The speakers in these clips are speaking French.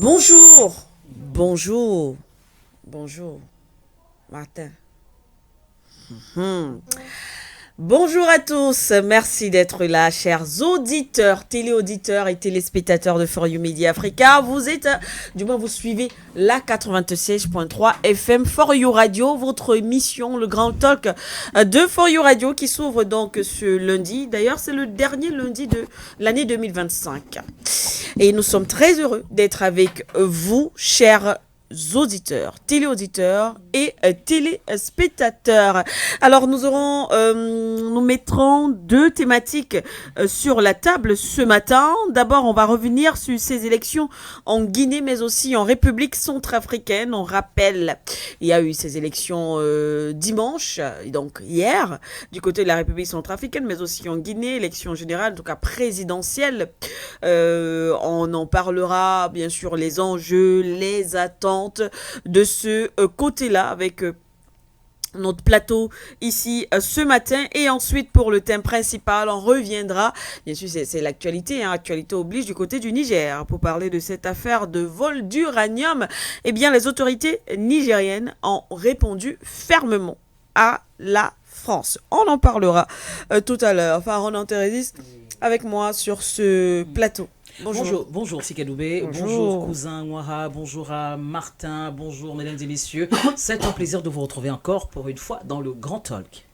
Bonjour, bonjour, bonjour, Martin. Mhm. Bonjour à tous, merci d'être là, chers auditeurs, téléauditeurs et téléspectateurs de For You Media Africa. Vous êtes, du moins vous suivez la 96.3 FM For You Radio, votre émission, le grand talk de For You Radio qui s'ouvre donc ce lundi. D'ailleurs, c'est le dernier lundi de l'année 2025. Et nous sommes très heureux d'être avec vous, chers auditeurs, téléauditeurs et téléspectateurs. Alors nous mettrons deux thématiques sur la table ce matin. D'abord, on va revenir sur ces élections en Guinée, mais aussi en République centrafricaine. On rappelle, il y a eu ces élections dimanche, donc hier, du côté de la République centrafricaine, mais aussi en Guinée, élection générale, en tout cas présidentielle. On en parlera, bien sûr, les enjeux, les attentes de ce côté-là avec notre plateau ici ce matin. Et ensuite, pour le thème principal, on reviendra, bien sûr c'est l'actualité, actualité oblige, du côté du Niger, pour parler de cette affaire de vol d'uranium. Eh bien, les autorités nigériennes ont répondu fermement à la France. On en parlera tout à l'heure. Ronan Thérésis avec moi sur ce plateau. Bonjour Sikadoubé, bonjour cousin Ouara, bonjour à Martin, bonjour mesdames et messieurs. C'est un plaisir de vous retrouver encore pour une fois dans le Grand Talk.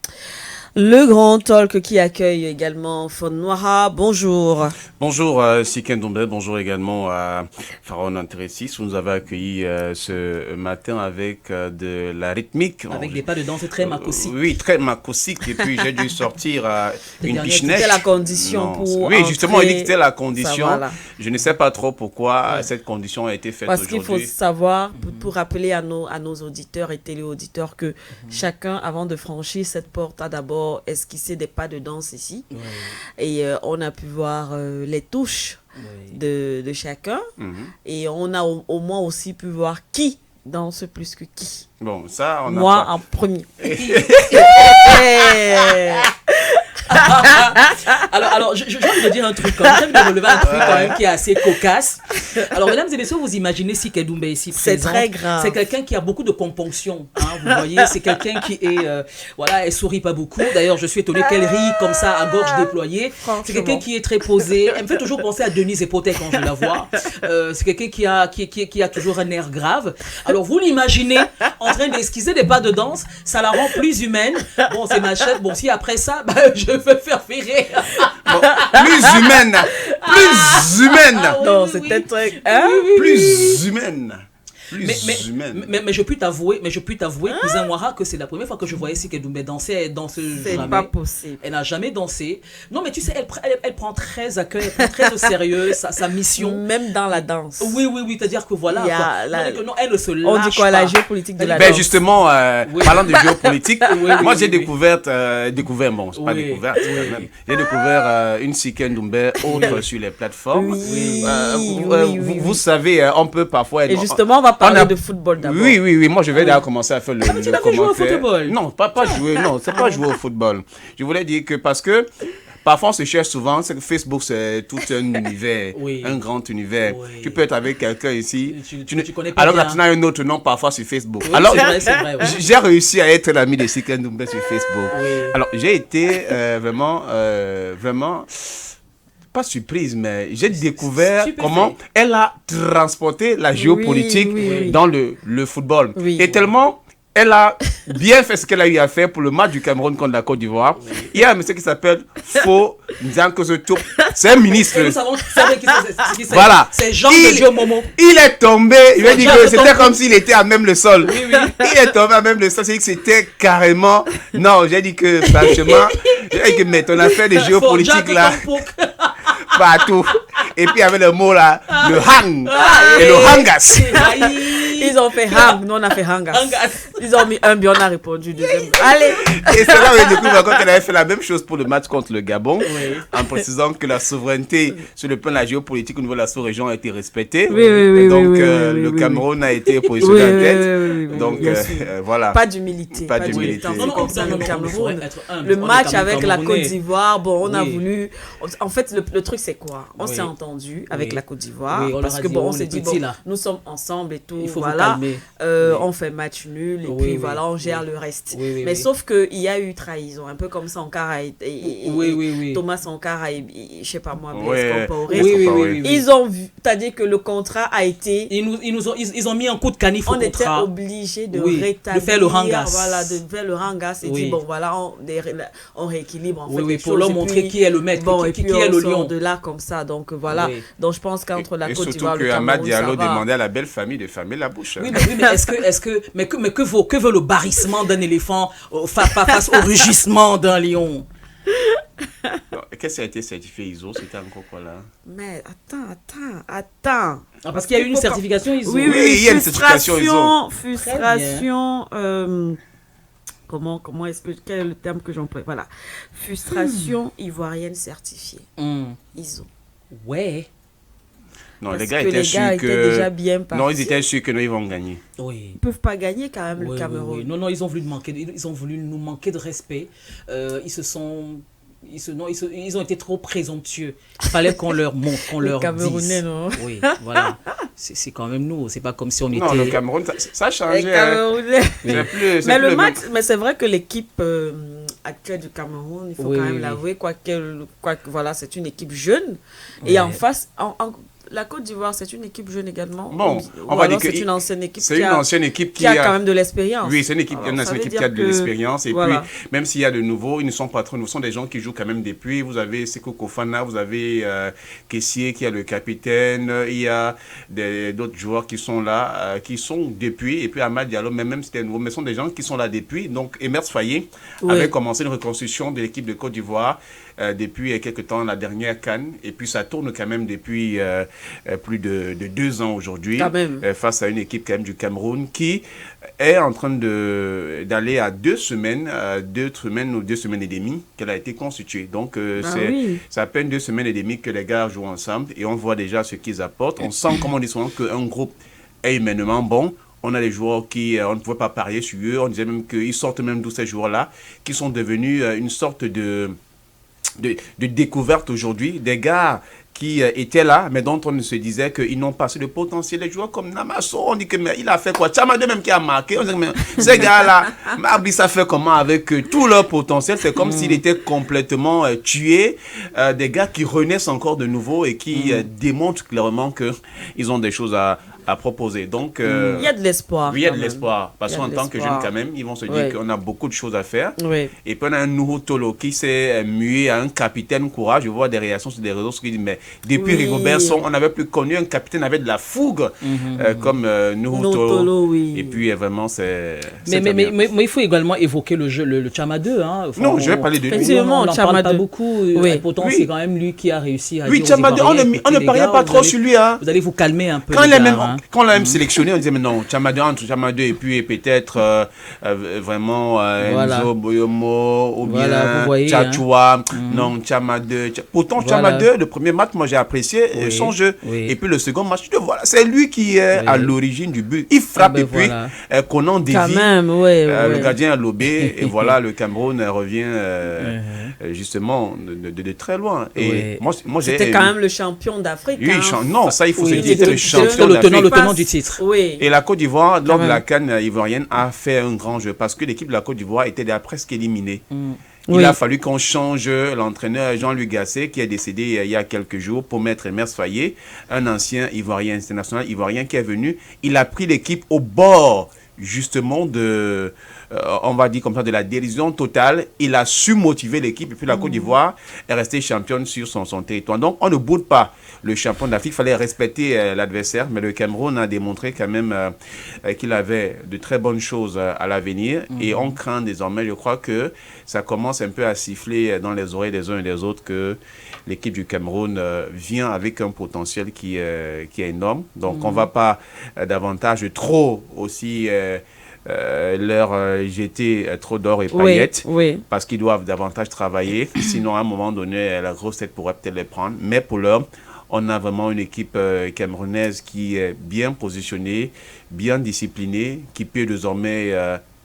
Le Grand Talk qui accueille également Fon Noira. Bonjour. Bonjour Siken Dombe, bonjour également à Pharaon Anteresis. Vous nous avez accueillis ce matin avec de la rythmique. Avec des pas de danse très macossiques. Oui, très macossiques. Et puis j'ai dû sortir une pichenette. C'était la condition pour Oui, justement, il dit que c'était la condition. Voilà. Je ne sais pas trop pourquoi cette condition a été faite Parce aujourd'hui. qu'il faut savoir, pour rappeler à nos auditeurs et téléauditeurs que chacun, avant de franchir cette porte, a d'abord esquissé des pas de danse ici. Oui. Et on a pu voir les touches de chacun. Et on a au moins aussi pu voir qui danse plus que qui. Bon, ça, on Moi a pas... en premier. alors j'ai envie de dire un truc, j'ai envie de relever un truc quand même qui est assez cocasse. Alors, mesdames et messieurs, vous imaginez Siké Doumbé ici présent. C'est très grave. C'est quelqu'un qui a beaucoup de componction, vous voyez. C'est quelqu'un qui est, elle sourit pas beaucoup. D'ailleurs, je suis étonné qu'elle rit comme ça à gorge déployée. C'est quelqu'un qui est très posé. Elle me fait toujours penser à Denise Epotet quand je la vois. C'est quelqu'un qui a toujours un air grave. Alors, vous l'imaginez en train d'esquisser des pas de danse, ça la rend plus humaine. Bon, c'est ma chef. Bon, si après ça, je veux faire virer. Bon, plus humaine. Non, c'était très... Plus humaine. Mais je puis t'avouer, cousin Ouara, que c'est la première fois que je voyais Siké Doumbé danser. Elle danse jamais. C'est pas possible. Elle n'a jamais dansé. Non, mais tu sais, elle prend très à cœur, elle prend très au sérieux sa mission. Même dans la danse. Oui, c'est-à-dire que voilà. Elle ne se lâche pas. On dit quoi, la géopolitique de la danse. Justement, parlant de géopolitique, moi j'ai découvert, j'ai découvert une Siké Doumbé autre sur les plateformes. Vous savez, on peut parfois... Et justement, on va parler de football d'abord. Oui, moi je vais déjà commencer à faire le commentaire. Tu n'as pas joué au football? Non, pas jouer, non, c'est pas jouer au football. Je voulais dire que parce que parfois on se cherche souvent, c'est que Facebook c'est tout un univers, un grand univers. Oui. Tu peux être avec quelqu'un ici, tu connais pas alors que tu as un autre nom parfois sur Facebook. Oui, alors c'est vrai, j'ai réussi à être l'ami de Siké Doumbé sur Facebook. Oui. Alors j'ai été vraiment pas surprise, mais j'ai découvert comment elle a transporté la géopolitique dans le football. Oui. Et tellement, elle a bien fait ce qu'elle a eu à faire pour le match du Cameroun contre la Côte d'Ivoire. Oui. Il y a un monsieur qui s'appelle Fo Nzankozoto. C'est un ministre. Nous savons qui c'est. Voilà. C'est Jean de Dieu Momo. Il est tombé. Il veut dire que c'était comme s'il était à même le sol. Oui. Il est tombé à même le sol. C'est que c'était carrément... Non, j'ai dit que franchement, j'ai dit que mais ton affaire de géopolitique là... Partout. Et puis il y avait le mot là, le hang et le hangas. Ils ont fait hang, nous on a fait hangas. Ils ont mis un but, on a répondu deuxième. Allez. Et c'est là où il découvre encore qu'elle avait fait la même chose pour le match contre le Gabon, en précisant que la souveraineté sur le plan de la géopolitique au niveau de la sous-région a été respectée. Donc le Cameroun a été positionné en tête. Donc voilà. Pas d'humilité. Pas d'humilité. Le match avec la Côte d'Ivoire, bon, on a voulu. En fait, le truc c'est quoi? On s'est entendu avec la Côte d'Ivoire parce que bon, on s'est dit bon, nous sommes ensemble et tout. Il faut voilà. On fait match nul et puis voilà, on gère le reste. Mais sauf que il y a eu trahison, un peu comme Sankara et Thomas Sankara et je sais pas moi, ils ont vu, c'est-à-dire que le contrat a été ils ont mis un coup de canif au contrat. On était obligé de rétablir, de faire le hangas. Voilà, de faire le hangas et dire bon voilà, on rééquilibre en fait pour leur montrer qui est le maître, qui est le lion de là comme ça. Donc voilà. Donc je pense qu'entre la Côte d'Ivoire et le Cameroun, Amad Diallo demandait à la belle famille de fermer la bouche. Oui, mais que veut le barrissement d'un éléphant face au rugissement d'un lion? Qu'est-ce qui a été certifié ISO? C'était encore quoi là? Mais attends. Parce qu'il y a eu une certification ISO. Oui, il y a une certification ISO. Frustration. Comment est-ce que quel est le terme que j'emploie? Voilà. Frustration ivoirienne certifiée. ISO. Ouais. Non, parce les gars étaient sûrs que déjà bien partis. Non, ils étaient sûrs que nous ils vont gagner. Ils peuvent pas gagner quand même le Cameroun. Oui. Non, ils ont voulu nous manquer de respect. Ils ont été trop présomptueux. Il fallait qu'on leur montre, qu'on leur dise. Les Camerounais, non? Oui, voilà. C'est quand même nous. C'est pas comme si on était. Non, le Cameroun, ça a changé. Les Camerounais. Mais le match, mais c'est vrai que l'équipe actuelle du Cameroun, il faut quand même l'avouer, voilà, c'est une équipe jeune. Et en face, la Côte d'Ivoire, c'est une équipe jeune également. Bon, on va dire que c'est une ancienne équipe. C'est une ancienne équipe qui a quand même de l'expérience. Oui, c'est une ancienne équipe qui a de l'expérience. Et puis, même s'il y a de nouveaux, ils ne sont pas trop nouveaux. Ce sont des gens qui jouent quand même depuis. Vous avez Seko Kofana, vous avez Kessié qui est le capitaine. Il y a d'autres joueurs qui sont là, qui sont depuis. Et puis Amad Diallo, même si c'est nouveau, mais ce sont des gens qui sont là depuis. Donc, Emers Faye avait commencé une reconstruction de l'équipe de Côte d'Ivoire depuis quelques temps, la dernière CAN. Et puis, ça tourne quand même depuis plus de 2 ans aujourd'hui, face à une équipe quand même du Cameroun qui est en train d'aller à 2 semaines ou 2 semaines et demie qu'elle a été constituée. Donc, c'est à peine 2 semaines et demie que les gars jouent ensemble et on voit déjà ce qu'ils apportent. On sent, comme on dit souvent, qu'un groupe est humainement bon. On a des joueurs qui, on ne pouvait pas parier sur eux. On disait même qu'ils sortent même d'où ces joueurs-là, qui sont devenus une sorte de découverte aujourd'hui. Des gars qui étaient là, mais dont on se disait qu'ils n'ont pas assez de potentiel. Les joueurs comme Namasso, on dit que mais il a fait quoi? Tchamadé même qui a marqué. On dit mais ces gars-là, Mabdi, ça fait comment avec tout leur potentiel? C'est comme s'il était complètement tué. Des gars qui renaissent encore de nouveau et qui démontrent clairement qu'ils ont des choses à proposer. Donc, il y a de l'espoir. Oui, il y a de l'espoir. Parce qu'en tant que jeune, quand même, ils vont se dire qu'on a beaucoup de choses à faire. Et puis, on a un nouveau Tolo qui s'est mué à un capitaine courage. Je vois des réactions sur des réseaux qui disent, mais depuis Rigobert Song, on n'avait plus connu un capitaine avec de la fougue comme nouveau Tolo. Et puis, vraiment, c'est... Mais il faut également évoquer le jeu, le Tchama 2. Hein. Enfin, non, je vais parler de lui. Effectivement, on n'en parle pas beaucoup. Pourtant, c'est quand même lui qui a réussi à dire Tchama 2, on ne pariait pas trop sur lui. Vous allez vous calmer un peu. Quand on l'a même sélectionné, on disait, mais non, Tchama 2 entre Tchama 2 et puis peut-être vraiment Enzo Boyomo ou bien Tchatchoua. Non, Tchama 2. Pourtant, Tchama 2, le premier match, moi j'ai apprécié son jeu. Et puis le second match, voilà, c'est lui qui est à l'origine du but. Il frappe et puis Conan dévie. Le gardien a lobé. Et voilà, le Cameroun revient justement de très loin. Et moi, c'était quand même le champion d'Afrique. Oui, non, ça il faut se dire, c'était le champion d'Afrique. Le tenant du titre. Et la Côte d'Ivoire, lors de la CAN ivoirienne, a fait un grand jeu parce que l'équipe de la Côte d'Ivoire était déjà presque éliminée. Il a fallu qu'on change l'entraîneur Jean-Louis Gasset, qui est décédé il y a quelques jours, pour mettre Emers Faye, un ancien Ivoirien, international Ivoirien qui est venu. Il a pris l'équipe au bord, justement, de on va dire comme ça, de la dérision totale. Il a su motiver l'équipe et puis la Côte d'Ivoire est restée championne sur son territoire. Donc, on ne boude pas le champion d'Afrique. Il fallait respecter l'adversaire, mais le Cameroun a démontré quand même qu'il avait de très bonnes choses à l'avenir. Et on craint désormais, je crois que ça commence un peu à siffler dans les oreilles des uns et des autres que l'équipe du Cameroun vient avec un potentiel qui est énorme. Donc, on ne va pas davantage trop aussi leur jeter trop d'or et paillettes parce qu'ils doivent davantage travailler. Sinon, à un moment donné, la grosse tête pourrait peut-être les prendre. Mais pour l'heure, on a vraiment une équipe camerounaise qui est bien positionnée, bien disciplinée, qui peut désormais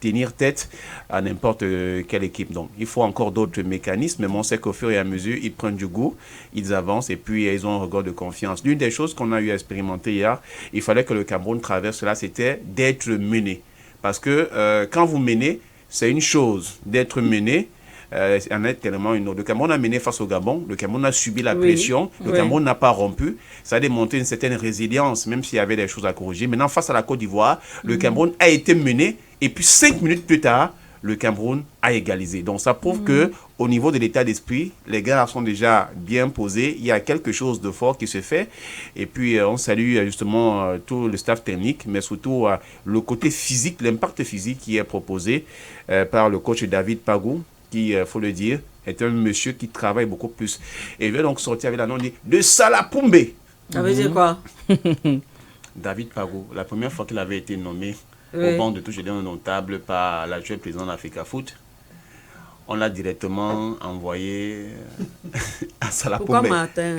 tenir tête à n'importe quelle équipe. Donc, il faut encore d'autres mécanismes, mais on sait qu'au fur et à mesure, ils prennent du goût, ils avancent et puis ils ont un regard de confiance. L'une des choses qu'on a eu à expérimenter hier, il fallait que le Cameroun traverse cela, c'était d'être mené. Parce que quand vous menez, c'est une chose d'être mené, en est tellement une autre. Le Cameroun a mené face au Gabon, le Cameroun a subi la pression, le Cameroun n'a pas rompu, ça a démontré une certaine résilience, même s'il y avait des choses à corriger. Maintenant, face à la Côte d'Ivoire, le Cameroun a été mené, et puis 5 minutes plus tard, le Cameroun a égalisé. Donc ça prouve que au niveau de l'état d'esprit, les gars sont déjà bien posés. Il y a quelque chose de fort qui se fait. Et puis on salue justement tout le staff technique, mais surtout le côté physique, l'impact physique qui est proposé par le coach David Pagou, qui, faut le dire, est un monsieur qui travaille beaucoup plus. Et il va donc sortir avec l'annonce de Salapumbe. Ça veut dire quoi? David Pagou, la première fois qu'il avait été nommé au banc de touche d'un notable par l'actuel président d'Africa Foot, on l'a directement envoyé à Salapumbe. Pourquoi matin?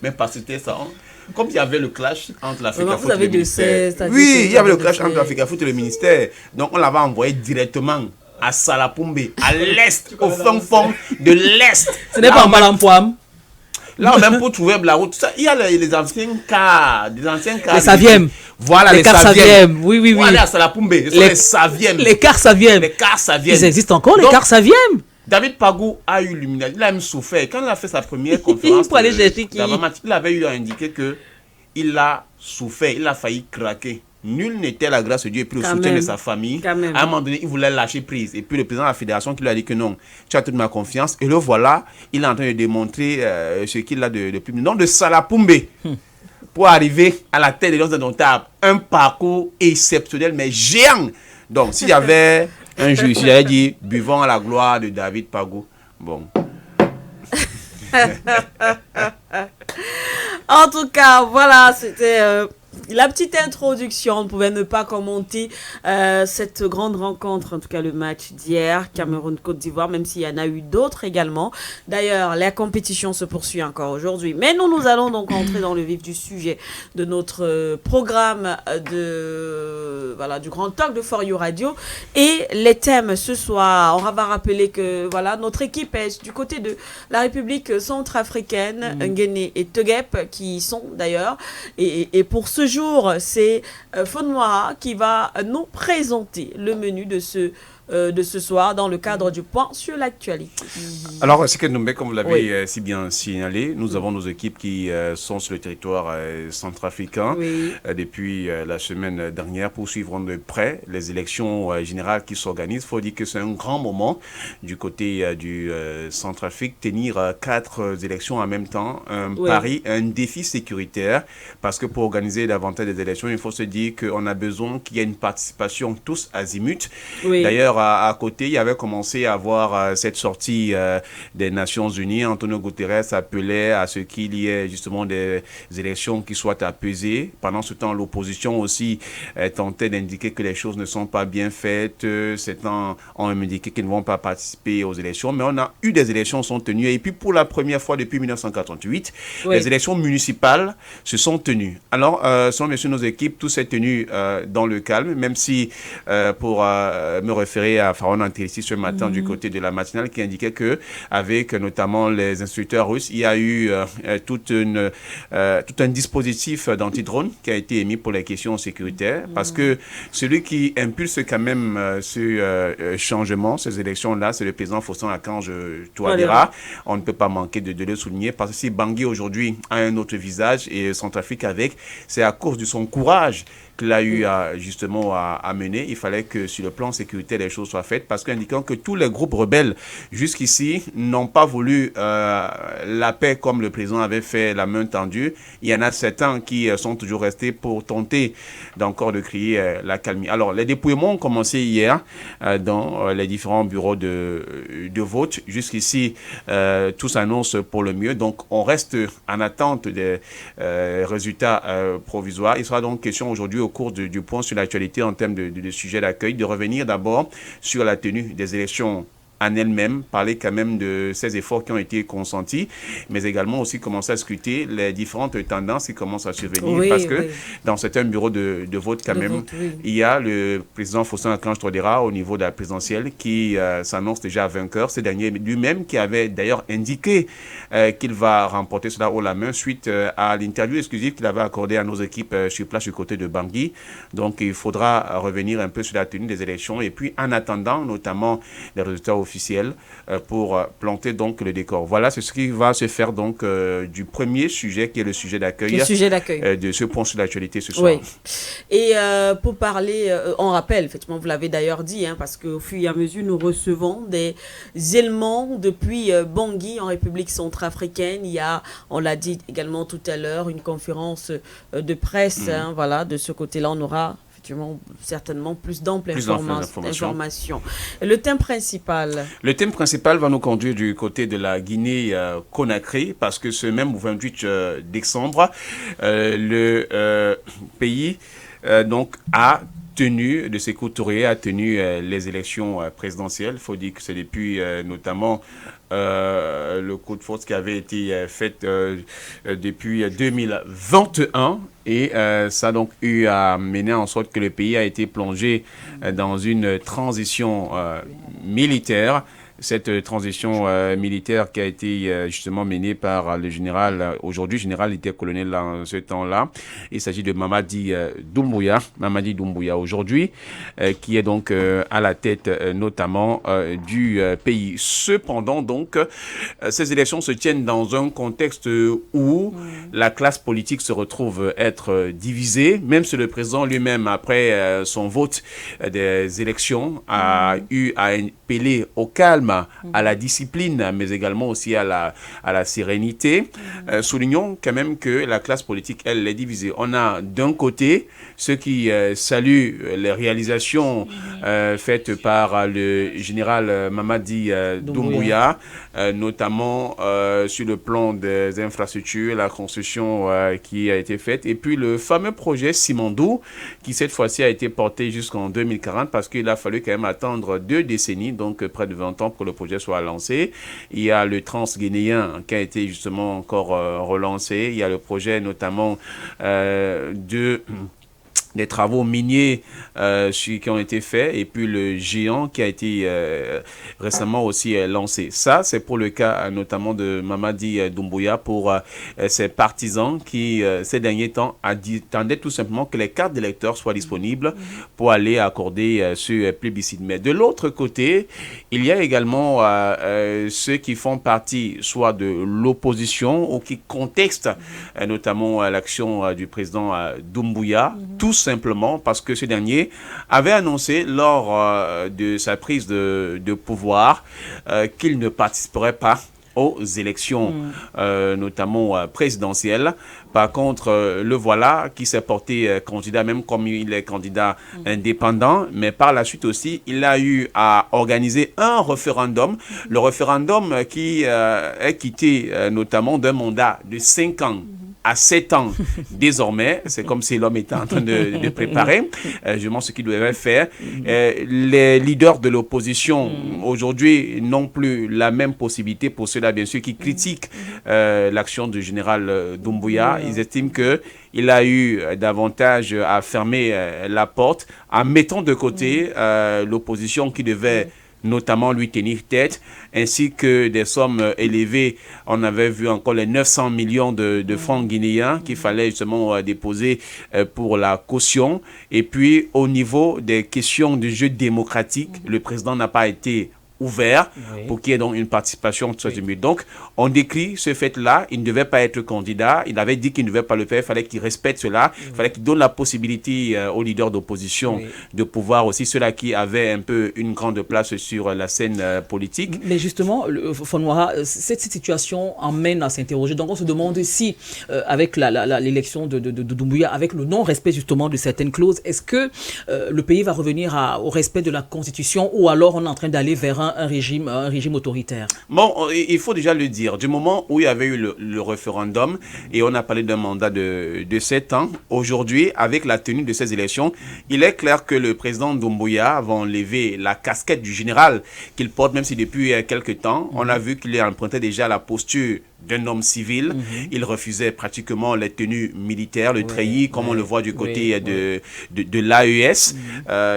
Mais parce que c'était ça. Comme il y avait le clash entre l'Africa Foot et le ministère. Oui, il y avait le clash entre l'Africa Foot et le ministère. Donc on l'avait envoyé directement à Salapumbe, à l'est, au fin fond de l'est. Ce n'est pas en Malampoam. Là, même pour trouver la route, ça, il y a les anciens cars, Les Saviem. Voilà, les cars Saviem. Oui. Voilà, à Salapumbe, les Saviem. Les cars Saviem. Les cars Saviem. Ils existent encore, les cars Saviem. David Pagou a eu l'illumination, il a même souffert. Quand il a fait sa première conférence, pour aller chercher qui? Il avait eu à indiquer qu'il a souffert, il a failli craquer. Nul n'était la grâce de Dieu et puis le soutien de sa famille. À un moment donné, il voulait lâcher prise. Et puis le président de la fédération qui lui a dit que non, tu as toute ma confiance. Et le voilà, il est en train de démontrer ce qu'il a de plus. Donc de Salapumbe, pour arriver à la tête des Lions indomptables, un parcours exceptionnel, mais géant. Donc s'il y avait un juge, il avait dit, buvons à la gloire de David Pagou. Bon. En tout cas, voilà, c'était la petite introduction. On ne pouvait ne pas commenter cette grande rencontre, en tout cas le match d'hier, Cameroun-Côte d'Ivoire, même s'il y en a eu d'autres également. D'ailleurs, la compétition se poursuit encore aujourd'hui. Mais nous allons donc entrer dans le vif du sujet de notre programme du Grand Talk de For You Radio. Et les thèmes ce soir, on va rappeler que voilà, notre équipe est du côté de la République centrafricaine, Nguéné et Teguep, qui y sont d'ailleurs. Et pour ce jour, c'est Fonmoara qui va nous présenter le menu de ce soir dans le cadre du point sur l'actualité. Alors, c'est que nous, comme vous l'avez si bien signalé, nous avons nos équipes qui sont sur le territoire centrafricain depuis la semaine dernière pour suivre de près les élections générales qui s'organisent. Il faut dire que c'est un grand moment du côté du Centrafrique, tenir 4 élections en même temps, un pari, un défi sécuritaire, parce que pour organiser davantage des élections, il faut se dire qu'on a besoin qu'il y ait une participation tous azimuts. D'ailleurs, à côté, il y avait commencé à avoir cette sortie des Nations Unies. Antonio Guterres appelait à ce qu'il y ait justement des élections qui soient apaisées. Pendant ce temps, l'opposition aussi tentait d'indiquer que les choses ne sont pas bien faites. Certains ont indiqué qu'ils ne vont pas participer aux élections. Mais on a eu des élections sont tenues. Et puis pour la première fois depuis 1948, les élections municipales se sont tenues. Alors, selon nos équipes, tout s'est tenu dans le calme, même si pour me référer à Pharaon Antélissi ce matin du côté de la matinale qui indiquait que avec notamment les instructeurs russes, il y a eu tout un dispositif d'anti-drone qui a été émis pour les questions sécuritaires parce que celui qui impulse quand même ce changement, ces élections-là, c'est le président Faustin-Archange Touadéra. On ne peut pas manquer de le souligner parce que si Bangui aujourd'hui a un autre visage et Centrafrique avec, c'est à cause de son courage qu'il a eu justement à mener. Il fallait que sur le plan sécuritaire, les choses soient faites, parce qu'indiquant que tous les groupes rebelles jusqu'ici n'ont pas voulu la paix comme le président avait fait la main tendue. Il y en a certains qui sont toujours restés pour tenter d'encore de crier la calmie. Alors, les dépouillements ont commencé hier dans les différents bureaux de vote. Jusqu'ici, tout s'annonce pour le mieux. Donc, on reste en attente des résultats provisoires. Il sera donc question aujourd'hui, au cours du point sur l'actualité en termes de sujet d'accueil, de revenir d'abord sur la tenue des élections en elle-même, parler quand même de ces efforts qui ont été consentis, mais également aussi commencer à scruter les différentes tendances qui commencent à survenir, parce que dans certains bureaux de vote quand même, il y a le président Faustin-Archange Touadéra au niveau de la présidentielle qui s'annonce déjà vainqueur. C'est dernier lui-même qui avait d'ailleurs indiqué qu'il va remporter cela haut la main suite à l'interview exclusive qu'il avait accordée à nos équipes sur place du côté de Bangui. Donc il faudra revenir un peu sur la tenue des élections et puis en attendant notamment les résultats officiel pour planter donc le décor. Voilà, c'est ce qui va se faire donc du premier sujet qui est le sujet d'accueil de ce point sur l'actualité ce soir. Oui. Et pour parler, on rappelle, effectivement, vous l'avez d'ailleurs dit, parce qu'au fur et à mesure, nous recevons des éléments depuis Bangui en République centrafricaine. Il y a, on l'a dit également tout à l'heure, une conférence de presse. Voilà, de ce côté-là, on aura certainement plus d'amples informations. Le thème principal va nous conduire du côté de la Guinée-Conakry, parce que ce même 28 décembre, le pays donc a tenu, de Sékou Touré a tenu les élections présidentielles. Il faut dire que c'est depuis notamment le coup de force qui avait été fait depuis 2021 et ça a donc eu à mener en sorte que le pays a été plongé dans une transition militaire. Cette transition militaire qui a été justement menée par le général, aujourd'hui général lieutenant-colonel dans ce temps-là. Il s'agit de Mamadi Doumbouya. Mamadi Doumbouya aujourd'hui, qui est donc à la tête notamment du pays. Cependant, donc, ces élections se tiennent dans un contexte où la classe politique se retrouve être divisée, même si le président lui-même, après son vote des élections, a eu à appeler au calme, à la discipline, mais également aussi à la sérénité. Soulignons quand même que la classe politique, elle, est divisée. On a d'un côté ceux qui saluent les réalisations faites par le général Mamadi Doumbouya, notamment sur le plan des infrastructures, la construction qui a été faite, et puis le fameux projet Simandou, qui cette fois-ci a été porté jusqu'en 2040, parce qu'il a fallu quand même attendre 2 décennies, donc près de 20 ans pour que le projet soit lancé. Il y a le Trans-Guinéen qui a été justement encore relancé. Il y a le projet notamment des travaux miniers qui ont été faits, et puis le géant qui a été récemment aussi lancé. Ça, c'est pour le cas notamment de Mamadi Doumbouya, pour ses partisans qui, ces derniers temps, attendaient tout simplement que les cartes d'électeurs soient disponibles pour aller accorder ce plébiscite. Mais de l'autre côté, il y a également ceux qui font partie soit de l'opposition ou qui contextent notamment l'action du président Doumbouya, tous simplement parce que ce dernier avait annoncé lors de sa prise de pouvoir qu'il ne participerait pas aux élections, notamment présidentielles. Par contre, le voilà qui s'est porté candidat, même comme il est candidat indépendant, mais par la suite aussi, il a eu à organiser un référendum. Le référendum qui est quitté notamment d'un mandat de 5 ans à 7 ans désormais. C'est comme si l'homme était en train de préparer justement ce qu'il devait faire. Les leaders de l'opposition aujourd'hui n'ont plus la même possibilité, pour ceux-là bien sûr qui critiquent l'action du général Doumbouya. Ils estiment qu'il a eu davantage à fermer la porte en mettant de côté l'opposition qui devait notamment lui tenir tête, ainsi que des sommes élevées. On avait vu encore les 900 millions de francs guinéens qu'il fallait justement déposer pour la caution. Et puis, au niveau des questions du jeu démocratique, le président n'a pas été ouvert pour qu'il y ait donc une participation de ce milieu. Donc, on décrit ce fait-là. Il ne devait pas être candidat. Il avait dit qu'il ne devait pas le faire. Il fallait qu'il respecte cela. Il fallait qu'il donne la possibilité aux leaders d'opposition de pouvoir aussi, ceux-là qui avaient un peu une grande place sur la scène politique. Mais justement, Fonwara, cette situation emmène à s'interroger. Donc, on se demande si, avec l'élection de Doumbouya, avec le non-respect justement de certaines clauses, est-ce que le pays va revenir au respect de la Constitution ou alors on est en train d'aller vers un régime autoritaire? Bon, il faut déjà le dire. Du moment où il y avait eu le référendum et on a parlé d'un mandat de 7 ans, aujourd'hui, avec la tenue de ces élections, il est clair que le président Doumbouya va enlever la casquette du général qu'il porte, même si depuis quelques temps, on a vu qu'il empruntait déjà la posture d'un homme civil. Il refusait pratiquement les tenues militaires, le treillis, comme on le voit du côté de l'AES.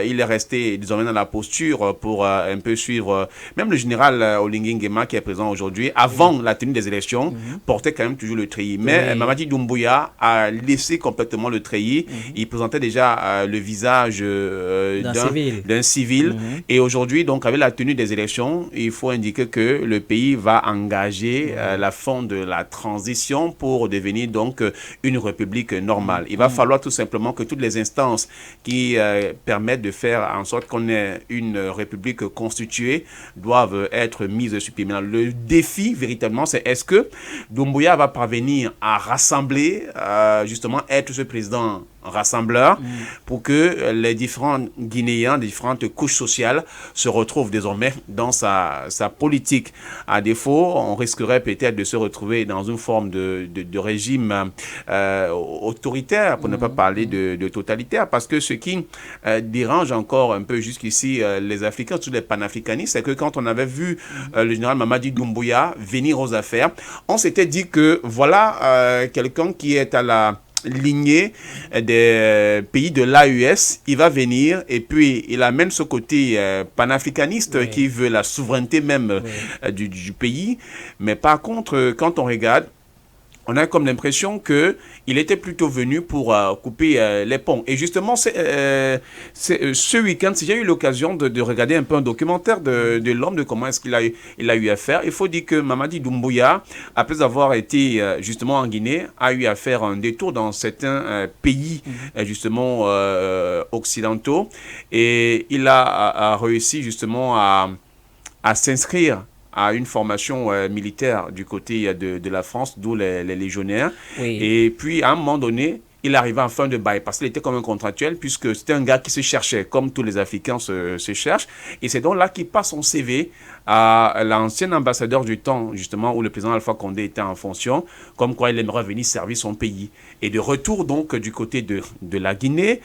Il est resté désormais dans la posture pour un peu suivre. Même le général Oligui Nguema, qui est présent aujourd'hui, avant la tenue des élections, portait quand même toujours le treillis. Mais Mamadi Doumbouya a laissé complètement le treillis. Il présentait déjà le visage d'un civil. Et aujourd'hui, donc, avec la tenue des élections, il faut indiquer que le pays va engager la fin de la transition pour devenir donc une république normale. Il va falloir tout simplement que toutes les instances qui permettent de faire en sorte qu'on ait une république constituée doivent être mises sur pied. Maintenant, le défi véritablement, c'est est-ce que Doumbouya va parvenir à rassembler, justement être ce président rassembleur pour que les différents Guinéens, les différentes couches sociales se retrouvent désormais dans sa politique. À défaut, on risquerait peut-être de se retrouver dans une forme de régime autoritaire, pour ne pas parler de totalitaire, parce que ce qui dérange encore un peu jusqu'ici les Africains, surtout les panafricanistes, c'est que quand on avait vu le général Mamadi Doumbouya venir aux affaires, on s'était dit que voilà quelqu'un qui est à la lignée des pays de l'AES, il va venir et puis il amène ce côté panafricaniste qui veut la souveraineté même du pays. Mais par contre, quand on regarde, on a comme l'impression qu'il était plutôt venu pour couper les ponts. Et justement, ce week-end, si j'ai eu l'occasion de regarder un peu un documentaire de l'homme, de comment est-ce qu'il a eu à faire, il faut dire que Mamadi Doumbouya, après avoir été justement en Guinée, a eu à faire un détour dans certains pays justement occidentaux. Et il a réussi justement à s'inscrire à une formation militaire du côté de la France, d'où les légionnaires. Et puis, à un moment donné, il arrivait en fin de bail, parce qu'il était comme un contractuel, puisque c'était un gars qui se cherchait, comme tous les Africains se cherchent. Et c'est donc là qu'il passe son CV à l'ancien ambassadeur du temps, justement, où le président Alpha Condé était en fonction, comme quoi il aimerait venir servir son pays. Et de retour, donc, du côté de la Guinée,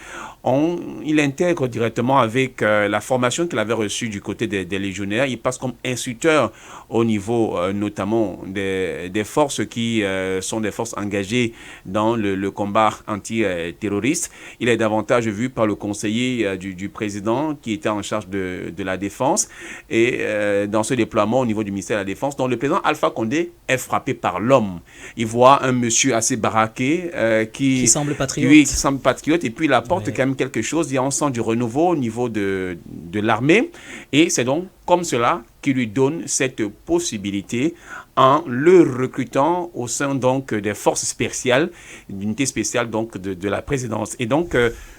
il intègre directement avec la formation qu'il avait reçue du côté des légionnaires. Il passe comme instructeur au niveau, notamment, des forces qui sont des forces engagées dans le combat anti-terroriste. Il est davantage vu par le conseiller du président qui était en charge de la défense. Et dans ce déploiement au niveau du ministère de la Défense, dont le président Alpha Condé est frappé par l'homme. Il voit un monsieur assez baraqué qui semble patriote. Oui, qui semble patriote, et puis il apporte quand même quelque chose. Il y a un sens du renouveau au niveau de l'armée, et c'est donc comme cela qui lui donne cette possibilité en le recrutant au sein donc des forces spéciales, d'unité spéciale donc de la présidence. Et donc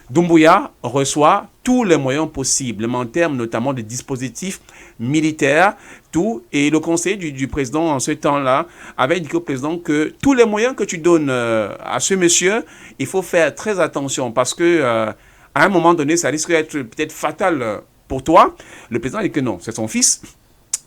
Doumbouya reçoit tous les moyens possibles, en termes notamment de dispositifs militaires, tout. Et le conseiller du président en ce temps-là avait dit au président que tous les moyens que tu donnes à ce monsieur, il faut faire très attention, parce que à un moment donné, ça risque d'être peut-être fatal pour toi. Le président a dit que non, c'est son fils.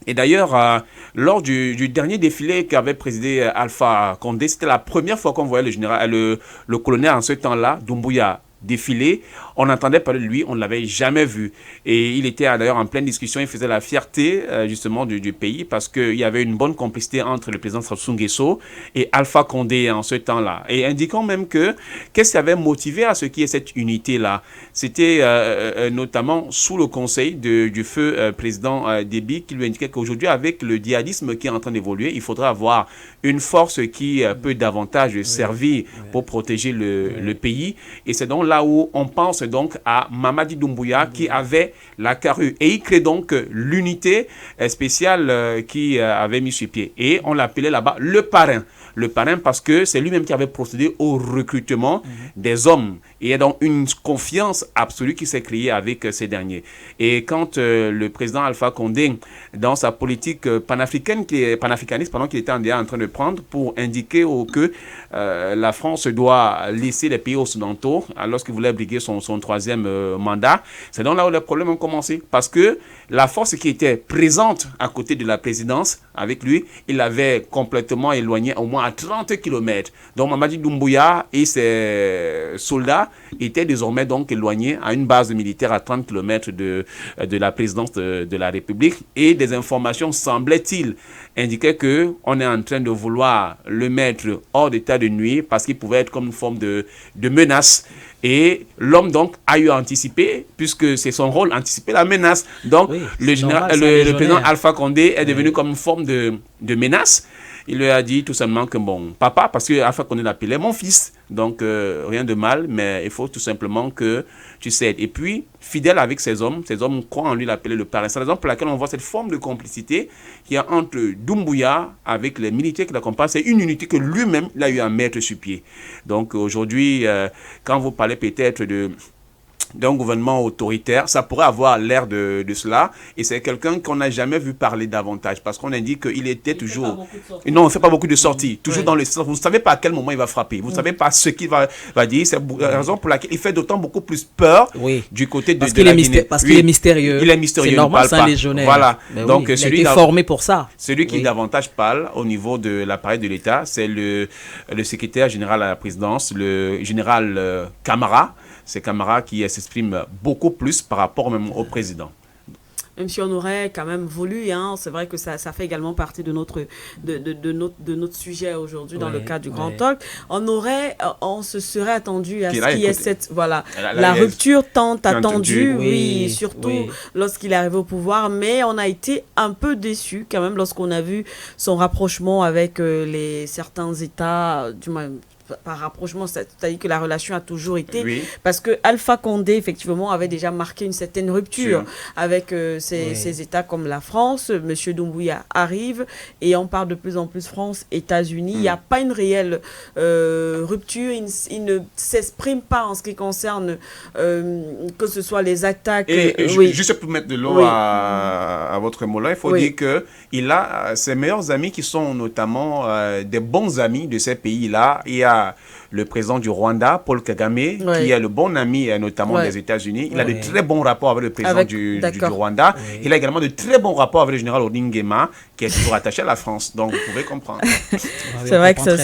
Et d'ailleurs, lors du dernier défilé qu'avait présidé Alpha Condé, c'était la première fois qu'on voyait le colonel en ce temps-là, Doumbouya, défilé. On entendait parler de lui, on ne l'avait jamais vu. Et il était d'ailleurs en pleine discussion, il faisait la fierté justement du pays, parce qu'il y avait une bonne complicité entre le président Sassou Nguesso et Alpha Condé en ce temps-là. Et indiquant même qu'est-ce qui avait motivé à ce qu'il y ait cette unité-là. C'était notamment sous le conseil du feu président Déby, qui lui indiquait qu'aujourd'hui, avec le djihadisme qui est en train d'évoluer, il faudra avoir une force qui peut davantage servir pour protéger le pays. Et c'est donc là là où on pense donc à Mamadi Doumbouya qui avait la carrure. Et il crée donc l'unité spéciale qui avait mis sur pied. Et on l'appelait là-bas le parrain. Le parrain parce que c'est lui-même qui avait procédé au recrutement des hommes. Et il y a donc une confiance absolue qui s'est créée avec ces derniers. Et quand le président Alpha Condé, dans sa politique panafricaniste, qu'il était en train de prendre pour indiquer que la France doit laisser les pays occidentaux, lorsqu'il voulait briguer son troisième mandat, c'est donc là où les problèmes ont commencé. Parce que la force qui était présente à côté de la présidence, avec lui, il l'avait complètement éloigné, au moins à 30 km. Donc Mamadi Doumbouya et ses soldats étaient désormais donc éloignés à une base militaire à 30 km de la présidence de la République. Et des informations, semblait-il, indiquaient qu'on est en train de vouloir le mettre hors d'état de nuire parce qu'il pouvait être comme une forme de menace. Et l'homme donc a eu à anticiper, puisque c'est son rôle, anticiper la menace. Donc oui, le président Alpha Condé est devenu comme une forme de menace. Il lui a dit tout simplement que bon, papa, parce que Alpha Condé l'appelait mon fils, donc rien de mal, mais il faut tout simplement que tu cèdes. Et puis, fidèle avec ces hommes croient en lui, l'appeler le parrain. C'est la raison pour laquelle on voit cette forme de complicité qu'il y a entre Doumbouya avec les militaires qui l'accompagnent. C'est une unité que lui-même, il a eu à mettre sur pied. Donc aujourd'hui, quand vous parlez peut-être d'un gouvernement autoritaire, ça pourrait avoir l'air de cela, et c'est quelqu'un qu'on n'a jamais vu parler davantage, parce qu'on indique qu'il était toujours... Non, il ne fait pas beaucoup de sorties, toujours dans le sens, vous ne savez pas à quel moment il va frapper, vous ne savez pas ce qu'il va dire, c'est la raison pour laquelle il fait d'autant beaucoup plus peur du côté de la Guinée. Parce qu'il est mystérieux. Il est mystérieux, c'est normal, c'est un légionnaire. Voilà, donc il a été formé pour ça. Celui qui davantage parle au niveau de l'appareil de l'État, c'est le secrétaire général à la présidence, le général Camara. C'est Camara qui s'exprime beaucoup plus par rapport même au président. Même si on aurait quand même voulu, hein, c'est vrai que ça fait également partie de notre sujet aujourd'hui dans le cadre du Grand Talk. On se serait attendu à ce qu'il y ait cette, la rupture tant attendue, oui, surtout lorsqu'il est arrivé au pouvoir, mais on a été un peu déçus quand même lorsqu'on a vu son rapprochement avec certains États, du moins, par rapprochement, c'est-à-dire que la relation a toujours été, parce que Alpha Condé effectivement avait déjà marqué une certaine rupture avec ces États comme la France. Monsieur Doumbouya arrive et on parle de plus en plus France, États-Unis. Il n'y a pas une réelle rupture, il ne s'exprime pas en ce qui concerne que ce soit les attaques. Juste pour mettre de l'eau à votre mot là, il faut dire qu'il a ses meilleurs amis qui sont notamment des bons amis de ces pays-là. Il y a le président du Rwanda, Paul Kagame, qui est le bon ami notamment des États-Unis. Il a de très bons rapports avec le président du Rwanda. Il a également de très bons rapports avec le général Odin Nguema, qui est toujours attaché à la France. Donc, vous pouvez comprendre. C'est vrai que ça,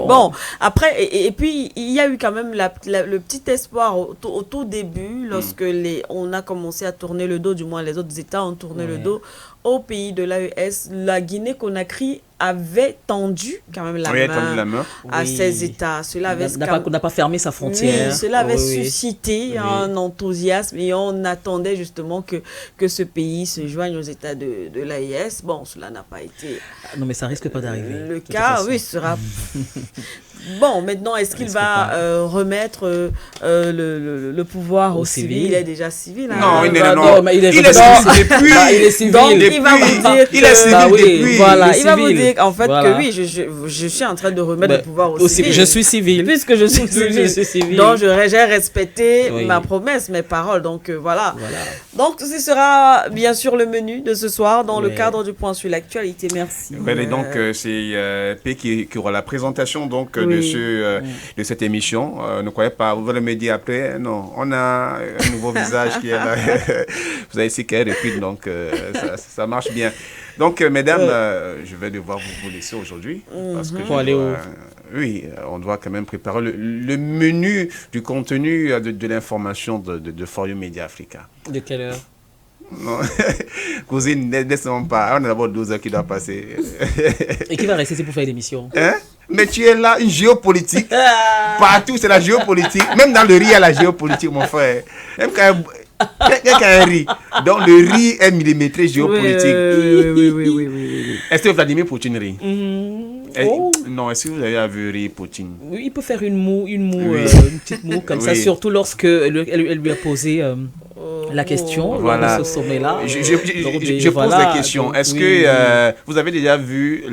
bon, après, et puis, il y a eu quand même le petit espoir au tout début, lorsque on a commencé à tourner le dos, du moins les autres États ont tourné le dos au pays de l'AES. La Guinée-Conakry avait tendu quand même la main à ces États. Cela avait n'a pas fermé sa frontière. Oui, cela avait suscité un enthousiasme et on attendait justement que ce pays se joigne aux États de l'AES. Bon, cela n'a pas été... Non, mais ça risque pas d'arriver. Le cas, sera... Bon, maintenant, est-ce qu'il va remettre le pouvoir au civil? Il est déjà civil. Non, il est civil depuis. Il va vous dire il est civil depuis. Voilà, il va vous dire en fait que oui, je suis en train de remettre le pouvoir au civil. Je suis civil. Puisque je suis civil. Donc, j'ai respecté ma promesse, mes paroles. Donc, voilà. Donc, ce sera bien sûr le menu de ce soir dans le cadre du point sur l'actualité. Merci. Et donc, c'est P qui aura la présentation donc de cette émission. Ne croyez pas, vous allez me dire après, non, on a un nouveau visage qui est là. Vous avez ici qu'elle répète, donc ça marche bien. Donc, mesdames, je vais devoir vous laisser aujourd'hui. Parce que faut aller où? Oui, on doit quand même préparer le menu du contenu de l'information de For You Media Africa. De quelle heure? Non, cousine, ne descendons pas. On a d'abord 12 heures qui doivent passer. Et qui va rester pour faire l'émission? Mais tu es là, une géopolitique. Partout, c'est la géopolitique. Même dans le riz, il y a la géopolitique, mon frère. Même quand il y a un riz. Donc, le riz est millimétré géopolitique. Oui. Est-ce que Vladimir Poutine rit? Non, est-ce que vous avez vu rire Poutine? Oui, il peut faire une petite moue comme ça, surtout lorsque elle lui a posé la question lors de ce sommet-là. Je pose la question. Est-ce que vous avez déjà vu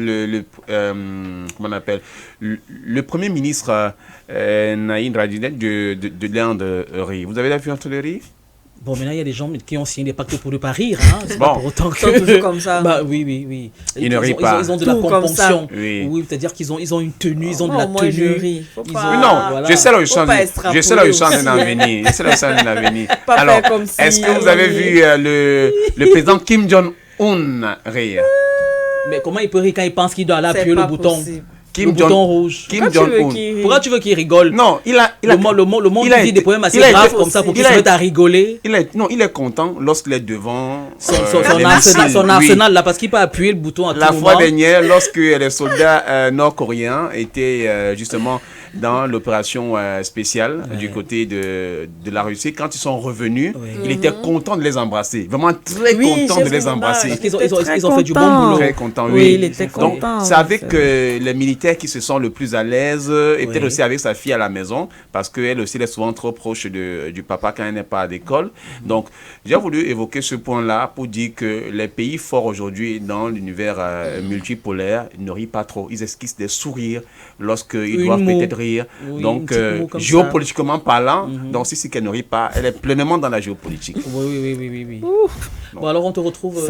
comment on appelle, le Premier ministre Naïd Radinel de l'Inde rire? Vous avez déjà vu entre le rire? Bon, maintenant, il y a des gens qui ont signé des pactes pour ne pas rire. Hein. C'est pas pour autant que... toujours comme ça. Bah, oui. Ils ne rient pas. Ils ont de la componction. Oui, c'est-à-dire qu'ils ont une tenue, ils ont de la tenue. Je ris. Non, je sais là où je suis en train d'en venir. Alors, est-ce que vous avez vu le président Kim Jong-un rire? Mais comment il peut rire quand il pense qu'il doit aller appuyer le bouton? Kim bouton rouge. Kim Jong-un. Pourquoi tu veux qu'il rigole? Non, le monde vit des problèmes assez graves comme ça pour qu'il se mette à rigoler. Il est content lorsqu'il est devant son arsenal là, parce qu'il peut appuyer le bouton à tout moment. La fois dernière, lorsque les soldats nord-coréens étaient justement dans l'opération spéciale du côté de la Russie, quand ils sont revenus, il était content de les embrasser. Vraiment très content de les embrasser. Parce qu'ils ont fait du bon boulot. Très content, oui. Il était content. Donc, c'est avec les militaires qui se sentent le plus à l'aise, et peut-être aussi avec sa fille à la maison, parce qu'elle aussi elle est souvent trop proche du papa quand elle n'est pas à l'école. Donc, j'ai voulu évoquer ce point-là pour dire que les pays forts aujourd'hui dans l'univers multipolaire ne rient pas trop. Ils esquissent des sourires lorsqu'ils doivent peut-être rire. Oui, donc, géopolitiquement parlant, donc si qu'elle ne rit pas, elle est pleinement dans la géopolitique. Oui. Bon, alors on te retrouve,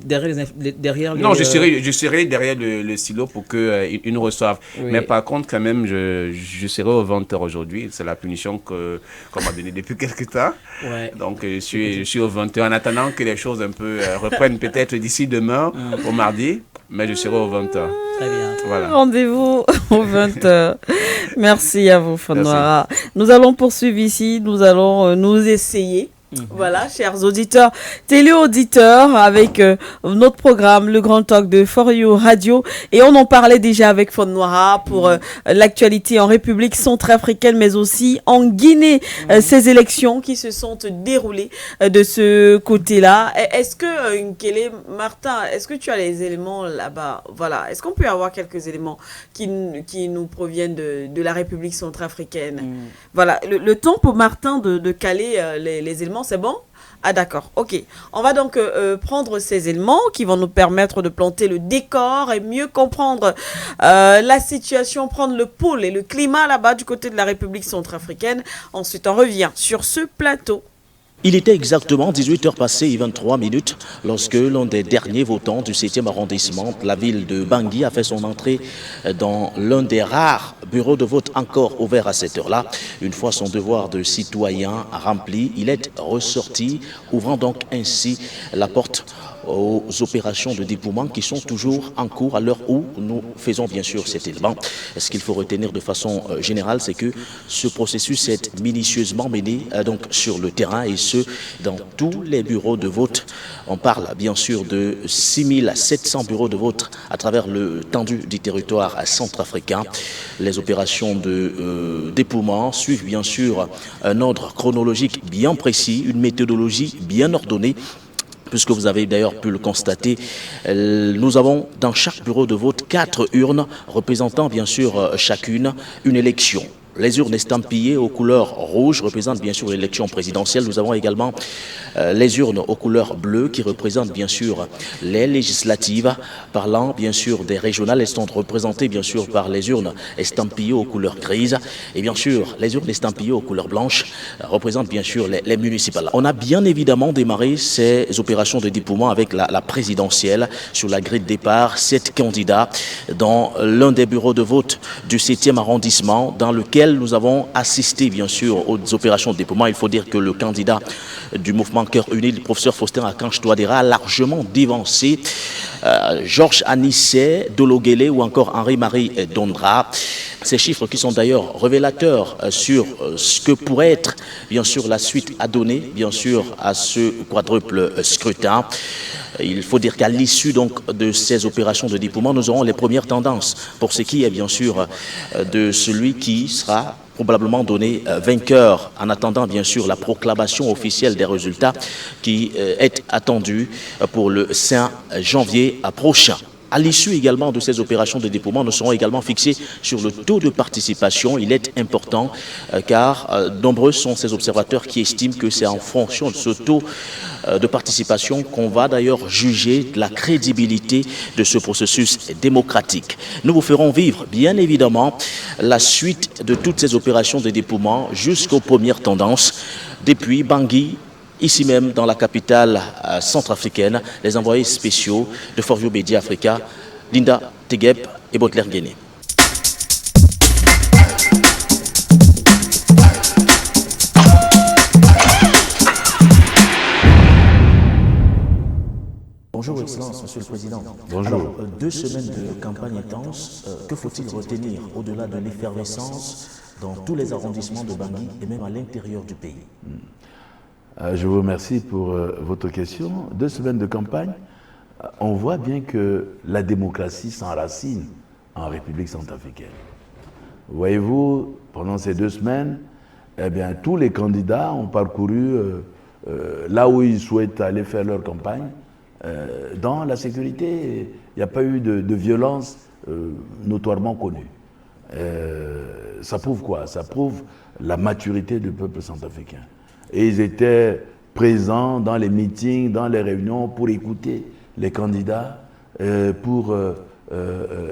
derrière Non, je serai derrière le silo pour qu'ils nous reçoivent. Oui. Mais par contre, quand même, je serai au 20h aujourd'hui. C'est la punition qu'on m'a donnée depuis quelques temps. Ouais. Donc, je suis au 20h en attendant que les choses un peu reprennent peut-être d'ici demain, au mardi. Mais je serai au 20h. Très bien. Voilà. Rendez-vous au 20h. Merci à vous, Fonnoara. Nous allons poursuivre ici. Nous allons nous essayer. Voilà, chers auditeurs, téléauditeurs, avec notre programme, le Grand Talk de For You Radio. Et on en parlait déjà avec Fonnoara pour l'actualité en République centrafricaine, mais aussi en Guinée, ces élections qui se sont déroulées de ce côté-là. Est-ce que, Nkele, Martin, est-ce que tu as les éléments là-bas? Voilà, est-ce qu'on peut avoir quelques éléments qui nous proviennent de la République centrafricaine? Voilà, le temps pour Martin de caler les éléments. C'est bon? Ah d'accord, ok. On va donc prendre ces éléments qui vont nous permettre de planter le décor et mieux comprendre la situation, prendre le pôle et le climat là-bas du côté de la République centrafricaine. Ensuite, on revient sur ce plateau. Il était exactement 18h passées et 23 minutes lorsque l'un des derniers votants du 7e arrondissement, la ville de Bangui, a fait son entrée dans l'un des rares bureaux de vote encore ouverts à cette heure-là. Une fois son devoir de citoyen rempli, il est ressorti, ouvrant donc ainsi la porte aux opérations de dépouillement qui sont toujours en cours à l'heure où nous faisons bien sûr cet élément. Ce qu'il faut retenir de façon générale, c'est que ce processus est minutieusement mené donc sur le terrain et ce dans tous les bureaux de vote. On parle bien sûr de 6700 bureaux de vote à travers l'étendue du territoire centrafricain. Les opérations de dépouillement suivent bien sûr un ordre chronologique bien précis, une méthodologie bien ordonnée. Puisque vous avez d'ailleurs pu le constater, nous avons dans chaque bureau de vote 4 urnes représentant bien sûr chacune une élection. Les urnes estampillées aux couleurs rouges représentent bien sûr l'élection présidentielle. Nous avons également les urnes aux couleurs bleues qui représentent bien sûr les législatives. Parlant bien sûr des régionales, elles sont représentées bien sûr par les urnes estampillées aux couleurs grises. Et bien sûr, les urnes estampillées aux couleurs blanches représentent bien sûr les municipales. On a bien évidemment démarré ces opérations de dépouillement avec la présidentielle. Sur la grille de départ, 7 candidats dans l'un des bureaux de vote du 7e arrondissement dans lequel nous avons assisté bien sûr aux opérations de dépouillement. Il faut dire que le candidat du mouvement Cœur Uni, le professeur Faustin Akanche Touadéra, a largement dévancé Georges Anissé Dologuélé ou encore Henri-Marie Dondra. Ces chiffres qui sont d'ailleurs révélateurs sur ce que pourrait être bien sûr la suite à donner bien sûr à ce quadruple scrutin. Il faut dire qu'à l'issue donc de ces opérations de dépouillement, nous aurons les premières tendances pour ce qui est bien sûr de celui qui sera probablement donné vainqueur en attendant bien sûr la proclamation officielle des résultats qui est attendue pour le 5 janvier prochain. À l'issue également de ces opérations de déploiement, nous serons également fixés sur le taux de participation. Il est important car nombreux sont ces observateurs qui estiment que c'est en fonction de ce taux de participation qu'on va d'ailleurs juger la crédibilité de ce processus démocratique. Nous vous ferons vivre, bien évidemment, la suite de toutes ces opérations de déploiement jusqu'aux premières tendances. Depuis Bangui, ici même dans la capitale centrafricaine, les envoyés spéciaux de For You Media Africa, Linda Tegep et Baudelaire Guéné. Bonjour Excellence, Monsieur le Président. Bonjour. Alors, 2 semaines de campagne intense, que faut-il retenir au-delà de l'effervescence dans tous les arrondissements de Bangui et même à l'intérieur du pays? Je vous remercie pour votre question. 2 semaines de campagne, on voit bien que la démocratie s'enracine en République centrafricaine. Voyez-vous, pendant ces 2 semaines, eh bien, tous les candidats ont parcouru là où ils souhaitent aller faire leur campagne. Dans la sécurité, il n'y a pas eu de violence notoirement connue. Ça prouve quoi? Ça prouve la maturité du peuple centrafricain. Et ils étaient présents dans les meetings, dans les réunions pour écouter les candidats, pour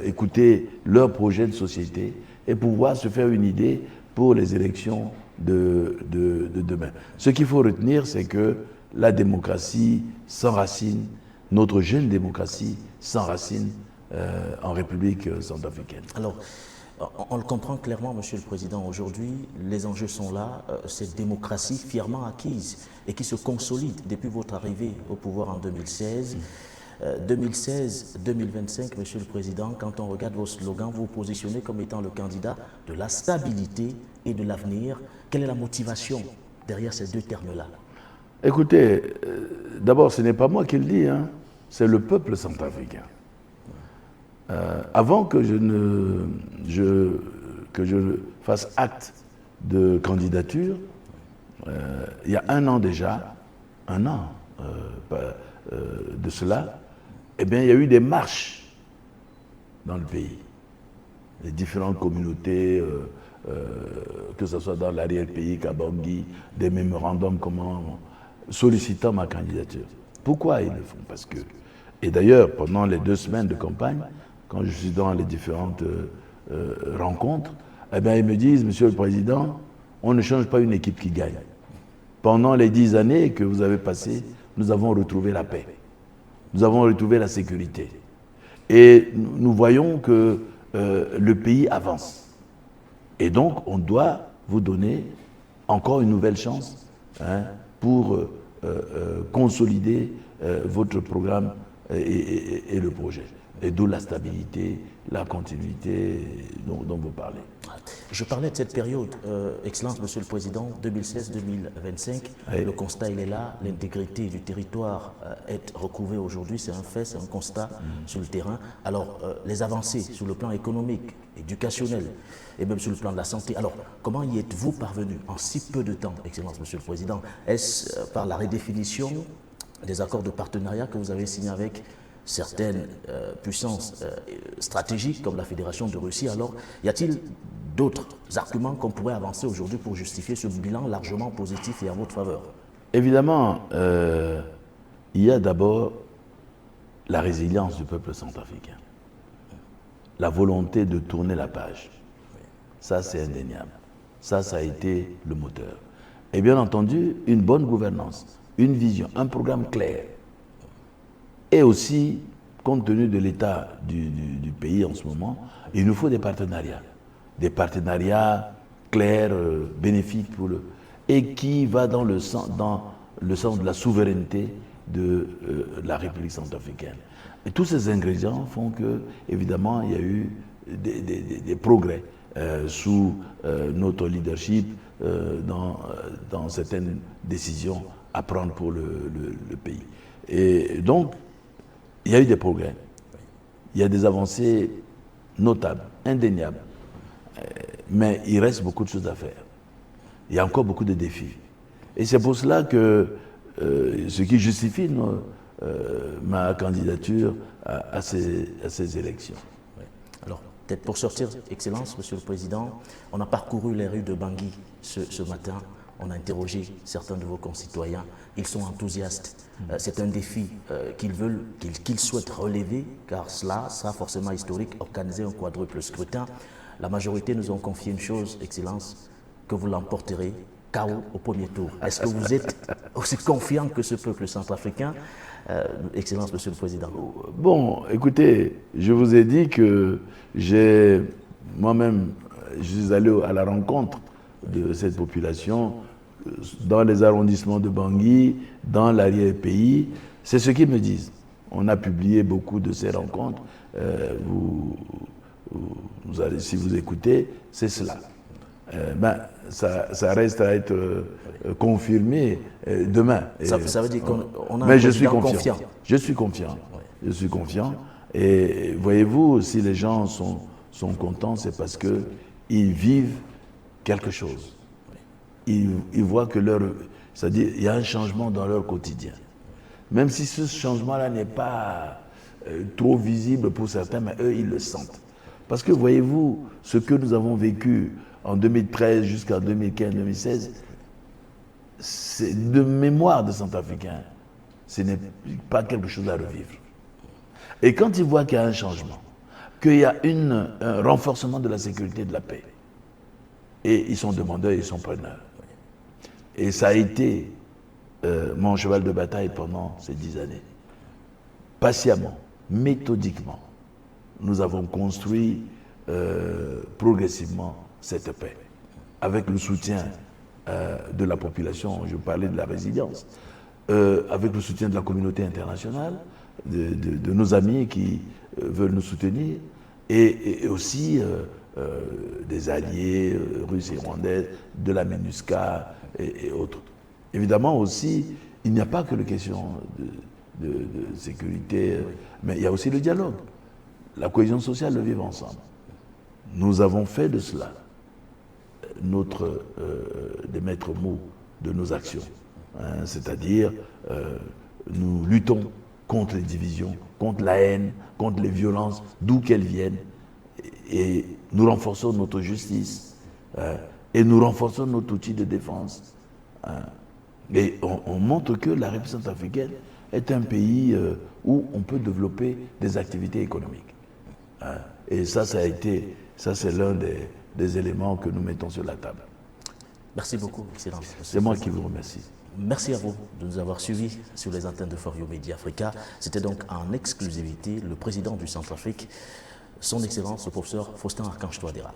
écouter leurs projets de société et pouvoir se faire une idée pour les élections de demain. Ce qu'il faut retenir, c'est que la démocratie s'enracine, notre jeune démocratie s'enracine en République centrafricaine. Alors, on le comprend clairement, Monsieur le Président, aujourd'hui, les enjeux sont là, cette démocratie fièrement acquise et qui se consolide depuis votre arrivée au pouvoir en 2016. 2016-2025, Monsieur le Président, quand on regarde vos slogans, vous vous positionnez comme étant le candidat de la stabilité et de l'avenir. Quelle est la motivation derrière ces 2 termes-là? Écoutez, d'abord, ce n'est pas moi qui le dis, hein, c'est le peuple centrafricain. Avant que je fasse acte de candidature, il y a 1 an déjà, de cela, eh bien, il y a eu des marches dans le pays. Les différentes communautés, que ce soit dans l'arrière-pays, Kabangui, des mémorandums sollicitant ma candidature. Pourquoi ils le font? Parce que, et d'ailleurs, pendant les 2 semaines de campagne, quand je suis dans les différentes rencontres, eh bien, ils me disent, Monsieur le Président, on ne change pas une équipe qui gagne. Pendant les 10 années que vous avez passées, nous avons retrouvé la paix. Nous avons retrouvé la sécurité. Et nous voyons que le pays avance. Et donc, on doit vous donner encore une nouvelle chance pour consolider votre programme et le projet. Et d'où la stabilité, la continuité dont vous parlez. Je parlais de cette période, Excellence, Monsieur le Président, 2016-2025. Oui. Le constat, il est là. L'intégrité du territoire est retrouvée aujourd'hui. C'est un fait, c'est un constat sur le terrain. Alors, les avancées sur le plan économique, éducationnel et même sur le plan de la santé. Alors, comment y êtes-vous parvenu en si peu de temps, Excellence, Monsieur le Président? Est-ce par la redéfinition des accords de partenariat que vous avez signés avec certaines puissances stratégiques comme la Fédération de Russie? Alors, y a-t-il d'autres arguments qu'on pourrait avancer aujourd'hui pour justifier ce bilan largement positif et en votre faveur? Évidemment, il y a d'abord la résilience du peuple centrafricain, la volonté de tourner la page. Ça, c'est indéniable. Ça a été le moteur. Et bien entendu, une bonne gouvernance, une vision, un programme clair. Et aussi, compte tenu de l'état du pays en ce moment, il nous faut des partenariats. Des partenariats clairs, bénéfiques pour et qui va dans le sens de la souveraineté de la République centrafricaine. Et tous ces ingrédients font que, évidemment, il y a eu des progrès sous notre leadership dans certaines décisions à prendre pour le pays. Et donc, il y a eu des progrès. Il y a des avancées notables, indéniables. Mais il reste beaucoup de choses à faire. Il y a encore beaucoup de défis. Et c'est pour cela que ce qui justifie ma candidature à ces élections. Oui. Alors, peut-être pour sortir, Excellence, Monsieur le Président, on a parcouru les rues de Bangui ce matin. On a interrogé certains de vos concitoyens. Ils sont enthousiastes. C'est un défi qu'ils souhaitent relever, car cela sera forcément historique, organiser un quadruple scrutin. La majorité nous ont confié une chose, Excellence, que vous l'emporterez KO au premier tour. Est-ce que vous êtes aussi confiant que ce peuple centrafricain, Excellence, Monsieur le Président? Bon, écoutez, je vous ai dit que moi-même, je suis allé à la rencontre de cette population dans les arrondissements de Bangui, dans l'arrière-pays. C'est ce qu'ils me disent. On a publié beaucoup de ces rencontres. Si vous écoutez, c'est cela. Ça reste à être confirmé demain. Ça veut dire qu'on a mais un je suis confiant. Je suis confiant. Je suis confiant. Et voyez-vous, si les gens sont contents, c'est parce qu'ils vivent quelque chose. Ils voient que c'est-à-dire il y a un changement dans leur quotidien. Même si ce changement-là n'est pas trop visible pour certains, mais eux, ils le sentent. Parce que voyez-vous, ce que nous avons vécu en 2013 jusqu'à 2015-2016, c'est de mémoire de Centrafricains. Ce n'est pas quelque chose à revivre. Et quand ils voient qu'il y a un changement, qu'il y a un renforcement de la sécurité et de la paix, et ils sont demandeurs, ils sont preneurs. Et ça a été mon cheval de bataille pendant ces 10 années. Patiemment, méthodiquement, nous avons construit progressivement cette paix, avec le soutien de la population, je parlais de la résilience, avec le soutien de la communauté internationale, de nos amis qui veulent nous soutenir, et aussi des alliés russes et rwandais, de la MINUSCA et autres. Évidemment aussi, il n'y a pas que la question de sécurité, mais il y a aussi le dialogue, la cohésion sociale, le vivre ensemble. Nous avons fait de cela des maîtres mots de nos actions. C'est-à-dire, nous luttons contre les divisions, contre la haine, contre les violences, d'où qu'elles viennent, et nous renforçons notre justice, et nous renforçons notre outil de défense. Et on montre que la République centrafricaine est un pays où on peut développer des activités économiques. Et ça c'est l'un des éléments que nous mettons sur la table. Merci beaucoup, Excellence. C'est moi qui vous remercie. Merci à vous de nous avoir suivis sur les antennes de For You Media Africa. C'était donc en exclusivité le président du Centrafrique, son Excellence, le professeur Faustin Archange Touadéra.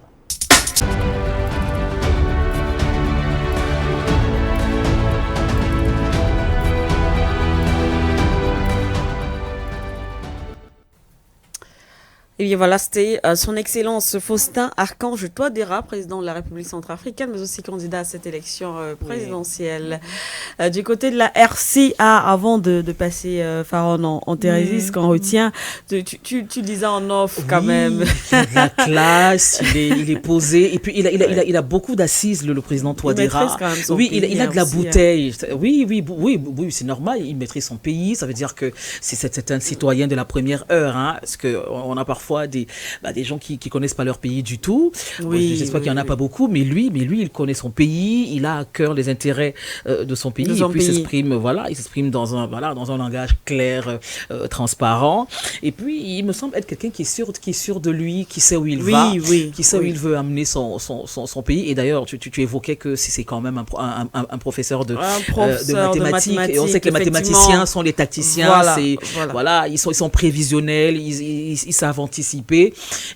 Et bien voilà, c'était son Excellence Faustin Archange Touadéra, président de la République centrafricaine, mais aussi candidat à cette élection présidentielle. Oui. Du côté de la RCA, avant de passer Pharaon en Thérésie, ce qu'on retient, tu disais en off quand même. Il a de la classe, il est posé, et puis il a beaucoup d'assises, le président Touadéra. Oui, il a de la bouteille. Oui, c'est normal, il maîtrise son pays, ça veut dire que c'est un citoyen de la première heure, parce qu'on a parfois des gens qui connaissent pas leur pays du tout. J'espère qu'il y en a pas beaucoup, mais lui il connaît son pays, il a à cœur les intérêts de son pays, et puis il s'exprime dans un langage clair, transparent, et puis il me semble être quelqu'un qui est sûr de lui, qui sait où il va, qui sait où il veut amener son pays. Et d'ailleurs tu évoquais que c'est quand même un professeur de mathématiques, et on sait que les mathématiciens sont les tacticiens. Ils sont prévisionnels, ils savent anticiper.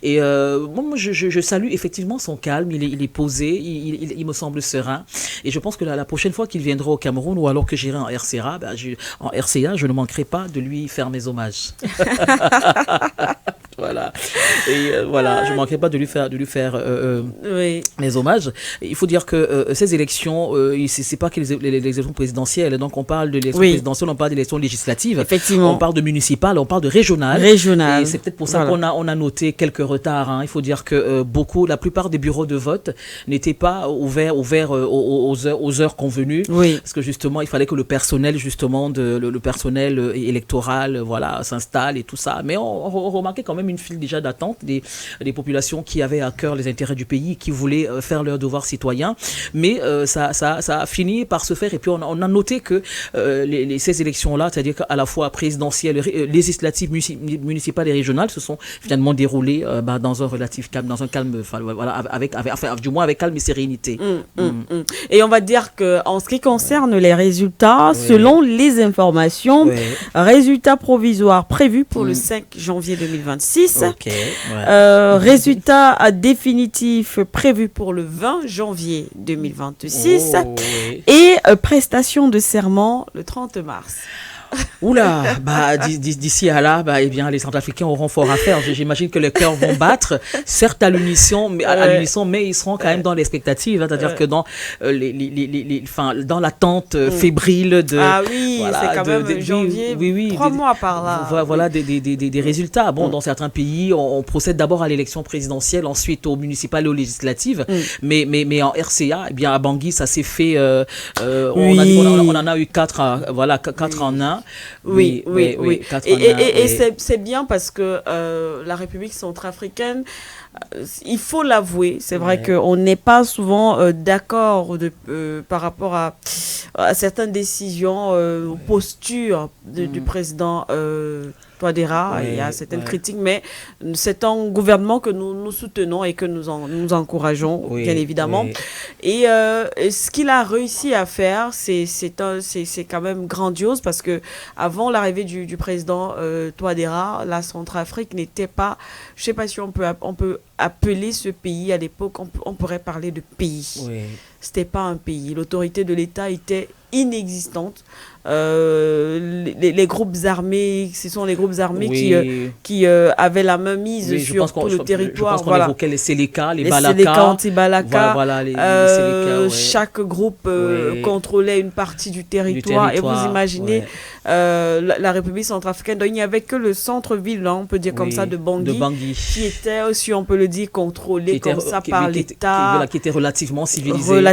Et moi, je salue effectivement son calme, il est posé, il me semble serein. Et je pense que la prochaine fois qu'il viendra au Cameroun, ou alors que j'irai en RCA, je ne manquerai pas de lui faire mes hommages. Voilà. Et voilà, je ne manquerai pas de lui faire les hommages. Il faut dire que ces élections, c'est pas que les élections présidentielles. Donc on parle de l'élection présidentielle, on parle d'élections législatives. Effectivement. On parle de municipales, on parle de régionales. Et c'est peut-être pour ça qu'on a noté quelques retards. Hein. Il faut dire que la plupart des bureaux de vote n'étaient pas ouverts aux heures convenues. Oui. Parce que justement, il fallait que le personnel électoral, s'installe et tout ça. Mais on remarquait quand même une file déjà d'attente des populations qui avaient à cœur les intérêts du pays, qui voulaient faire leur devoir citoyen. Mais ça a fini par se faire. Et puis on a noté que ces élections-là, c'est-à-dire qu'à la fois présidentielles, législatives, municipales et régionales, se sont finalement déroulées dans un relatif calme, dans un calme, du moins avec calme et sérénité. Et on va dire qu'en ce qui concerne les résultats, selon les informations, résultats provisoires prévus pour le 5 janvier 2026, résultats définitifs prévus pour le 20 janvier 2026 et prestation de serment le 30 mars. Oula, d'ici à là, eh bien, les Centrafricains auront fort à faire. J'imagine que les cœurs vont battre, certes à l'unisson, mais ils seront quand même dans l'expectative. Hein, c'est-à-dire que dans dans l'attente fébrile de. Ah oui, c'est quand même janvier. 3 mois par là. Voilà des résultats. Bon, dans certains pays, on procède d'abord à l'élection présidentielle, ensuite aux municipales et aux législatives. Mais en RCA, eh bien, à Bangui, ça s'est fait. On en a eu 4 en un. Oui. Et c'est bien parce que la République centrafricaine, il faut l'avouer, c'est vrai qu'on n'est pas souvent d'accord par rapport à certaines décisions, postures du président Touadéra. Il y a certaines critiques, mais c'est un gouvernement que nous soutenons et que nous encourageons, bien évidemment. Et ce qu'il a réussi à faire, c'est quand même grandiose parce que avant l'arrivée du président Touadéra, la Centrafrique n'était pas, je ne sais pas si on peut appeler ce pays à l'époque, on pourrait parler de pays. C'était pas un pays. L'autorité de l'État était inexistante. Les groupes armés, ce sont les groupes armés qui avaient la main mise sur tout le territoire. Je pense qu'on évoquait les Séléka, les Balaka. Séléka, anti-Balaka. Les Séléka, chaque groupe contrôlait une partie du territoire. Et vous imaginez la République centrafricaine, donc il n'y avait que le centre-ville, on peut dire comme ça, de Bangui, qui était aussi, on peut le dire, contrôlé par l'État. Qui était relativement civilisé.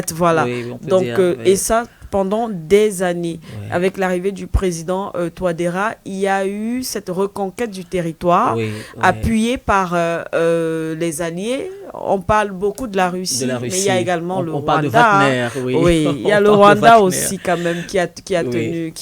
Donc, et ça, pendant des années. Avec l'arrivée du président Touadéra, il y a eu cette reconquête du territoire appuyée par les Alliés. On parle beaucoup de la Russie, mais il y a également le Rwanda. On parle de Wagner, il y a le Rwanda aussi quand même qui a tenu...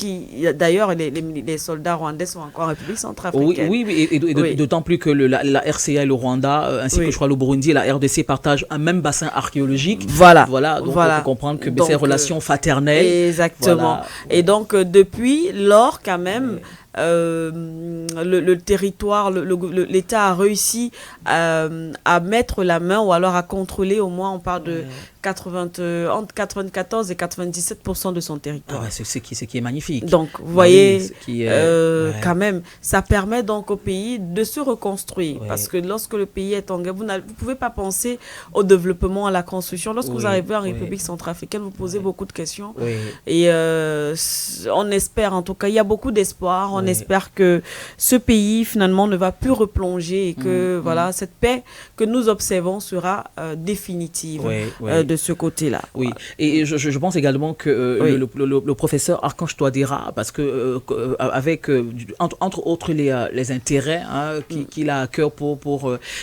D'ailleurs, les soldats rwandais sont encore en République centrafricaine. Et d'autant plus que la RCA et le Rwanda, ainsi que je crois le Burundi et la RDC partagent un même bassin archéologique. Donc on peut comprendre que ces relations fraternelles. Exactement. Et donc, depuis lors, quand même, le territoire, l'État a réussi à mettre la main ou alors à contrôler, au moins on parle de entre 94 et 97% de son territoire. C'est qui est magnifique. Donc, vous voyez, quand même, ça permet donc au pays de se reconstruire. Parce que lorsque le pays est en guerre, vous ne pouvez pas penser au développement, à la construction. Lorsque vous arrivez en République centrafricaine, vous posez beaucoup de questions. Et on espère, en tout cas, il y a beaucoup d'espoir. On espère que ce pays, finalement, ne va plus replonger et que cette paix que nous observons sera définitive de ce côté-là. Et je pense également que le professeur Archange Touadéra, parce que avec, entre autres, les intérêts qu'il a à cœur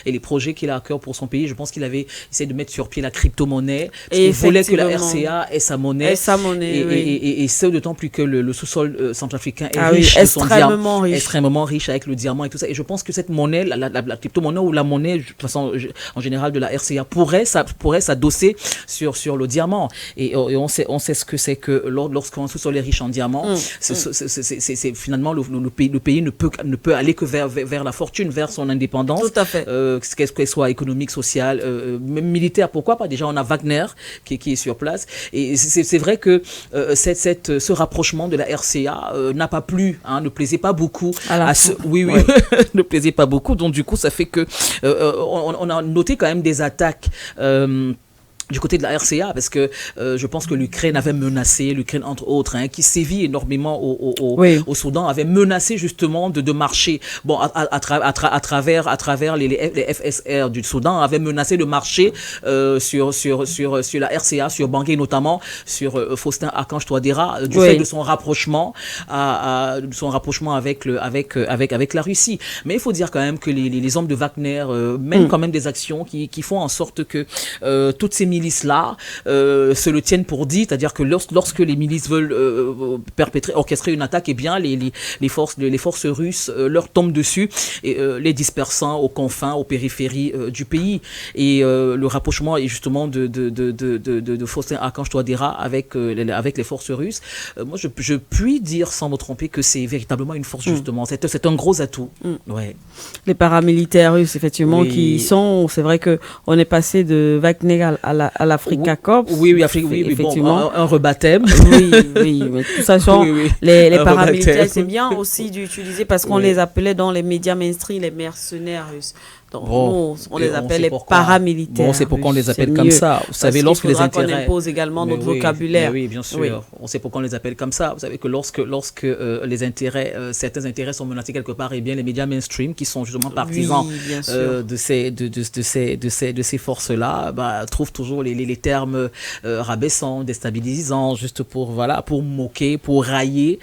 et les projets qu'il a à cœur pour son pays, je pense qu'il avait essayé de mettre sur pied la crypto-monnaie. Il voulait que la RCA ait sa monnaie. Et ce, d'autant plus que le sous-sol centrafricain est riche de son diamant, extrêmement riche avec le diamant et tout ça. Et je pense que cette monnaie, la crypto-monnaie ou la monnaie, de toute façon, en général de la RCA, pourrait s'adosser sur le diamant. Et on sait ce que c'est que lorsqu'un sous-sol est riche en diamant, c'est finalement le pays ne peut aller que vers la fortune, vers son indépendance. Tout à fait. Qu'elle soit économique, sociale, même militaire. Pourquoi pas? Déjà, on a Wagner qui est sur place. Et c'est vrai que ce rapprochement de la RCA n'a pas plu, ne plaisait pas beaucoup oui, ne plaisait pas beaucoup. Donc du coup, ça fait que on a noté quand même des attaques. Du côté de la RCA, parce que je pense que l'Ukraine avait menacé, l'Ukraine entre autres, qui sévit énormément au Soudan, avait menacé justement de marcher, bon, à travers les FSR du Soudan, avait menacé de marcher sur la RCA, sur Bangui notamment, sur Faustin Archange Touadéra, du fait de son rapprochement, avec la Russie. Mais il faut dire quand même que les hommes de Wagner mènent quand même des actions qui font en sorte que toutes ces milices-là se le tiennent pour dit, c'est-à-dire que lorsque les milices veulent orchestrer une attaque, eh bien les forces russes leur tombent dessus, et, les dispersant aux confins, aux périphéries du pays. Et le rapprochement est justement de Faustin Archange Touadéra avec les forces russes. Moi, je puis dire sans me tromper que c'est véritablement une force justement. C'est un gros atout. Ouais. Les paramilitaires russes, effectivement, qui sont, c'est vrai que on est passé de Wagner à l'Africa Corps. Oui, effectivement. Bon, un rebaptême. Oui, mais tout ça sont les paramilitaires. C'est bien aussi d'utiliser parce qu'on les appelait dans les médias mainstream les mercenaires russes. Donc, on les appelle les paramilitaires. Bon, c'est pourquoi on les appelle comme ça. Vous savez, lorsque les intérêts. On impose également notre vocabulaire. Oui, bien sûr. Oui. On sait pourquoi on les appelle comme ça. Vous savez que lorsque les intérêts, certains intérêts sont menacés quelque part, et bien les médias mainstream qui sont justement partisans de ces forces-là, trouvent toujours les termes rabaissants, déstabilisants, juste pour moquer, pour railler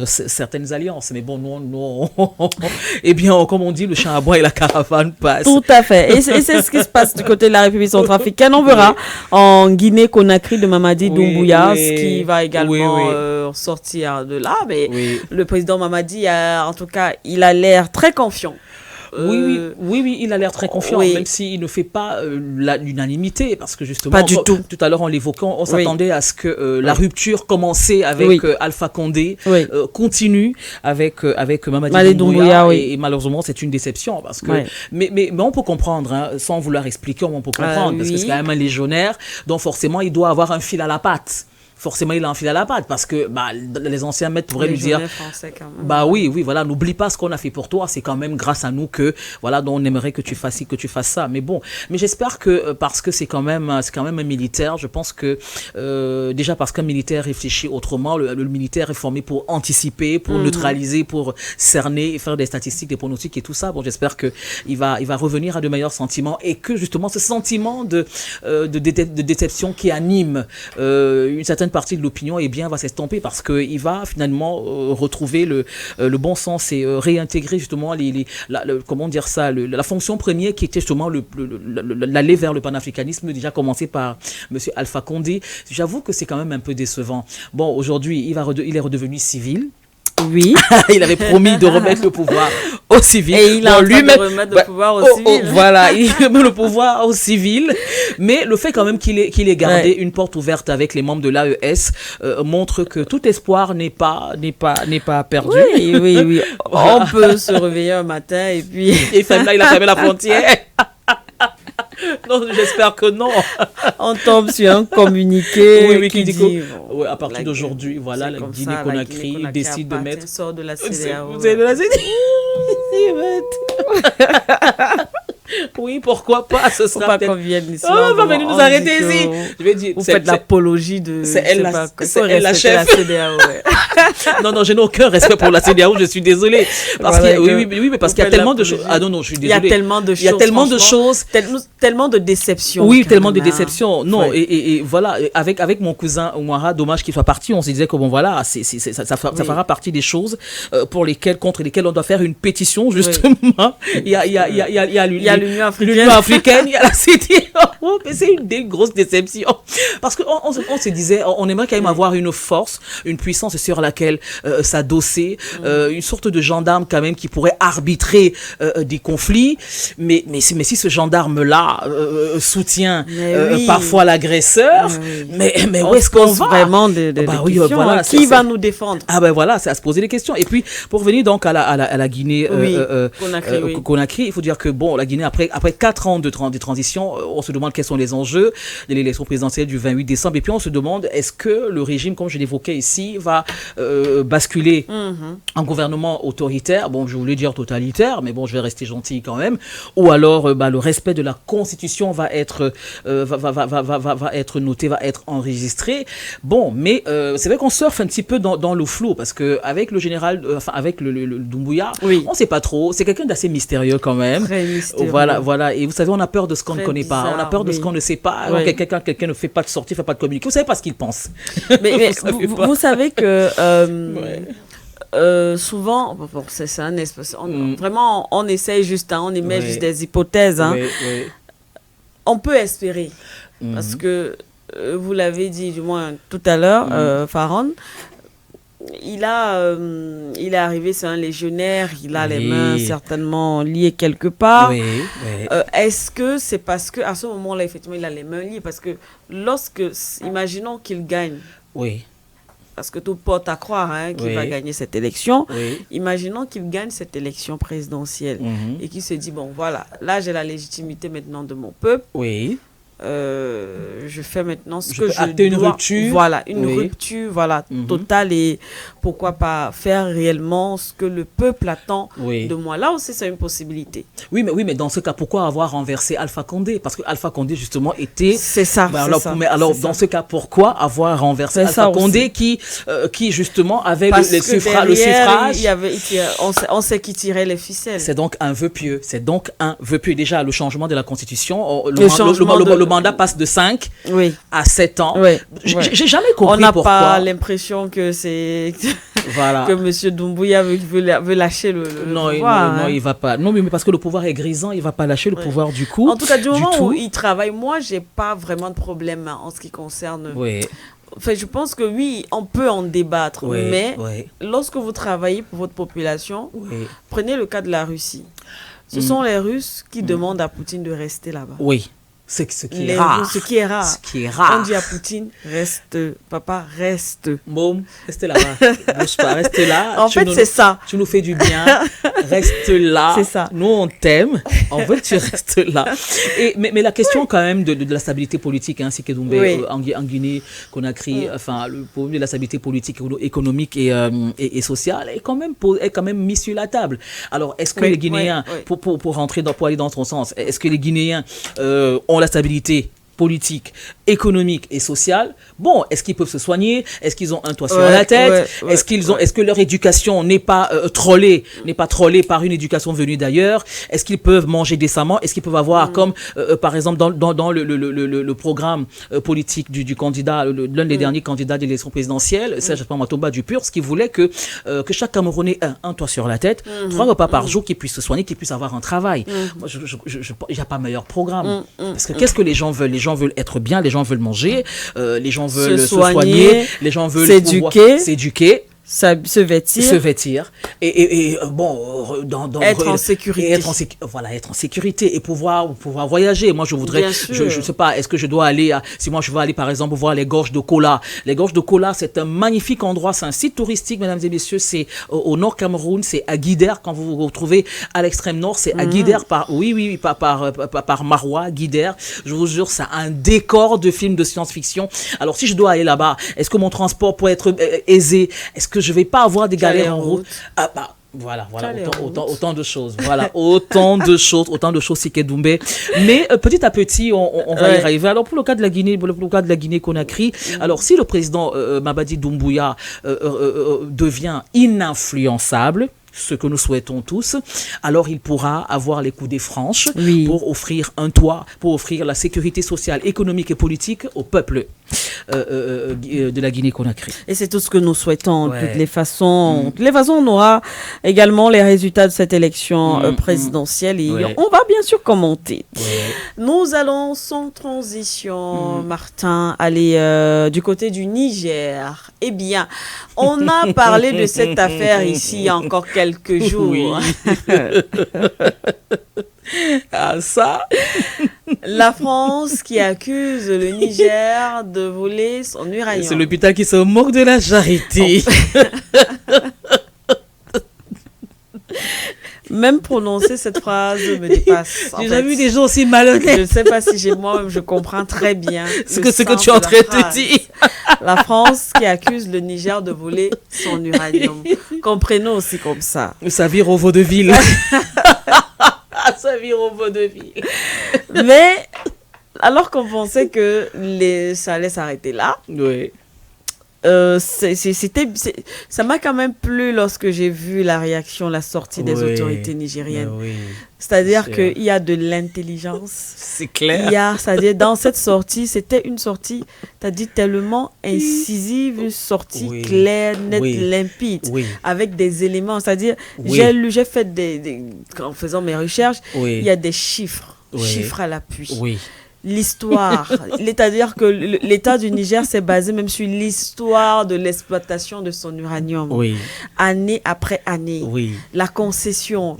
certaines alliances. Mais bon, nous eh bien, comme on dit, le champ à bois et la caravane passe. Tout à fait. Et c'est ce qui se passe du côté de la République centrafricaine. On verra en Guinée-Conakry de Mamadi Doumbouya, ce qui va également sortir de là. Mais le président Mamadi, en tout cas, il a l'air très confiant. Oui, il a l'air très confiant, même s'il ne fait pas l'unanimité, parce que justement, pas du tout. Tout à l'heure on l'évoquait, on s'attendait à ce que la rupture commençait avec Alpha Condé, continue avec Mamadi Doumbouya, et malheureusement c'est une déception, parce que mais on peut comprendre, sans vouloir expliquer, on peut comprendre, parce que c'est quand même un légionnaire, donc forcément il doit avoir un fil à la patte. Forcément, il a un fil à la patte, parce que les anciens maîtres pourraient lui dire oui, voilà, n'oublie pas ce qu'on a fait pour toi, c'est quand même grâce à nous que dont on aimerait que tu fasses ça. Mais bon, j'espère que parce que c'est quand même un militaire, je pense que déjà parce qu'un militaire réfléchit autrement, le militaire est formé pour anticiper, pour neutraliser, pour cerner, faire des statistiques, des pronostics et tout ça. Bon, j'espère que il va revenir à de meilleurs sentiments, et que justement ce sentiment de déception qui anime une certaine partie de l'opinion va s'estomper, parce qu'il va finalement retrouver le bon sens et réintégrer justement la fonction première qui était justement l'aller vers le panafricanisme, déjà commencé par monsieur Alpha Condé. J'avoue que c'est quand même un peu décevant. Bon, aujourd'hui il est redevenu civil. Oui. Il avait promis de remettre le pouvoir aux civils. Et il a de remettre le pouvoir aux civils. Voilà, il remet le pouvoir aux civils. Mais le fait quand même qu'il ait gardé une porte ouverte avec les membres de l'AES montre que tout espoir n'est pas perdu. Oui. On peut se réveiller un matin et puis... il a fermé la frontière. Non, j'espère que non. On tombe sur un communiqué qui dit à partir d'aujourd'hui, la Guinée-Conakry décide de mettre... sort de la CEDEAO. Vous avez de la CEDEAO. Oui, pourquoi pas, ce sera pas qu'on vienne ici. On va venir nous arrêter ici. Je vais dire, vous faites l'apologie de... C'est elle la chef. La CEDEAO, Non, je n'ai aucun respect pour la CEDEAO, je suis désolé. Parce mais parce qu'il y a tellement de choses. Ah non, je suis désolé. Il y a tellement de choses. Tellement de déceptions. Oui, tellement de déceptions. Non, et voilà, avec mon cousin Ouara, dommage qu'il soit parti, on se disait que ça fera partie des choses contre lesquelles on doit faire une pétition, justement. Il y a l'Union africaine, il y a la CEDEAO, mais c'est une des grosses déceptions. Parce qu'on se disait, on aimerait quand même avoir une force, une puissance sur laquelle s'adosser, une sorte de gendarme quand même qui pourrait arbitrer des conflits, mais si ce gendarme-là soutient parfois l'agresseur, mais où est-ce qu'on va? Vraiment des questions. Qui va nous défendre? C'est à se poser des questions. Et puis, pour revenir donc à la Guinée, Conakry, il faut dire que la Guinée a après 4 ans de transition, on se demande quels sont les enjeux de l'élection présidentielle du 28 décembre. Et puis on se demande, est-ce que le régime, comme je l'évoquais ici, va basculer en gouvernement autoritaire, bon, je voulais dire totalitaire, mais bon, je vais rester gentil quand même, ou alors le respect de la Constitution va être noté, va être enregistré. Bon, mais c'est vrai qu'on surfe un petit peu dans le flou, parce qu'avec le général, avec le Doumbouya, on ne sait pas trop, c'est quelqu'un d'assez mystérieux quand même. Très mystérieux. Voilà, et vous savez, on a peur de ce qu'on ne connaît pas, on a peur de ce qu'on ne sait pas. Alors, quelqu'un ne fait pas de sortie, ne fait pas de communiqué, vous ne savez pas ce qu'il pense. Mais vous savez que souvent, c'est un espace, vraiment on essaye juste, on émet juste des hypothèses. On peut espérer, parce que vous l'avez dit du moins tout à l'heure, Faron, il est arrivé, c'est un légionnaire, il a les mains certainement liées quelque part. Est-ce que c'est parce que à ce moment-là, effectivement, il a les mains liées, parce que imaginons qu'il gagne. Parce que tout porte à croire qu'il va gagner cette élection. Imaginons qu'il gagne cette élection présidentielle et qu'il se dit, bon, voilà, là j'ai la légitimité maintenant de mon peuple. Je fais maintenant ce que je dois. Une rupture. Voilà, une rupture totale, et pourquoi pas faire réellement ce que le peuple attend de moi. Là aussi, c'est une possibilité. Oui, mais dans ce cas, pourquoi avoir renversé Alpha Condé? Parce que Alpha Condé, justement, était... C'est ça. Ce cas, pourquoi avoir renversé Alpha Condé qui justement, avait le suffrage? On sait qui tirait les ficelles. C'est donc un vœu pieux. Déjà, le changement de la Constitution, le mandat passe de 5 à 7 ans. J'ai jamais compris pourquoi. On n'a pas l'impression que c'est... que M. Doumbouya veut lâcher le pouvoir. Non, il va pas. Non, mais parce que le pouvoir est grisant, il va pas lâcher le pouvoir du coup. En tout cas, du moment où il travaille, moi, j'ai pas vraiment de problème en ce qui concerne... Enfin, je pense que oui, on peut en débattre, mais lorsque vous travaillez pour votre population, prenez le cas de la Russie. Ce sont les Russes qui demandent à Poutine de rester là-bas. Ce qui est rare. On dit à Poutine, reste, papa, reste. Bon, reste là-bas. Bouge pas, reste là. En fait, c'est ça. Tu nous fais du bien. Reste là. C'est ça. Nous, on t'aime. On veut que tu restes là. Mais la question quand même de la stabilité politique, c'est que en Guinée, Conakry, le problème de la stabilité politique, économique et sociale est quand même mis sur la table. Alors, est-ce que les Guinéens, pour aller dans ton sens, est-ce que les Guinéens ont la stabilité politique, économique et sociale? Bon, est-ce qu'ils peuvent se soigner? Est-ce qu'ils ont un toit sur la tête? Est-ce que leur éducation n'est pas trollée par une éducation venue d'ailleurs? Est-ce qu'ils peuvent manger décemment? Est-ce qu'ils peuvent avoir comme par exemple dans le programme politique du candidat, l'un des derniers candidats de l'élection présidentielle, Serge Matomba du PUR, ce qui voulait que chaque Camerounais ait un toit sur la tête, 3 repas par jour, qu'ils puissent se soigner, qu'ils puissent avoir un travail. Moi, il n'y a pas meilleur programme. Parce que qu'est-ce que les gens veulent? Les gens veulent être bien, les gens veulent manger, les gens veulent se soigner, les gens veulent s'éduquer, se vêtir et être en sécurité, être en sécurité et pouvoir voyager. Moi, je voudrais, je sais pas, est-ce que je dois aller si moi je veux aller par exemple voir les gorges de Kola. Les gorges de Kola, c'est un magnifique endroit, c'est un site touristique, mesdames et messieurs, c'est au nord Cameroun, c'est à Guider. Quand vous vous retrouvez à l'extrême nord, c'est à Guider par Marois, Guider. Je vous jure, c'est un décor de film de science-fiction. Alors si je dois aller là-bas, est-ce que mon transport pourrait être aisé? Est-ce que je vais pas avoir des galères en route? Voilà, autant de choses. Voilà, autant de choses, Sike Doumbé. Mais petit à petit, on va y arriver. Alors, pour le cas de la Guinée, Conakry, alors si le président Mamadi Doumbouya devient ininfluençable, ce que nous souhaitons tous, alors il pourra avoir les coudées franches pour offrir un toit, pour offrir la sécurité sociale, économique et politique au peuple de la Guinée-Conakry. Et c'est tout ce que nous souhaitons de toutes les façons. De toutes les façons, on aura également les résultats de cette élection présidentielle et on va bien sûr commenter. Nous allons sans transition, Martin, aller du côté du Niger. Eh bien, on a parlé de cette affaire ici il y a encore quelques jours. Ça. La France qui accuse le Niger de voler son uranium. C'est l'hôpital qui se moque de la charité. Même prononcer cette phrase me dépasse. J'ai jamais vu des gens aussi malhonnêtes. Je ne sais pas si moi-même je comprends très bien ce que tu es en train de te dire. La France qui accuse le Niger de voler son uranium. Comprenons aussi comme ça. Ça vire au vaudeville. Ça vire au vaudeville. Mais alors qu'on pensait que ça allait s'arrêter là. Oui. Ça m'a quand même plu lorsque j'ai vu la réaction, la sortie des autorités nigériennes. C'est-à-dire qu'il y a de l'intelligence. C'est clair. C'est-à-dire dans cette sortie, c'était une sortie, tu as dit, tellement incisive, une sortie claire, nette, limpide, avec des éléments. C'est-à-dire, j'ai fait en faisant mes recherches, il y a des chiffres à l'appui. Oui. L'histoire, c'est-à-dire que l'État du Niger s'est basé même sur l'histoire de l'exploitation de son uranium, année après année, la concession,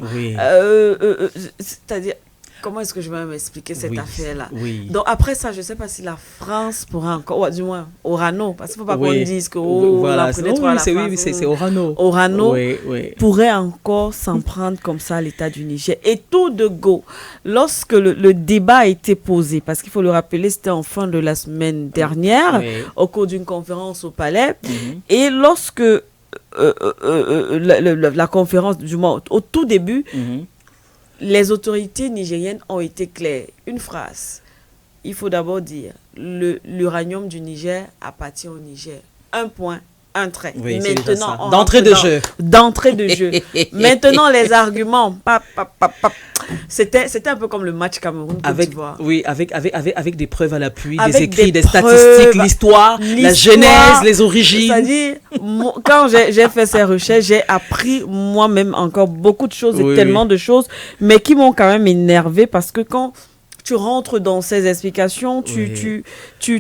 c'est-à-dire, comment est-ce que je vais m'expliquer cette affaire-là? Donc après ça, je ne sais pas si la France pourra encore, ou du moins Orano, parce qu'il ne faut pas qu'on dise que c'est Orano. Orano pourrait encore s'en prendre comme ça à l'État du Niger. Et tout de go, lorsque le débat a été posé, parce qu'il faut le rappeler, c'était en fin de la semaine dernière, au cours d'une conférence au Palais, et lorsque la conférence, du moins au tout début, les autorités nigériennes ont été claires. Une phrase. Il faut d'abord dire l'uranium du Niger appartient au Niger. Un point, un trait. Maintenant, d'entrée de jeu. D'entrée de jeu. Maintenant, les arguments. C'était un peu comme le match Cameroun-Côte d'Ivoire. Avec des preuves à l'appui, des écrits, des statistiques, l'histoire, la genèse, les origines. C'est-à-dire, quand j'ai fait ces recherches, j'ai appris moi-même encore beaucoup de choses et tellement de choses, mais qui m'ont quand même énervé parce que quand tu rentres dans ces explications, tu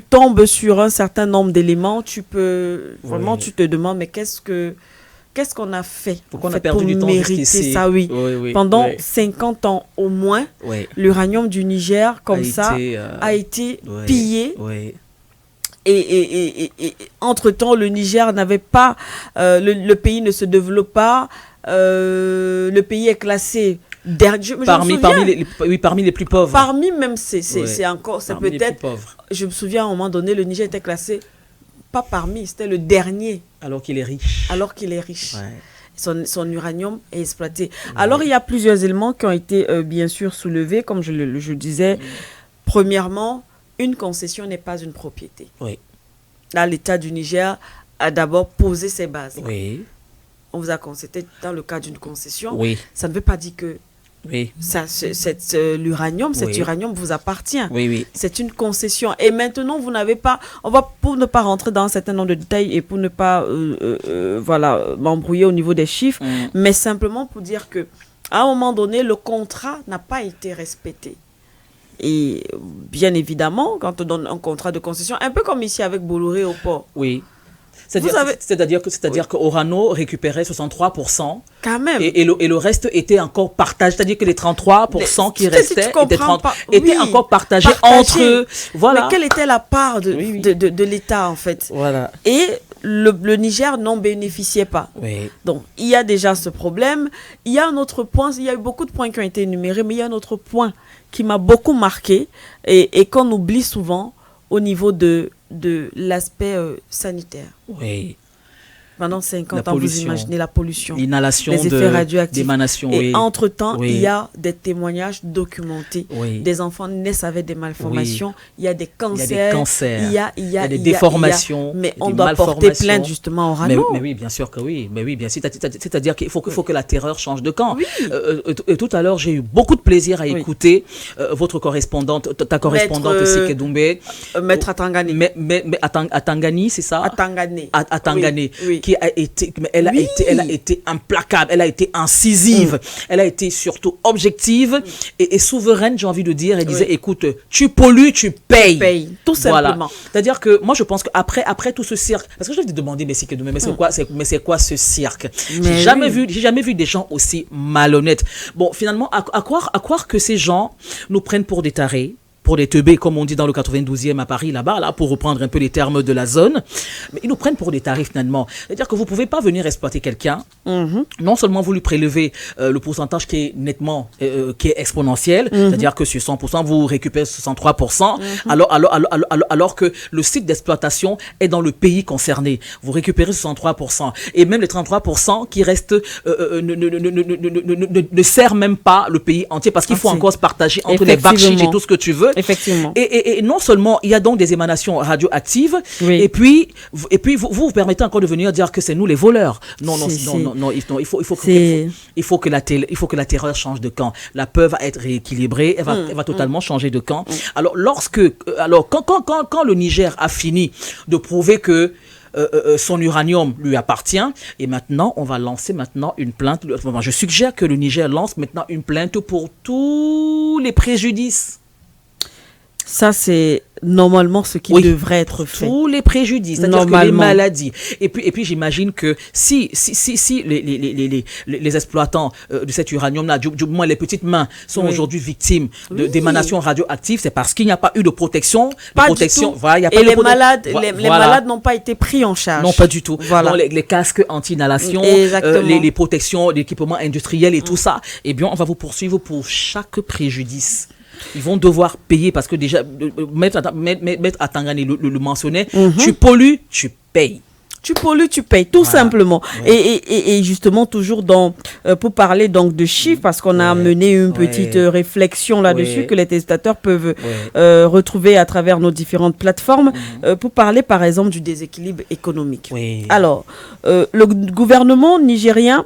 tombes sur un certain nombre d'éléments, tu te demandes, mais qu'est-ce qu'on a fait, on a perdu du temps mériter ça, Pendant 50 ans au moins, l'uranium du Niger, a été pillé. Et entre-temps, le Niger n'avait pas... le pays ne se développe pas. Le pays est classé... Parmi les plus pauvres. Parmi même, c'est peut-être... Je me souviens, à un moment donné, le Niger était classé... Pas parmi, c'était le dernier. Alors qu'il est riche. Son uranium est exploité. Alors, il y a plusieurs éléments qui ont été bien sûr soulevés, comme je disais. Premièrement, une concession n'est pas une propriété. Là, l'État du Niger a d'abord posé ses bases. On vous a c'était dans le cas d'une concession. Ça ne veut pas dire que l'uranium, cet uranium vous appartient. C'est une concession. Et maintenant, vous n'avez pas... pour ne pas rentrer dans un certain nombre de détails et pour ne pas m'embrouiller au niveau des chiffres, mais simplement pour dire que à un moment donné, le contrat n'a pas été respecté. Et bien évidemment, quand on donne un contrat de concession, un peu comme ici avec Bolloré au port. C'est-à-dire que Orano récupérait 63%. Quand même. Et le reste était encore partagé. C'est-à-dire que les 33% qui restaient étaient encore partagés entre eux. Voilà. Mais quelle était la part de l'État, en fait? Et le Niger n'en bénéficiait pas. Donc, il y a déjà ce problème. Il y a un autre point. Il y a eu beaucoup de points qui ont été énumérés, mais il y a un autre point qui m'a beaucoup marqué et qu'on oublie souvent au niveau de l'aspect sanitaire. Pendant 50 ans, vous imaginez la pollution, l'inhalation, les effets radioactifs. D'émanation. Et entre-temps, il y a des témoignages documentés. Des enfants naissent avec des malformations. Il y a des cancers. Il y a des déformations. Mais on doit porter plainte justement au Orano. Mais oui, bien sûr que oui. Mais oui, bien sûr. C'est-à-dire qu'il faut que la terreur change de camp. Et tout à l'heure, j'ai eu beaucoup de plaisir à écouter votre correspondante, ta correspondante Sike Doumbé. Maître Atangani. Mais Atangani, c'est ça? Atangani. Qui a été, elle a été implacable, elle a été incisive, elle a été surtout objective et souveraine, j'ai envie de dire. Elle disait, écoute, tu pollues, tu payes. Tout simplement. C'est-à-dire que moi, je pense qu'après tout ce cirque, parce que je vais te demander, mais c'est quoi ce cirque? J'ai jamais vu des gens aussi malhonnêtes. Bon, finalement, à croire que ces gens nous prennent pour des tarés. pour des teubés, comme on dit dans le 92e à Paris, là-bas, là, pour reprendre un peu les termes de la zone. Mais ils nous prennent pour des tarifs, finalement. C'est-à-dire que vous ne pouvez pas venir exploiter quelqu'un. Non seulement vous lui prélevez le pourcentage qui est nettement, qui est exponentiel, c'est-à-dire que sur 100%, vous récupérez 63%, alors que le site d'exploitation est dans le pays concerné. Vous récupérez 63%. Et même les 33% qui restent ne sert même pas le pays entier parce qu'il faut encore se partager entre les bacs et tout ce que tu veux. Effectivement. Et non seulement il y a donc des émanations radioactives, et puis vous permettez encore de venir dire que c'est nous les voleurs. Non, il faut que la terreur change de camp. La peur va être rééquilibrée, elle va totalement changer de camp. Alors quand le Niger a fini de prouver que son uranium lui appartient, et maintenant on va lancer une plainte. Je suggère que le Niger lance maintenant une plainte pour tous les préjudices. Ça, c'est normalement ce qui devrait être fait. Tous les préjudices, c'est-à-dire que les maladies. Et puis j'imagine que si les exploitants de cet uranium-là, du moins les petites mains, sont aujourd'hui victimes d'émanations radioactives, c'est parce qu'il n'y a pas eu de protection. Pas du tout. Voilà, et les malades n'ont pas été pris en charge. Non, pas du tout. Voilà. Donc, les casques anti-inhalation, les protections, l'équipement industriel et tout ça, eh bien, on va vous poursuivre pour chaque préjudice. Ils vont devoir payer parce que déjà, Maître Atangani le mentionnait, tu pollues, tu payes. Tu pollues, tu payes, tout simplement. Et justement, toujours pour parler donc de chiffres, parce qu'on a mené une petite réflexion là-dessus que les téléspectateurs peuvent retrouver à travers nos différentes plateformes, pour parler par exemple du déséquilibre économique. Alors, le gouvernement nigérien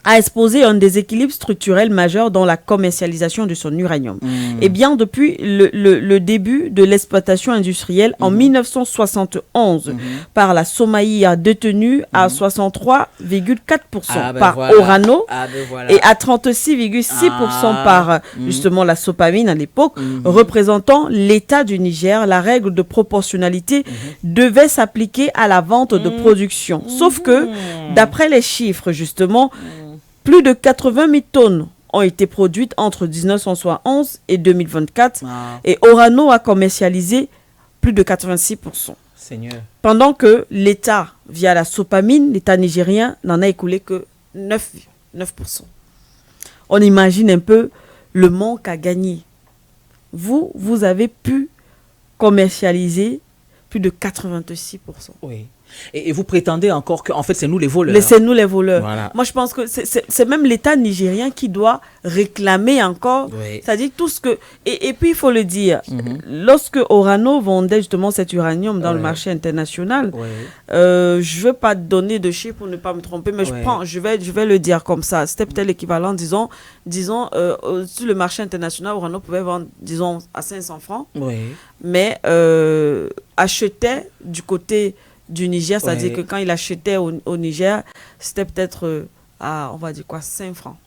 a exposé un déséquilibre structurel majeur dans la commercialisation de son uranium. Et bien depuis le début de l'exploitation industrielle en 1971 par la Somaï a détenu à 63,4% par Orano et à 36,6% par justement la Sopamine à l'époque, représentant l'État du Niger. La règle de proportionnalité devait s'appliquer à la vente de production. Sauf que, d'après les chiffres justement, plus de 80 000 tonnes ont été produites entre 1971 et 2024 et Orano a commercialisé plus de 86%. Seigneur. Pendant que l'État, via la Sopamine, l'État nigérien, n'en a écoulé que 9%. On imagine un peu le manque à gagner. Vous avez pu commercialiser plus de 86%. Oui. Et vous prétendez encore qu'en fait, c'est nous les voleurs. Mais c'est nous les voleurs. Voilà. Moi, je pense que c'est même l'État nigérien qui doit réclamer encore. C'est-à-dire tout ce que... Et puis, il faut le dire, lorsque Orano vendait justement cet uranium dans le marché international, je ne veux pas donner de chiffres pour ne pas me tromper, mais je vais le dire comme ça. C'était peut-être l'équivalent, disons sur le marché international, Orano pouvait vendre, disons, à 500 francs, mais achetait du côté du Niger, c'est-à-dire que quand il achetait au Niger, c'était peut-être on va dire quoi, 5 francs.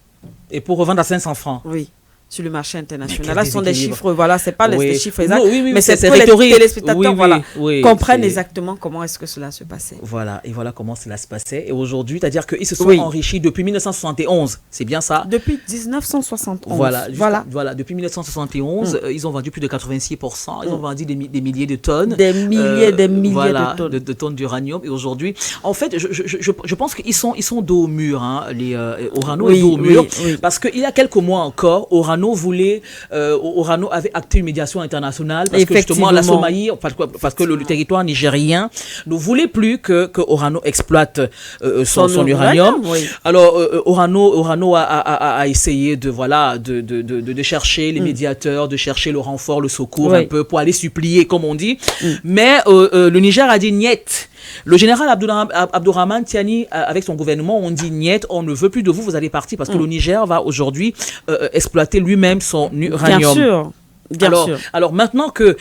Et pour revendre à 500 francs? Oui, sur le marché international. Là, ce sont des chiffres, voilà, c'est pas les chiffres exacts, mais c'est pour les téléspectateurs, comprennent c'est... exactement comment est-ce que cela se passait. Voilà, et voilà comment cela se passait. Et aujourd'hui, c'est-à-dire qu'ils se sont enrichis depuis 1971, c'est bien ça? Depuis 1971. Voilà, depuis 1971, ils ont vendu plus de 86%, ils ont vendu des milliers de tonnes. Des milliers de tonnes. De tonnes d'uranium. Et aujourd'hui, en fait, je pense qu'ils sont dos au mur, hein, les Orano est dos au mur, parce qu'il y a quelques mois encore, Orano avait acté une médiation internationale parce que justement la Somalie, parce que le territoire nigérien ne voulait plus que Orano exploite son uranium. Alors Orano a essayé de chercher les médiateurs, de chercher le renfort, le secours un peu pour aller supplier, comme on dit. Mais le Niger a dit niet. Le général Abdourahmane Tiani, avec son gouvernement, on dit niet, on ne veut plus de vous, vous allez partir parce que le Niger va aujourd'hui exploiter lui-même son uranium. Bien sûr. Alors maintenant que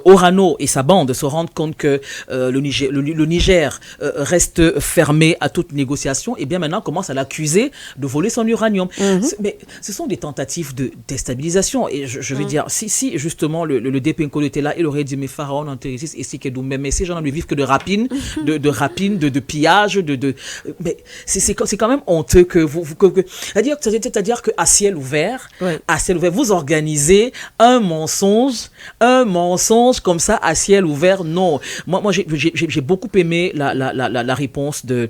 Orano et sa bande se rendent compte que le Niger reste fermé à toute négociation, et bien maintenant commence à l'accuser de voler son uranium. Mais ce sont des tentatives de déstabilisation. Et je vais dire, si justement le Depenko était là, il aurait dit, mais Pharaon, Antérisis, et si mais ces gens-là ne vivent que de rapines, de pillage, mais c'est quand même honteux que c'est-à-dire que à ciel ouvert, vous organisez un mensonge comme ça à ciel ouvert, non. Moi j'ai beaucoup aimé la réponse du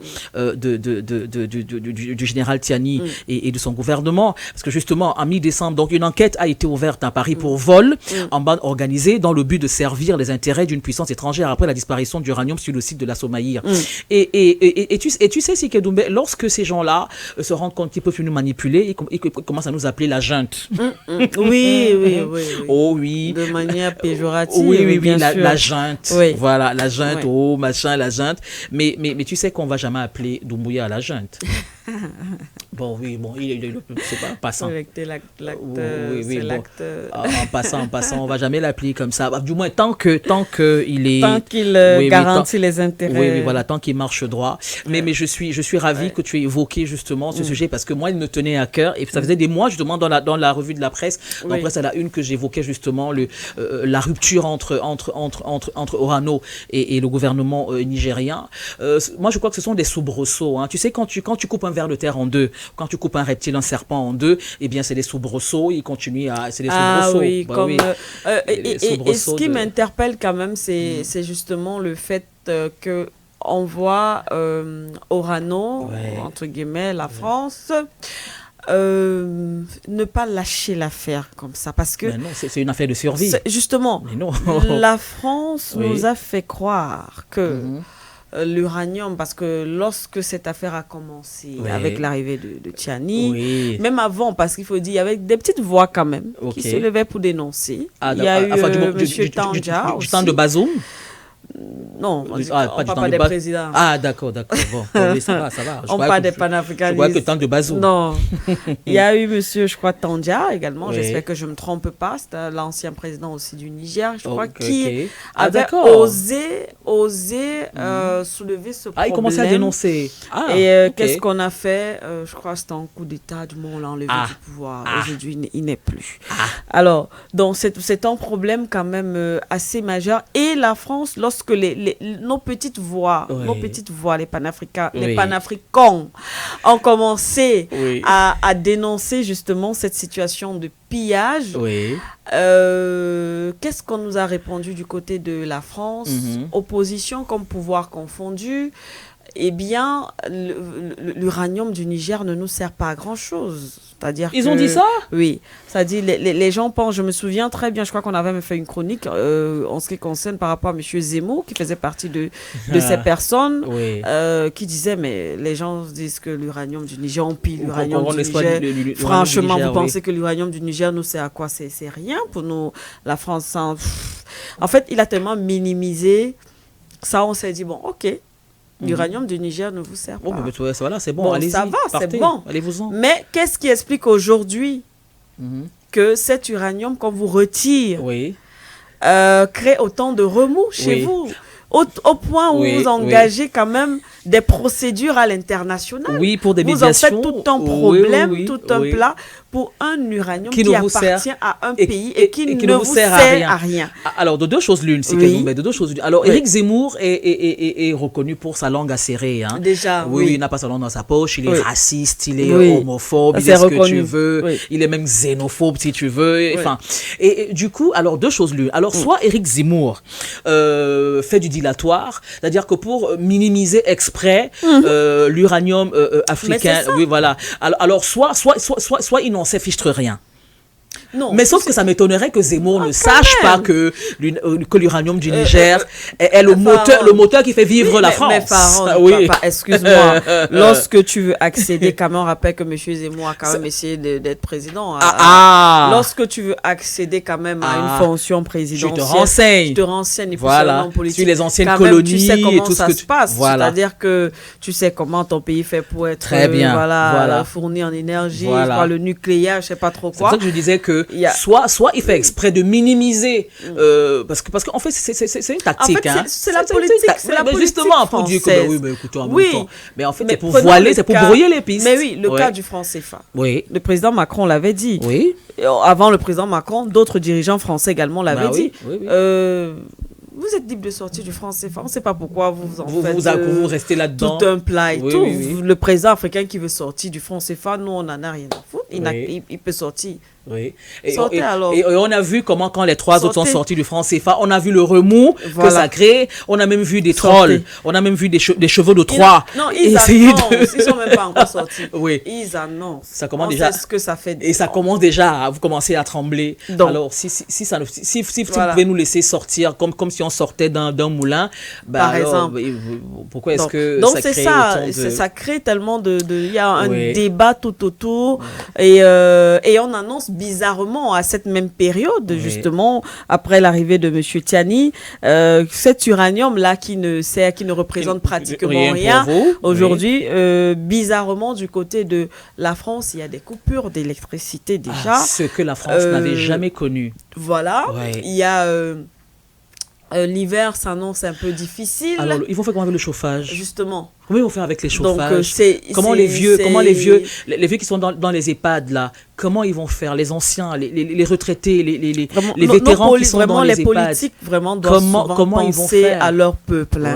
général Tiani et de son gouvernement, parce que justement en mi-décembre, donc une enquête a été ouverte à Paris pour vol en bande organisée dans le but de servir les intérêts d'une puissance étrangère après la disparition d'uranium sur le site de la Somaïr. Et tu sais, Sike Doumbé, lorsque ces gens-là se rendent compte qu'ils peuvent nous manipuler, ils commencent à nous appeler la junte. Oui. Oh oui. De manière péjorative. Oui, bien sûr. la junte. Oui. Voilà, la junte, Oui. la junte. Mais tu sais qu'on va jamais appeler Doumbouya la junte. Bon, c'est pas en passant. C'est l'acte. En passant, on va jamais l'appeler comme ça. Du moins, tant qu'il garantit les intérêts. Oui, voilà, tant qu'il marche droit. Mais je suis ravi que tu aies évoqué justement ce sujet, parce que moi, il me tenait à cœur. Et ça faisait des mois, justement, dans la revue de la presse, dans la presse à la une, que j'évoquais justement la rupture entre Orano et le gouvernement nigérien. Moi, je crois que ce sont des soubresauts. Hein. Tu sais, quand tu coupes un ver de terre en deux, quand tu coupes un reptile, un serpent en deux, eh bien, c'est des soubresauts. Ils continuent à... C'est des soubresauts. Oui, bah, oui. Et ce qui m'interpelle quand même, c'est justement le fait que on voit Orano, entre guillemets, la France, ne pas lâcher l'affaire comme ça, parce que... Mais non, c'est une affaire de survie. Justement, la France nous a fait croire que... l'uranium, parce que lorsque cette affaire a commencé avec l'arrivée de Tiani, même avant, parce qu'il faut dire, il y avait des petites voix quand même qui se levaient pour dénoncer. Il y a eu M. Tandja aussi. Du temps de Bazoum. Non, on ne parle pas des présidents. Ah, d'accord. Bon, oui, ça va. On parle des panafricanistes. Je crois que le temps de Bazoum. Non. Il y a eu monsieur, je crois, Tandja également. J'espère que je ne me trompe pas. C'était l'ancien président aussi du Niger, je crois, qui avait osé soulever ce problème. Il commençait à dénoncer. Qu'est-ce qu'on a fait? Je crois que c'était un coup d'État. Du moins, on l'a enlevé du pouvoir. Aujourd'hui, il n'est plus. Alors, donc, c'est un problème quand même assez majeur. Et la France, lorsque nos petites voix, les panafricains ont commencé à dénoncer justement cette situation de pillage. Qu'est-ce qu'on nous a répondu du côté de la France? Opposition comme pouvoir confondu. Eh bien, l'uranium du Niger ne nous sert pas à grand-chose. C'est-à-dire ont dit ça? Oui. C'est-à-dire, les gens pensent, je me souviens très bien, je crois qu'on avait même fait une chronique en ce qui concerne par rapport à M. Zemmour, qui faisait partie de ces personnes, qui disaient, mais les gens disent que l'uranium du Niger, on pille l'uranium du Niger. Franchement, vous pensez que l'uranium du Niger nous sert à quoi? C'est rien pour nous. La France, en fait, il a tellement minimisé ça, on s'est dit, bon, ok. L'uranium du Niger ne vous sert pas. Voilà, c'est bon, allez-y. Ça va, c'est bon. Allez-vous-en. Mais qu'est-ce qui explique aujourd'hui que cet uranium qu'on vous retire crée autant de remous chez vous, au point où vous engagez quand même des procédures à l'international. Oui, pour des médiations. Vous en faites tout un problème, tout un plat pour un uranium qui appartient à un pays et qui ne vous sert à rien. Alors, de deux choses l'une, c'est de deux choses l'une. Alors, Éric Zemmour est reconnu pour sa langue acérée. Hein. Déjà, il n'a pas sa langue dans sa poche, il est raciste, il est homophobe, il est ce que tu veux, il est même xénophobe si tu veux. Enfin, et du coup, alors, deux choses l'une. Alors, soit Éric Zemmour fait du dilatoire, c'est-à-dire que pour minimiser exprès l'uranium africain, voilà. Alors, soit il n'en sait fichtre rien. Non, mais sauf que ça m'étonnerait que Zemmour ne sache pas que l'uranium du Niger est le moteur qui fait vivre la France. Mais papa, excuse-moi. Lorsque tu veux accéder, quand même, on rappelle que M. Zemmour a quand même essayé d'être président. Lorsque tu veux accéder quand même à une fonction présidentielle, je te renseigne. Il faut sur le nom politique. Sur les anciennes colonies, tu sais comment et tout ça se passe. C'est-à-dire que tu sais comment ton pays fait pour être fourni en énergie, le nucléaire, je sais pas trop quoi. C'est ça que je disais que soit il fait exprès de minimiser parce qu'en fait c'est une tactique. En fait, c'est la politique, justement pour dire que mais en fait c'est pour voiler, c'est pour brouiller les pistes. Mais oui, le cas du franc CFA. Le président Macron l'avait dit. Avant le président Macron, d'autres dirigeants français également l'avaient dit. Vous êtes libre de sortir du franc CFA. On ne sait pas pourquoi vous restez là-dedans. Tout un plat et tout. Le président africain qui veut sortir du franc CFA, nous, on n'en a rien à foutre. Il peut sortir Oui. Et on a vu comment, quand les 3 autres sont sortis du franc CFA, on a vu le remous que ça crée. On a même vu des trolls. On a même vu des chevaux de Troie. Ils annoncent. Ils sont même pas encore sortis. Oui. Ils annoncent. Ça commence déjà. Sait ce que ça fait. Et ça commence déjà vous commencez à trembler. Donc, alors, si vous pouvez nous laisser sortir comme si on sortait d'un moulin, par exemple. Pourquoi est-ce que donc c'est ça, ça crée tellement il y a un débat tout autour et on annonce bizarrement à cette même période, justement après l'arrivée de Monsieur Tiani, cet uranium là qui ne représente pratiquement rien aujourd'hui, bizarrement du côté de la France, il y a des coupures d'électricité déjà, ce que la France n'avait jamais connu. Voilà, il y a l'hiver s'annonce un peu difficile. Alors, ils vont faire comment avec le chauffage? Justement. Comment ils vont faire avec les chauffages? Donc, comment les vieux qui sont dans les EHPAD là, comment ils vont faire? Les anciens, les retraités, les vétérans qui sont dans les EHPAD. Les politiques vraiment doivent comment ils vont faire à leur peuple.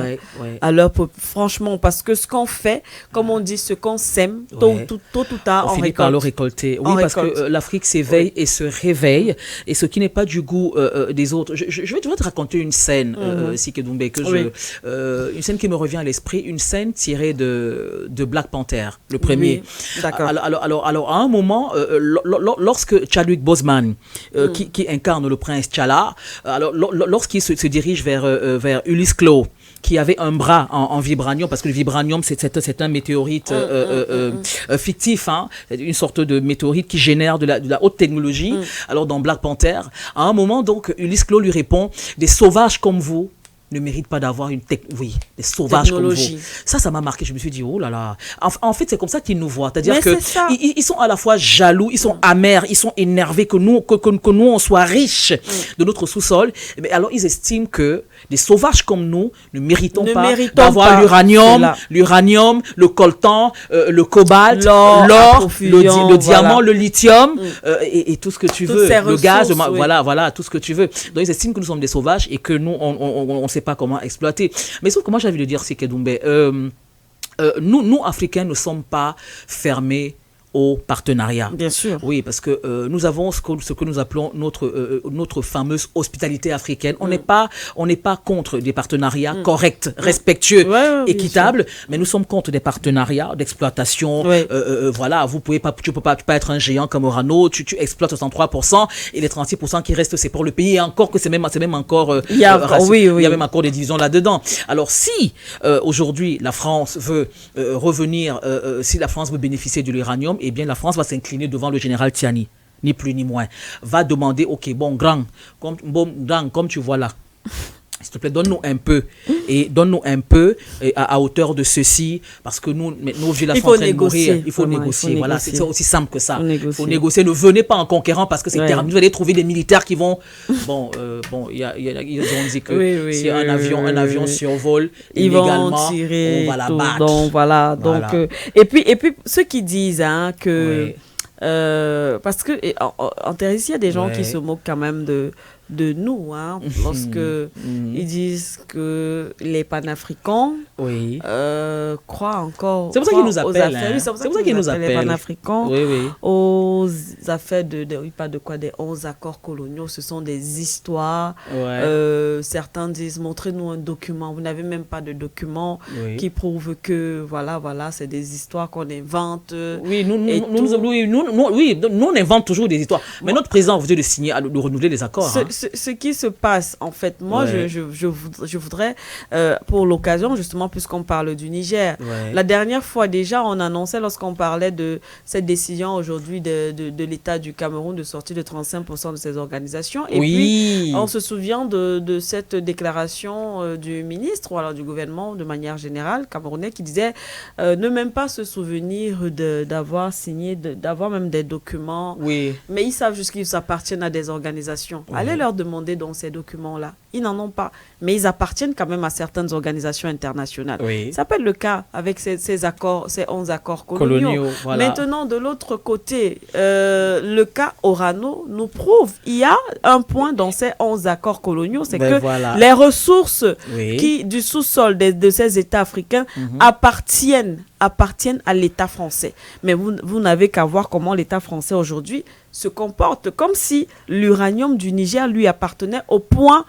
À leur peuple. Franchement, parce que ce qu'on fait, comme on dit, ce qu'on sème, tôt ou tard, on finit par le récolter. Oui, parce que l'Afrique s'éveille et se réveille, et ce qui n'est pas du goût des autres. Je vais te raconter une scène, Sikédoumbe, une scène qui me revient à l'esprit, une scène tirée de Black Panther, le premier. Oui, d'accord. Alors, à un moment, lorsque Chadwick Boseman, qui incarne le prince T'Challa, lorsqu'il se dirige vers Ulysse Claw, qui avait un bras en vibranium, parce que le vibranium, c'est un météorite fictif, hein, une sorte de météorite qui génère de la haute technologie. Alors, dans Black Panther, à un moment, donc, Ulysse Claw lui répond « Des sauvages comme vous ne méritent pas d'avoir des sauvages comme vous. » Ça m'a marqué. Je me suis dit, oh là là. En fait, c'est comme ça qu'ils nous voient. C'est-à-dire qu'ils sont à la fois jaloux, ils sont amers, ils sont énervés que nous, on soit riches de notre sous-sol. Mais alors, ils estiment que des sauvages comme nous ne méritons pas d'avoir l'uranium, le coltan, le cobalt, l'or, le diamant, le lithium, et tout ce que tu veux. Le gaz, voilà, tout ce que tu veux. Donc, ils estiment que nous sommes des sauvages et que nous, on ne sait pas comment exploiter. Mais sauf que moi, j'ai envie de dire, c'est que nous, Africains, ne sommes pas fermés au partenariat. Bien sûr. Oui, parce que nous avons ce que nous appelons notre fameuse hospitalité africaine. On n'est pas contre des partenariats corrects, respectueux, équitables, mais nous sommes contre des partenariats d'exploitation. Voilà, tu peux pas être un géant comme Orano, tu exploites 63% et les 36% qui restent, c'est pour le pays. Et encore que c'est même encore il y a même encore des divisions là-dedans. Alors si aujourd'hui la France veut revenir, si la France veut bénéficier de l'uranium, eh bien la France va s'incliner devant le général Tiani, ni plus ni moins. Va demander, ok, bon grand, comme tu vois là, s'il te plaît, donne-nous un peu, à hauteur de ceci, parce que nos villages sont en train de mourir. Il faut négocier. Voilà, c'est aussi simple que ça. Il faut négocier. Ne venez pas en conquérant parce que c'est terminé. Vous allez trouver des militaires qui vont. Ils ont dit que si un avion survole illégalement, on va la battre. Donc voilà. Et puis ceux qui disent que parce que en Thérésie, il y a des gens qui se moquent quand même de nous, hein, lorsque ils disent que les panafricains croient encore. C'est pour ça qu'ils nous appellent. C'est pour ça qu'ils nous appellent les panafricains aux affaires des 11 accords coloniaux. Ce sont des histoires. Certains disent, montrez-nous un document. Vous n'avez même pas de document qui prouve que voilà, c'est des histoires qu'on invente. Oui, nous on invente toujours des histoires. Mais notre président veut de signer, de renouveler les accords. Ce qui se passe, en fait, moi, je voudrais, pour l'occasion, justement, puisqu'on parle du Niger, la dernière fois déjà, on annonçait, lorsqu'on parlait de cette décision aujourd'hui de l'État du Cameroun de sortir de 35% de ses organisations. Et puis, on se souvient de cette déclaration du ministre, ou alors du gouvernement, de manière générale, camerounais, qui disait ne même pas se souvenir d'avoir signé, d'avoir même des documents. Mais ils savent juste qu'ils appartiennent à des organisations. Allez leur demander dans ces documents-là. Ils n'en ont pas. Mais ils appartiennent quand même à certaines organisations internationales. Oui. Ça peut être le cas avec ces accords, ces 11 accords coloniaux. Voilà. Maintenant, de l'autre côté, le cas Orano nous prouve il y a un point dans ces 11 accords coloniaux, c'est que les ressources du sous-sol de ces États africains appartiennent à l'État français. Mais vous n'avez qu'à voir comment l'État français aujourd'hui se comporte, comme si l'uranium du Niger lui appartenait au point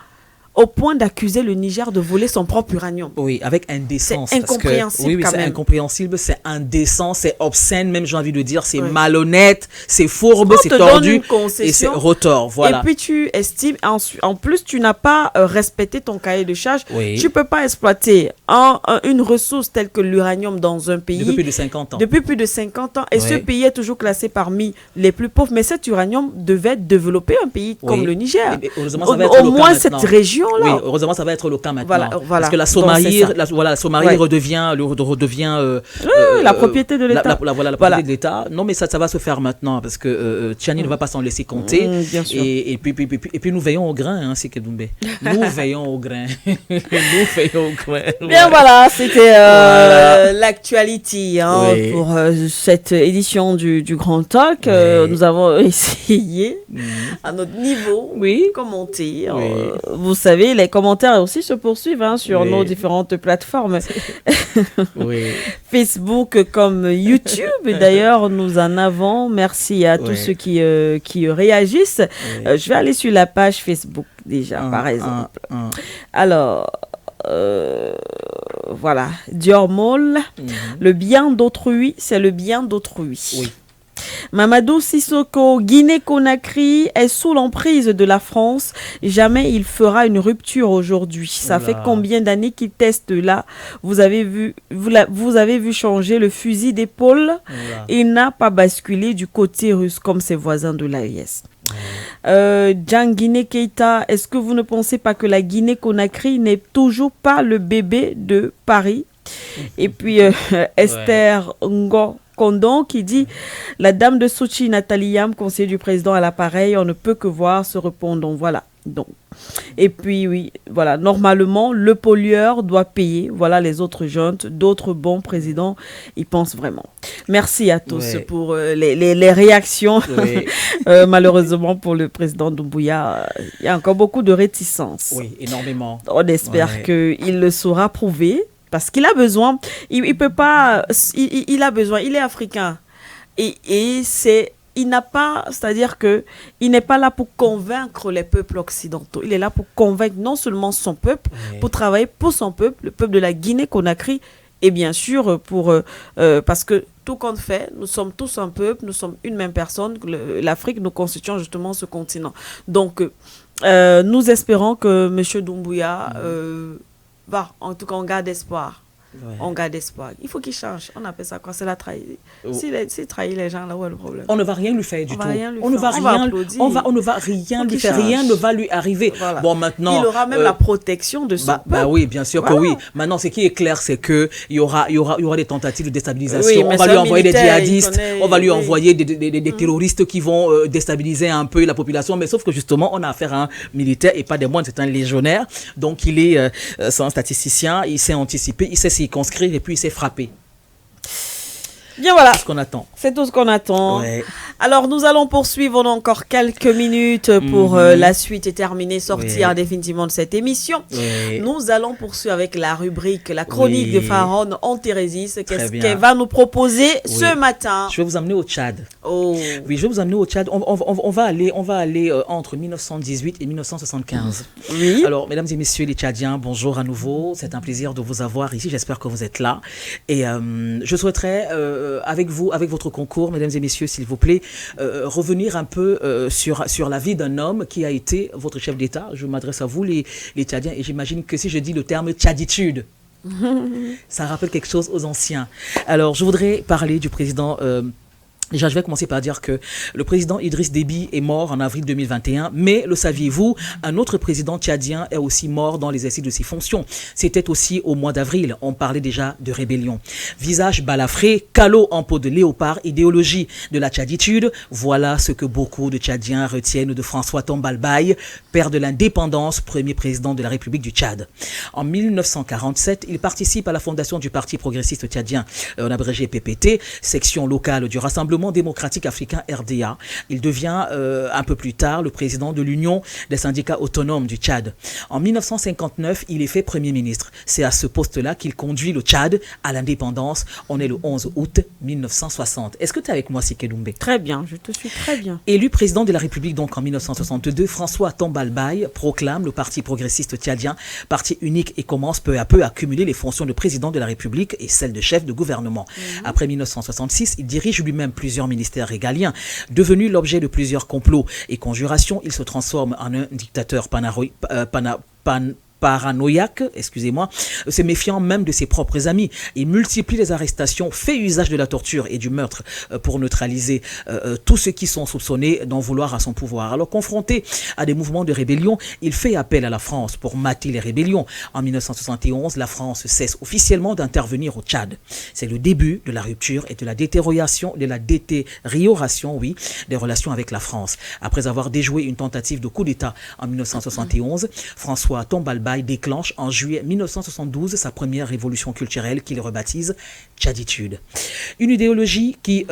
d'accuser le Niger de voler son propre uranium. Oui, avec indécence. C'est incompréhensible c'est incompréhensible, c'est indécent, c'est obscène, même j'ai envie de dire, c'est malhonnête, c'est fourbe, c'est tordu, et c'est retors, voilà. Et puis tu estimes, en plus tu n'as pas respecté ton cahier de charge, tu peux pas exploiter une ressource telle que l'uranium dans un pays. Depuis plus de 50 ans. Depuis plus de 50 ans, et ce pays est toujours classé parmi les plus pauvres, mais cet uranium devait développer un pays comme le Niger. Au moins cette région. Oui, heureusement, ça va être le cas maintenant. Voilà. Parce que la Somalie redevient la propriété de l'État. La propriété de l'État. Non, mais ça va se faire maintenant parce que Tchani ne va pas s'en laisser compter. Bien sûr. Et puis nous veillons au grain, c'est Kedoumbe. Nous veillons au grain. Nous veillons au grain. Bien voilà, c'était l'actualité pour cette édition du Grand Talk. Nous avons essayé à notre niveau commenter. Vous savez, les commentaires aussi se poursuivent sur nos différentes plateformes. Facebook comme YouTube. D'ailleurs, nous en avons. Merci à tous ceux qui réagissent. Je vais aller sur la page Facebook déjà, par exemple. Alors, voilà. Dior Moll. Le bien d'autrui, c'est le bien d'autrui. Oui. Mamadou Sissoko, Guinée-Conakry est sous l'emprise de la France. Jamais il fera une rupture aujourd'hui. Ça fait combien d'années qu'il teste là? Vous avez vu changer le fusil d'épaule. Il n'a pas basculé du côté russe comme ses voisins de l'AES. Jean Guinée Keita, est-ce que vous ne pensez pas que la Guinée-Conakry n'est toujours pas le bébé de Paris? Et puis Esther Ngo Condon qui dit la dame de Sochi, Nathalie Yam, conseiller du président à l'appareil, on ne peut que voir ce répondant. Voilà. Donc. Et puis voilà, normalement le pollueur doit payer. Voilà les autres jeunes, d'autres bons présidents, ils pensent vraiment. Merci à tous pour les réactions. Malheureusement pour le président Doumbouya, il y a encore beaucoup de réticence. Oui, énormément. On espère qu'il le saura prouver. Parce qu'il a besoin, il peut pas, il a besoin, il est africain. Et il n'a pas, c'est-à-dire qu'il n'est pas là pour convaincre les peuples occidentaux. Il est là pour convaincre non seulement son peuple, pour travailler pour son peuple, le peuple de la Guinée-Conakry, et bien sûr, parce que tout compte fait, nous sommes tous un peuple, nous sommes une même personne. L'Afrique, nous constituons justement ce continent. Donc, nous espérons que M. Doumbouya... en tout cas, on garde espoir. On garde espoir. Il faut qu'il change. On appelle ça quoi? C'est la trahison. S'il trahit les gens, là où est le problème? On ne va rien lui faire du tout. On ne va rien lui faire. Rien ne va lui arriver. Voilà. Bon, maintenant... Il aura même la protection de son peuple. Oui, bien sûr que oui. Maintenant, ce qui est clair, c'est qu'il y aura des tentatives de déstabilisation. On va lui envoyer des djihadistes. On va lui envoyer des terroristes qui vont déstabiliser un peu la population. Mais sauf que justement, on a affaire à un militaire et pas des moindres. C'est un légionnaire. Donc, il est c'est un statisticien. Il sait anticiper. Il sait s'y conscrire et puis il s'est frappé. Bien voilà. C'est tout ce qu'on attend. C'est tout ce qu'on attend. Alors nous allons poursuivre. On a encore quelques minutes pour la suite et terminer, sortir définitivement de cette émission. Nous allons poursuivre avec la rubrique, la chronique de Pharaon Antérésis. Qu'est-ce qu'elle va nous proposer ce matin? Je vais vous amener au Tchad. Oui, je vais vous amener au Tchad. On va aller entre 1918 et 1975. Oui. Alors, mesdames et messieurs les Tchadiens, bonjour à nouveau. C'est un plaisir de vous avoir ici. J'espère que vous êtes là. Et je souhaiterais, avec vous, avec votre concours, mesdames et messieurs, s'il vous plaît, revenir un peu sur la vie d'un homme qui a été votre chef d'État. Je m'adresse à vous, les Tchadiens, et j'imagine que si je dis le terme tchaditude, ça rappelle quelque chose aux anciens. Alors, je voudrais parler du président Déjà, je vais commencer par dire que le président Idriss Déby est mort en avril 2021, mais le saviez-vous, un autre président tchadien est aussi mort dans l'exercice de ses fonctions. C'était aussi au mois d'avril, on parlait déjà de rébellion. Visage balafré, calot en peau de léopard, idéologie de la tchaditude, voilà ce que beaucoup de Tchadiens retiennent de François Tombalbaye, père de l'indépendance, premier président de la République du Tchad. En 1947, il participe à la fondation du Parti progressiste tchadien, en abrégé PPT, section locale du Rassemblement démocratique africain RDA. Il devient un peu plus tard le président de l'Union des syndicats autonomes du Tchad. En 1959, il est fait Premier ministre. C'est à ce poste-là qu'il conduit le Tchad à l'indépendance. On est le 11 août 1960. Est-ce que tu es avec moi, Siké Doumbé? Très bien, je te suis très bien. Élu président de la République donc en 1962, François Tombalbaye proclame le Parti progressiste tchadien, parti unique, et commence peu à peu à cumuler les fonctions de président de la République et celles de chef de gouvernement. Après 1966, il dirige lui-même plusieurs ministères régaliens. Devenu l'objet de plusieurs complots et conjurations, il se transforme en un dictateur paranoïaque, se méfiant même de ses propres amis. Il multiplie les arrestations, fait usage de la torture et du meurtre pour neutraliser tous ceux qui sont soupçonnés d'en vouloir à son pouvoir. Alors, confronté à des mouvements de rébellion, il fait appel à la France pour mater les rébellions. En 1971, la France cesse officiellement d'intervenir au Tchad. C'est le début de la rupture et de la détérioration, des relations avec la France. Après avoir déjoué une tentative de coup d'État en 1971, François Tombalbaye déclenche en juillet 1972 sa première révolution culturelle qu'il rebaptise Tchaditude. Une idéologie qui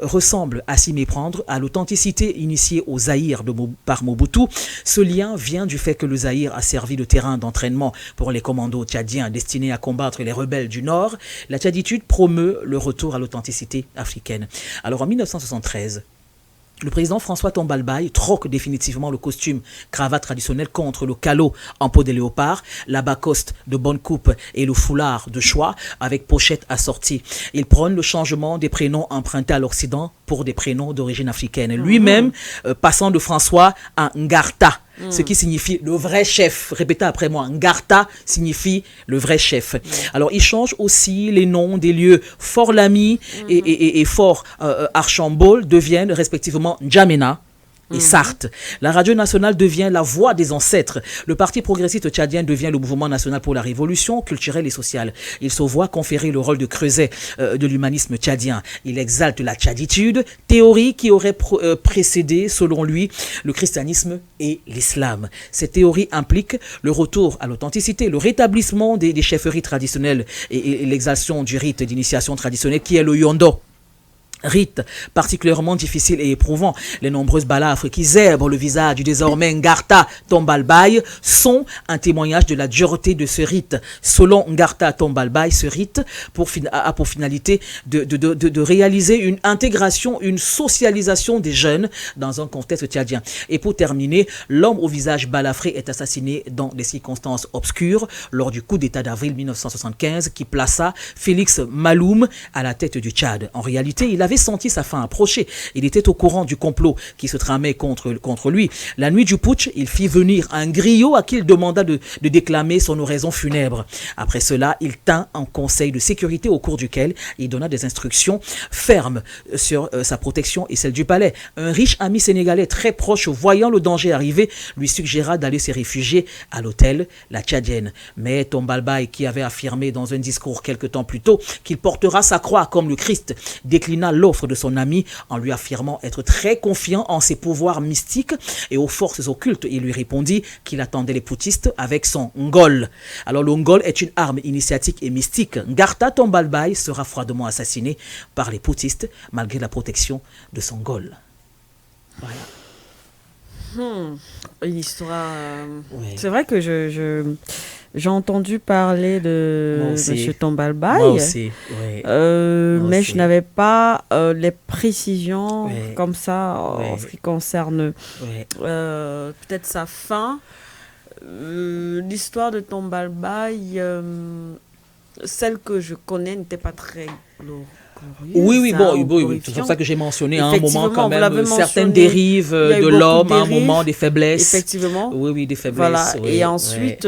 ressemble à s'y méprendre à l'authenticité initiée au Zaïre par Mobutu. Ce lien vient du fait que le Zaïre a servi de terrain d'entraînement pour les commandos tchadiens destinés à combattre les rebelles du Nord. La Tchaditude promeut le retour à l'authenticité africaine. Alors en 1973, le président François Tombalbaye troque définitivement le costume cravate traditionnel contre le calot en peau de léopard, la bacoste de bonne coupe et le foulard de choix avec pochette assortie. Il prône le changement des prénoms empruntés à l'Occident pour des prénoms d'origine africaine. Lui-même passant de François à Ngarta, ce qui signifie le vrai chef. Répétez après moi, Ngarta signifie le vrai chef. Alors, il change aussi les noms des lieux. Fort Lamy et Fort Archambault deviennent respectivement N'Djamena et Sarthe. La radio nationale devient la voix des ancêtres. Le Parti progressiste tchadien devient le mouvement national pour la révolution culturelle et sociale. Il se voit conférer le rôle de creuset de l'humanisme tchadien. Il exalte la tchaditude, théorie qui aurait précédé, selon lui, le christianisme et l'islam. Cette théorie implique le retour à l'authenticité, le rétablissement des chefferies traditionnelles et l'exaltation du rite d'initiation traditionnel qui est le yondo. Rite particulièrement difficile et éprouvant. Les nombreuses balafres qui zèbrent le visage du désormais Ngarta Tombalbaye sont un témoignage de la dureté de ce rite. Selon Ngarta Tombalbaye, ce rite a pour finalité de réaliser une intégration, une socialisation des jeunes dans un contexte tchadien. Et pour terminer, l'homme au visage balafré est assassiné dans des circonstances obscures lors du coup d'État d'avril 1975 qui plaça Félix Maloum à la tête du Tchad. En réalité, il avait senti sa fin approcher. Il était au courant du complot qui se tramait contre lui. La nuit du putsch, il fit venir un griot à qui il demanda de déclamer son oraison funèbre. Après cela, il tint un conseil de sécurité au cours duquel il donna des instructions fermes sur sa protection et celle du palais. Un riche ami sénégalais très proche, voyant le danger arriver, lui suggéra d'aller se réfugier à l'hôtel La Tchadienne. Mais Tombalbaye, qui avait affirmé dans un discours quelque temps plus tôt qu'il portera sa croix comme le Christ, déclina l'offre de son ami en lui affirmant être très confiant en ses pouvoirs mystiques et aux forces occultes. Il lui répondit qu'il attendait les poutistes avec son ngol. Alors le ngol est une arme initiatique et mystique. Ngarta Tombalbaye sera froidement assassiné par les poutistes malgré la protection de son ngol. Voilà. Une histoire... C'est vrai que j'ai entendu parler de M. Tombalbaye. Moi aussi, oui. Mais je n'avais pas les précisions comme ça en ce qui concerne peut-être sa fin. L'histoire de Tombalbaye, celle que je connais n'était pas très Oui, c'est pour ça que j'ai mentionné à un moment quand même certaines dérives de l'homme, à un moment des faiblesses. Effectivement. Oui, des faiblesses. Voilà. Et ensuite,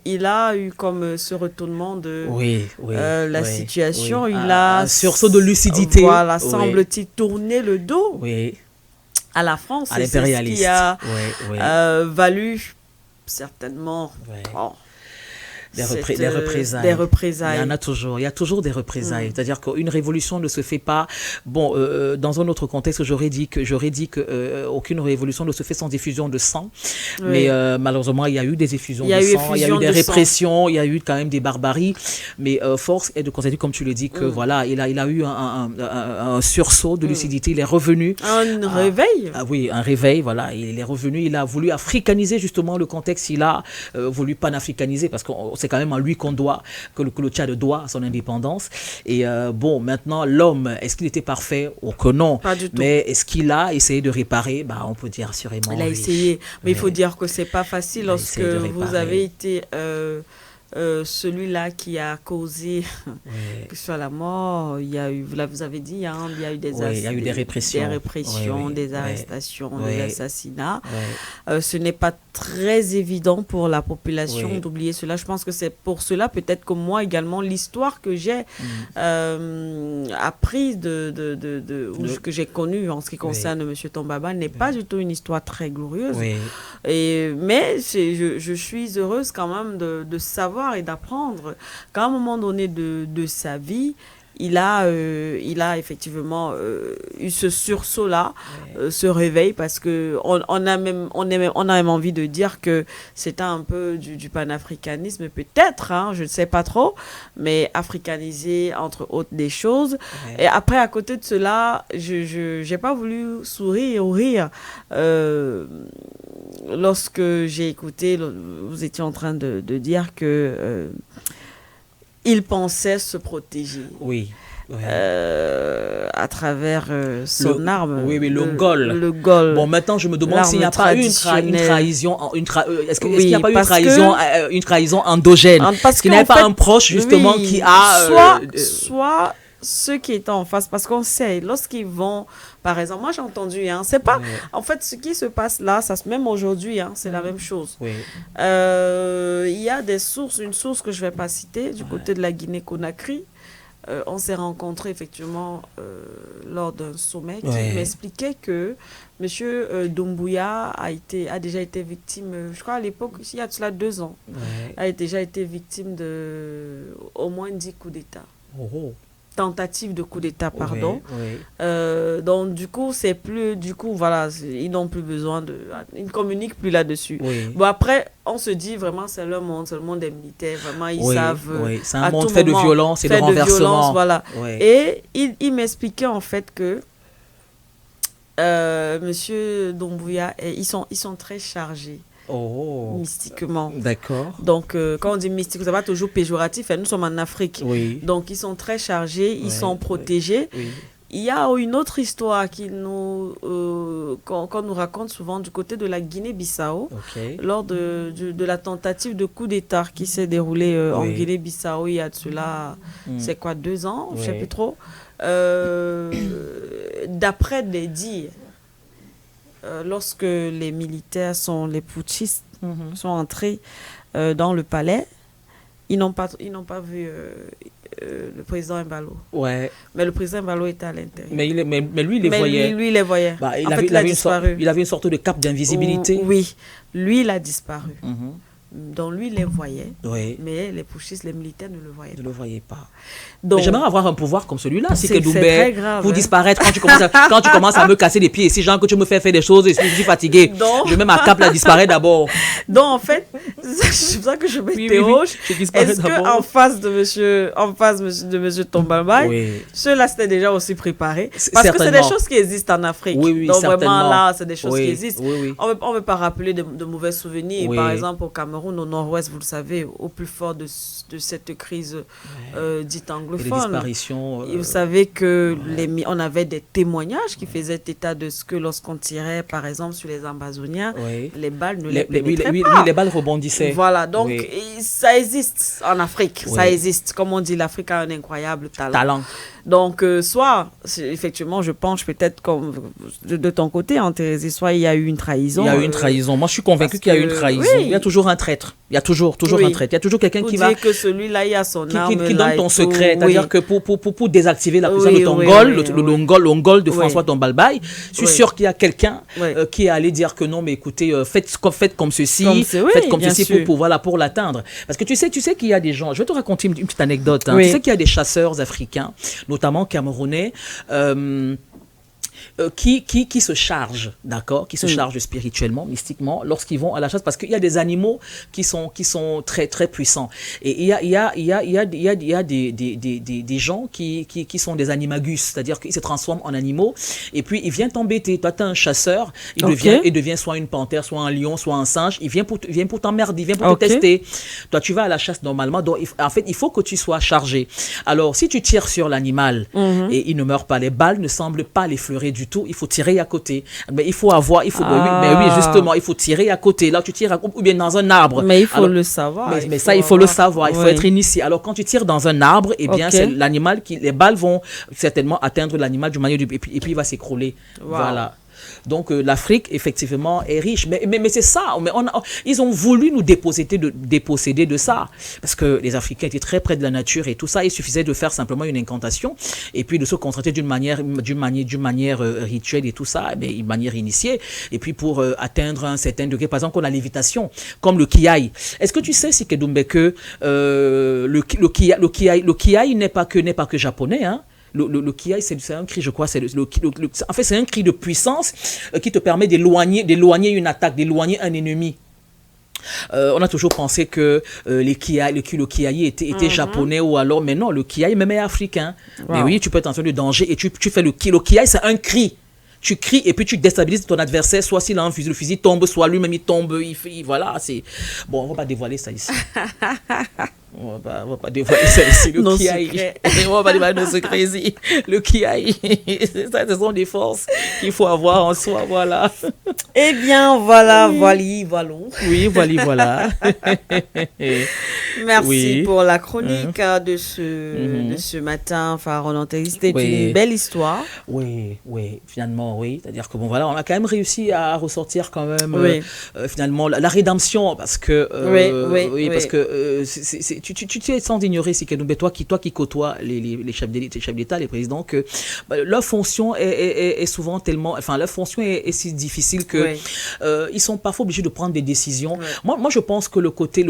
il a eu comme ce retournement de la situation. Oui. Il a un sursaut de lucidité. Voilà, semble-t-il tourner le dos à la France. À l'impérialiste. C'est ce qui a valu certainement... Des représailles. Des représailles. Il y a toujours des représailles. C'est-à-dire qu'une révolution ne se fait pas. Bon, dans un autre contexte, j'aurais dit que aucune révolution ne se fait sans diffusion de sang. Mais malheureusement, il y a eu des effusions de sang, il y a eu des répressions, il y a eu quand même des barbaries. Mais force est de constater, comme tu le dis, que voilà, il a eu un sursaut de lucidité. Il est revenu. Un réveil. Oui, un réveil. Voilà, il est revenu. Il a voulu africaniser justement le contexte. Il a voulu panafricaniser parce que c'est quand même à lui qu'on doit, que le Tchad doit son indépendance. Et maintenant, l'homme, est-ce qu'il était parfait? Oh, que non. Pas du tout. Mais est-ce qu'il a essayé de réparer? On peut dire assurément. Il a essayé. Mais il faut dire que c'est pas facile lorsque vous avez été celui-là qui a causé que ce soit la mort. Il y a eu, vous avez dit, il y a eu des répressions, des arrestations, des assassinats. Ce n'est pas très évident pour la population d'oublier cela. Je pense que c'est pour cela, peut-être que moi également, l'histoire que j'ai apprise que j'ai connue en ce qui concerne M. Tombaba n'est pas du tout une histoire très glorieuse. Mais je suis heureuse quand même de savoir et d'apprendre qu'à un moment donné de sa vie, il a effectivement eu ce sursaut-là, ce réveil, parce qu'on a même envie de dire que c'était un peu du panafricanisme, peut-être, je ne sais pas trop, mais africanisé, entre autres des choses. Et après, à côté de cela, je n'ai pas voulu sourire ou rire lorsque j'ai écouté, vous étiez en train de dire que il pensait se protéger. À travers son arme. Le Gol. Le Gol. Bon, maintenant, je me demande s'il n'y a pas eu une trahison. Est-ce qu'il n'y a pas eu une trahison endogène? Parce qu'il n'y avait pas un proche, justement, qui a... Soit ceux qui étaient en face, parce qu'on sait, lorsqu'ils vont, par exemple, moi j'ai entendu, c'est pas, en fait, ce qui se passe là, même aujourd'hui, c'est la même chose. Il y a des sources, une source que je vais pas citer, du côté de la Guinée-Conakry. On s'est rencontrés effectivement lors d'un sommet qui m'expliquait que M. Doumbouya a déjà été victime, je crois à l'époque, il y a de cela 2 ans, a déjà été victime de au moins 10 coups d'État. Tentative de coup d'État, pardon. Donc, du coup, c'est plus... Du coup, voilà, ils n'ont plus besoin de... Ils ne communiquent plus là-dessus. Bon, après, on se dit vraiment, c'est le monde des militaires. Vraiment, ils savent... C'est un monde fait de violence et de renversement. Voilà. Et il m'expliquait, en fait, que Monsieur Doumbouya, ils sont très chargés. Mystiquement. D'accord. Donc, quand on dit mystique, ça va toujours péjoratif. Nous sommes en Afrique. Donc, ils sont très chargés, ils sont protégés. Il y a une autre histoire qu'on nous raconte souvent du côté de la Guinée-Bissau, lors de la tentative de coup d'État qui s'est déroulée en Guinée-Bissau il y a de cela, c'est quoi, 2 ans, je ne sais plus trop. D'après des dires, lorsque les militaires les putschistes sont entrés dans le palais, ils n'ont pas vu le président Embalo. Mais le président Embalo était à l'intérieur. Mais lui, il les voyait. Lui, il les voyait. Il avait une sorte de cape d'invisibilité. Oui, lui, il a disparu. Donc lui, il les voyait, mais les putschistes, les militaires ne le voyaient pas. Ne le voyaient pas. Donc, j'aimerais avoir un pouvoir comme celui-là, si que Doumbé, pour disparaître quand tu commences à me casser les pieds. Et si genre que tu me fais faire des choses et je suis fatigué, je mets ma cape là, disparaît d'abord. Donc en fait, c'est pour ça que je m'interroge. Est-ce qu'en face de monsieur Tombaba, ceux-là c'était déjà aussi préparé? Parce que c'est des choses qui existent en Afrique. Donc vraiment là, c'est des choses qui existent. On ne veut pas rappeler de mauvais souvenirs. Par exemple, au Cameroun, au nord-ouest, vous le savez, au plus fort de cette crise dite anglophone. Et vous savez que on avait des témoignages qui faisaient état de ce que lorsqu'on tirait, par exemple, sur les Amazoniens, les balles ne les pénétraient pas. Les balles rebondissaient. Voilà, donc ça existe en Afrique, ça existe. Comme on dit, l'Afrique a un incroyable talent. Donc, soit, effectivement, je penche peut-être comme de ton côté, hein, Thérèse, soit il y a eu une trahison. Il y a eu une trahison. Moi, je suis convaincu qu'il y a eu une trahison. Oui. Il y a toujours un traître. Il y a toujours un traître. Il y a toujours quelqu'un qui va... que celui-là, il a son arme. Qui donne ton secret. C'est-à-dire que pour désactiver la puissance de ton l'ongol de François Tombalbaye, je suis sûr qu'il y a quelqu'un qui est allé dire que non, mais écoutez, faites comme ceci, faites comme ceci pour l'atteindre. Parce que tu sais qu'il y a des gens... Je vais te raconter une petite anecdote. Hein. Tu sais qu'il y a des chasseurs africains, notamment camerounais, qui se chargent, d'accord, qui se chargent spirituellement, mystiquement, lorsqu'ils vont à la chasse, parce qu'il y a des animaux qui sont très très puissants. Et il y a des gens qui sont des animagus, c'est-à-dire qu'ils se transforment en animaux, et puis ils viennent t'embêter. Toi, tu es un chasseur, il devient soit une panthère, soit un lion, soit un singe, il vient pour t'emmerder, il vient pour te tester. Toi, tu vas à la chasse normalement, donc en fait, il faut que tu sois chargé. Alors, si tu tires sur l'animal et il ne meurt pas, les balles ne semblent pas l'effleurer du tout, il faut tirer à côté. Mais il faut justement, il faut tirer à côté. Là, tu tires ou bien dans un arbre. Mais il faut le savoir. Mais ça, il faut le savoir. Il faut être initié. Alors, quand tu tires dans un arbre, eh bien, c'est l'animal les balles vont certainement atteindre l'animal d'une manière, et puis il va s'écrouler. Wow. Voilà. Donc l'Afrique, effectivement, est riche. Mais c'est ça. Ils ont voulu nous déposséder de ça. Parce que les Africains étaient très près de la nature et tout ça. Il suffisait de faire simplement une incantation et puis de se concentrer d'une manière rituelle et tout ça, mais une manière initiée. Et puis pour atteindre un certain degré, par exemple, on a l'évitation, comme le kiaï. Est-ce que tu sais, Sike Doumbé, que le kiaï n'est pas que japonais, hein? Le kiaï, c'est un cri, je crois, en fait, c'est un cri de puissance qui te permet d'éloigner une attaque, d'éloigner un ennemi. On a toujours pensé que le kiaï était japonais ou alors, mais non, le kiaï même est africain. Wow. Mais oui, tu peux être en train de danger et tu fais le kiaï, c'est un cri. Tu cries et puis tu déstabilises ton adversaire, soit s'il a un fusil, le fusil tombe, soit lui-même il tombe, voilà, c'est... Bon, on va pas dévoiler ça ici. On va pas dévoiler ça ici, le kiaï. On va pas dévoiler nos secrets ici. Le kiaï, ce sont des forces qu'il faut avoir en soi, voilà. Eh bien, voilà. Oui, voilà. Merci pour la chronique de ce matin, Pharaon. C'était une belle histoire. Oui, finalement, oui. C'est-à-dire que bon, voilà, on a quand même réussi à ressortir quand même, finalement, la rédemption, parce que, parce que tu es sans ignorer, Sike Doumbé, toi qui côtoies les chefs d'État, les présidents, que leur fonction est souvent tellement, enfin, leur fonction est si difficile que ils sont parfois obligés de prendre des décisions. Moi, je pense que le côté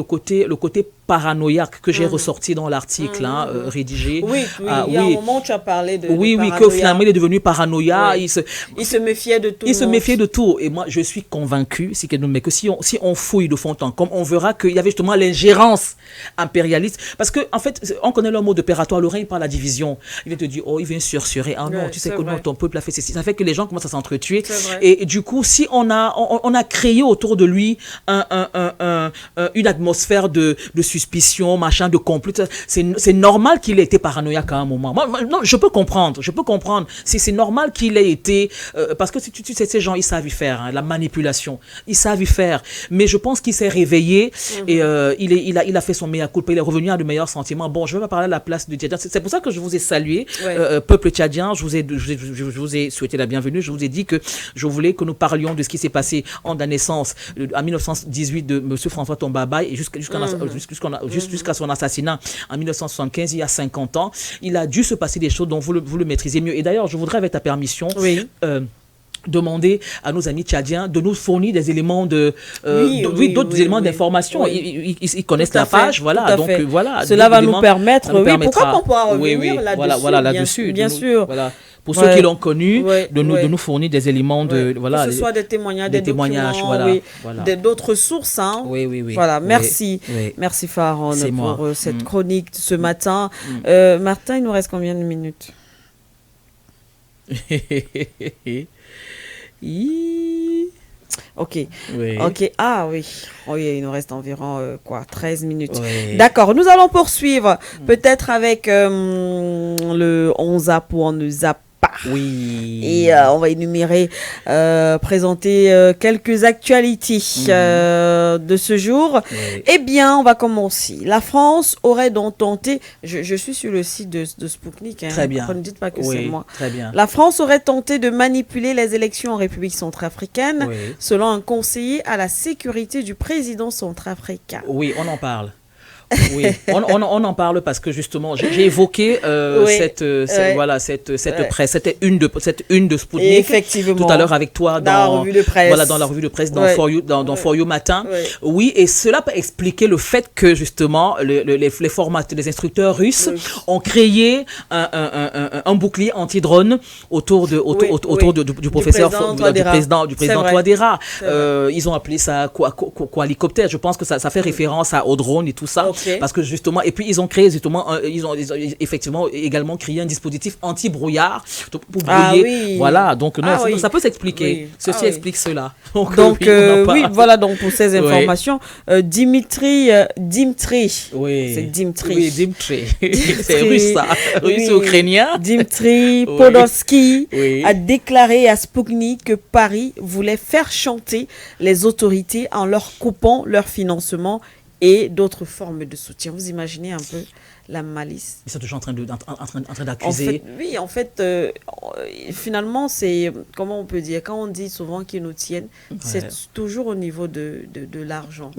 paranoïaque que j'ai ressorti dans l'article rédigé. Il y a un moment où tu as parlé de paranoïa. Que finalement il est devenu paranoïa. Il se méfiait de tout. Il se méfiait de tout. Et moi, je suis convaincu, que si on fouille de fond en comble, on verra qu'il y avait justement l'ingérence impérialiste. Parce que en fait, on connaît le mot d'opératoire. Lorrain, il parle de la division. Il vient te dire, il vient sursurer. Ah non, tu sais que ton peuple a fait ceci. Ça fait que les gens commencent à s'entretuer. Et du coup, si on a créé autour de lui une atmosphère de suspicion, machin, de complot, c'est normal qu'il ait été paranoïaque à un moment. Non, je peux comprendre. C'est normal qu'il ait été... parce que tu sais, ces gens, ils savent y faire, la manipulation. Ils savent y faire. Mais je pense qu'il s'est réveillé et il a fait son mea culpa. Il est revenu à de meilleurs sentiments. Bon, je vais pas parler à la place du Tchadien. C'est pour ça que je vous ai salué, peuple tchadien. Je vous ai souhaité la bienvenue. Je vous ai dit que je voulais que nous parlions de ce qui s'est passé en la naissance en 1918 de M. François Tombalbaye et jusqu'à son assassinat en 1975, il y a 50 ans. Il a dû se passer des choses dont vous le maîtrisez mieux. Et d'ailleurs, je voudrais, avec ta permission, demander à nos amis tchadiens de nous fournir des éléments d'autres éléments d'information. Ils connaissent la page, voilà. Donc voilà. Cela va nous permettre. Pourquoi on pourra revenir là-dessus. Voilà, là-dessus. Bien sûr. Voilà. Pour ceux qui l'ont connu, de nous fournir des éléments de voilà. Que ce soit des témoignages, des documents, voilà. D'autres sources. Hein. Oui. Voilà, merci. Merci Pharaon pour cette chronique ce matin. Martin, il nous reste combien de minutes? Ok. Ah oui, il nous reste environ 13 minutes. D'accord, nous allons poursuivre peut-être avec le On zappe ou on ne zappe pas. Oui. Et on va énumérer, présenter quelques actualités de ce jour. Oui. Eh bien, on va commencer. La France aurait donc tenté, je suis sur le site de Spoutnik. Hein, très bien. Ne dites pas que c'est moi. Très bien. La France aurait tenté de manipuler les élections en République centrafricaine, selon un conseiller à la sécurité du président centrafricain. Oui, on en parle. Oui, on en parle parce que justement j'ai évoqué cette presse, cette une de Spoutnik effectivement tout à l'heure avec toi dans la revue de presse. Voilà, dans la revue de presse dans For You matin. Oui, et cela peut expliquer le fait que justement les instructeurs russes ont créé un bouclier anti-drone autour du professeur du président Touadéra. Ils ont appelé ça quadricoptère. Je pense que ça fait référence au drone et tout ça. Parce que justement, et puis ils ont créé justement, ils ont effectivement également créé un dispositif anti-brouillard pour brouiller. Voilà, donc ça peut s'expliquer. Ceci explique cela. Donc voilà, donc pour ces informations, Dimitri. Oui. C'est Dimitri. Oui, Dimitri. C'est russe ça. Russe-ukrainien. Dimitri Podolsky a déclaré à Spoutnik que Paris voulait faire chanter les autorités en leur coupant leur financement et d'autres formes de soutien. Vous imaginez un peu la malice. Ils sont toujours en train d'accuser. En fait, finalement, c'est, comment on peut dire, quand on dit souvent qu'ils nous tiennent, c'est toujours au niveau de l'argent.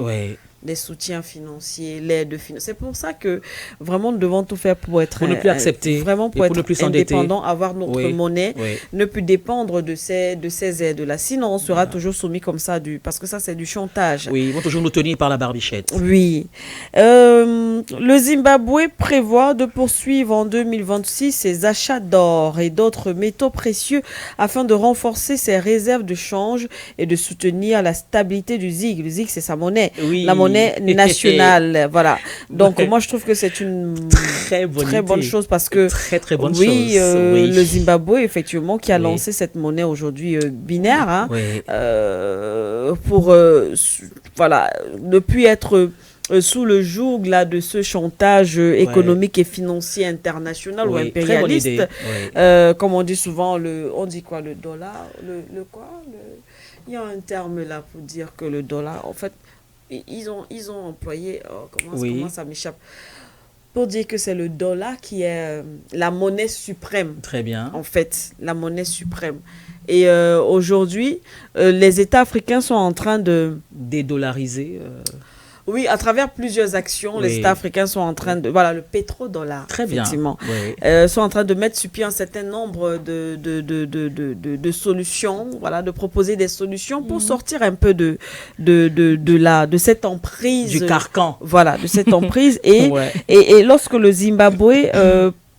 Des soutiens financiers, l'aide financière. C'est pour ça que vraiment nous devons tout faire pour être ne plus accepter, vraiment pour être ne plus indépendant, avoir notre monnaie, ne plus dépendre de ces aides-là. Sinon, on sera toujours soumis comme ça parce que ça c'est du chantage. Oui, ils vont toujours nous tenir par la barbichette. Oui. Le Zimbabwe prévoit de poursuivre en 2026 ses achats d'or et d'autres métaux précieux afin de renforcer ses réserves de change et de soutenir la stabilité du ZiG. Le ZiG, c'est sa monnaie. La monnaie nationale, voilà. Donc moi je trouve que c'est une très bonne chose parce que très bonne chose. Le Zimbabwe effectivement qui a lancé cette monnaie aujourd'hui binaire pour ne plus être sous le joug là de ce chantage économique et financier international ou impérialiste. Comme on dit souvent, on dit quoi, le dollar, il y a un terme là pour dire que le dollar, en fait, ils ont employé, comment ça m'échappe, pour dire que c'est le dollar qui est la monnaie suprême. Très bien. En fait, la monnaie suprême. Et aujourd'hui, les États africains sont en train de dédollariser. Oui, à travers plusieurs actions, les États africains sont en train de... Voilà, le pétrodollar, très bien, effectivement, sont en train de mettre sur pied un certain nombre de solutions, voilà, de proposer des solutions pour sortir un peu de cette emprise. Du carcan. Voilà, de cette emprise. Et lorsque le Zimbabwe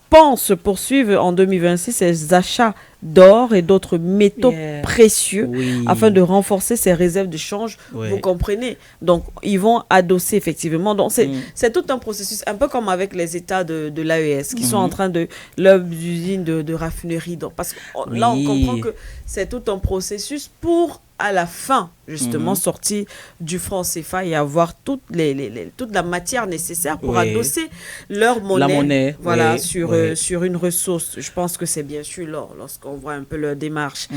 pense poursuivre en 2026 ses achats d'or et d'autres métaux précieux afin de renforcer ses réserves de change, vous comprenez. Donc, ils vont adosser effectivement. Donc, c'est tout un processus, un peu comme avec les États de l'AES qui sont en train de leurs usines de raffinerie. Donc, parce que là, on comprend que c'est tout un processus pour à la fin, justement, sortir du franc CFA et avoir toute la matière nécessaire pour adosser leur monnaie, la monnaie sur une ressource. Je pense que c'est bien sûr l'or, lorsqu'on voit un peu leur démarche.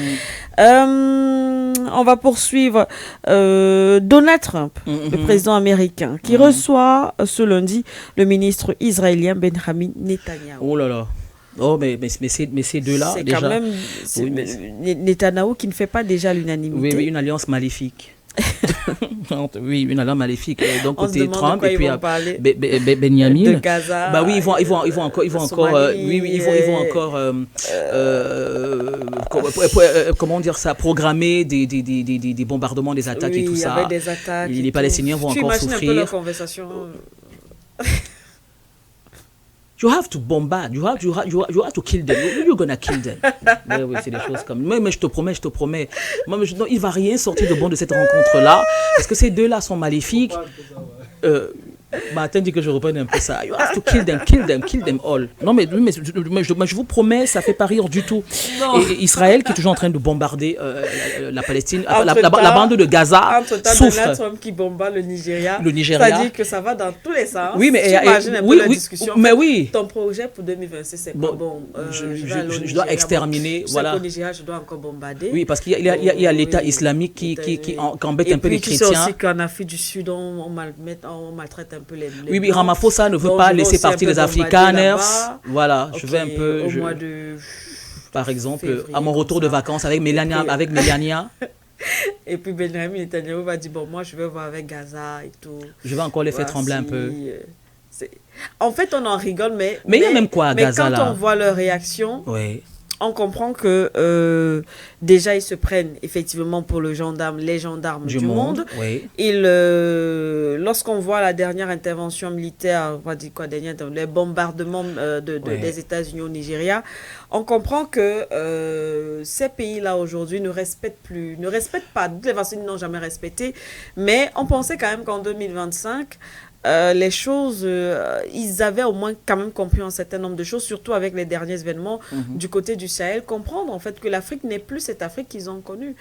On va poursuivre. Donald Trump, le président américain, qui reçoit ce lundi le ministre israélien Benjamin Netanyahu. Oh là là. Oh, mais ces deux-là, c'est déjà... quand même Netanyahou qui ne fait pas déjà l'unanimité. Oui, une alliance maléfique. Oui, une alliance maléfique. Donc, côté Trump, et puis Benjamin. De Gaza. Bah oui, ils vont encore comment dire ça, programmer des bombardements, des attaques et tout ça. Avec des attaques. Les Palestiniens vont encore souffrir. Tu imagines un peu leur conversation. You have to bombard, you have to kill them. You're gonna kill them. Oui, c'est des choses comme... Mais je te promets. Moi, non, il va rien sortir de bon de cette rencontre-là, parce que ces deux-là sont maléfiques. Attends, dit que je reprenne un peu ça. You have to kill them all. Non, mais je vous promets, ça fait pas rire du tout. Et Israël, qui est toujours en train de bombarder la Palestine, la bande de Gaza souffre. Donald Trump qui bombarde le Nigeria. Ça dit que ça va dans tous les sens. Oui, mais imagines un peu la discussion. Mais oui. Ton projet pour 2026, c'est quoi? Bon, je dois exterminer. Voilà. Au Nigeria, je dois encore bombarder. Oui, parce qu'il y a l'État islamique qui embête un peu les chrétiens. Et puis, aussi qu'en Afrique du Sud, on maltraite un peu les oui, Ramaphosa ne veut pas laisser partir les Afrikaners. Voilà, je vais un peu... Par exemple, à mon retour de vacances avec Mélania. Et puis Benjamin Netanyahu va dire, bon, moi, je vais voir avec Gaza et tout. Je vais encore les faire trembler un peu. En fait, on en rigole, mais il y a même quoi à Gaza, quand on voit leur réaction... Oui. On comprend que déjà ils se prennent effectivement pour les gendarmes du monde. Oui. Lorsqu'on voit la dernière intervention militaire, on va dire quoi, les bombardements des États-Unis au Nigeria, on comprend que ces pays-là aujourd'hui ne respectent pas, de toute façon ils n'ont jamais respecté, mais on pensait quand même qu'en 2025, les choses, ils avaient au moins quand même compris un certain nombre de choses, surtout avec les derniers événements du côté du Sahel, comprendre en fait que l'Afrique n'est plus cette Afrique qu'ils ont connue.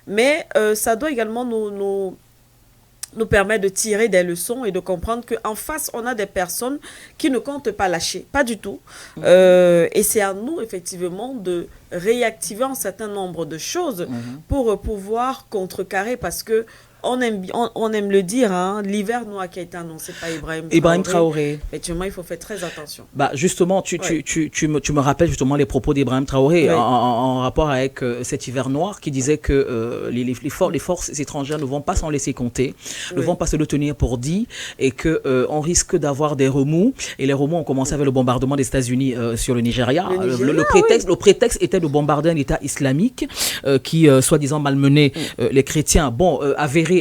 Mais ça doit également nous permettre de tirer des leçons et de comprendre qu'en face, on a des personnes qui ne comptent pas lâcher, pas du tout. Et c'est à nous, effectivement, de réactiver un certain nombre de choses pour pouvoir contrecarrer, parce que on aime le dire, hein, l'hiver noir qui a été annoncé par Ibrahim Traoré. Effectivement, il faut faire très attention. Justement, tu me rappelles justement les propos d'Ibrahim Traoré en rapport avec cet hiver noir qui disait que les forces étrangères ne vont pas s'en laisser compter, ne vont pas se le tenir pour dit, et qu'on risque d'avoir des remous. Et les remous ont commencé avec le bombardement des États-Unis sur le Nigeria. Le prétexte était de bombarder un État islamique qui, soi-disant, malmenait les chrétiens.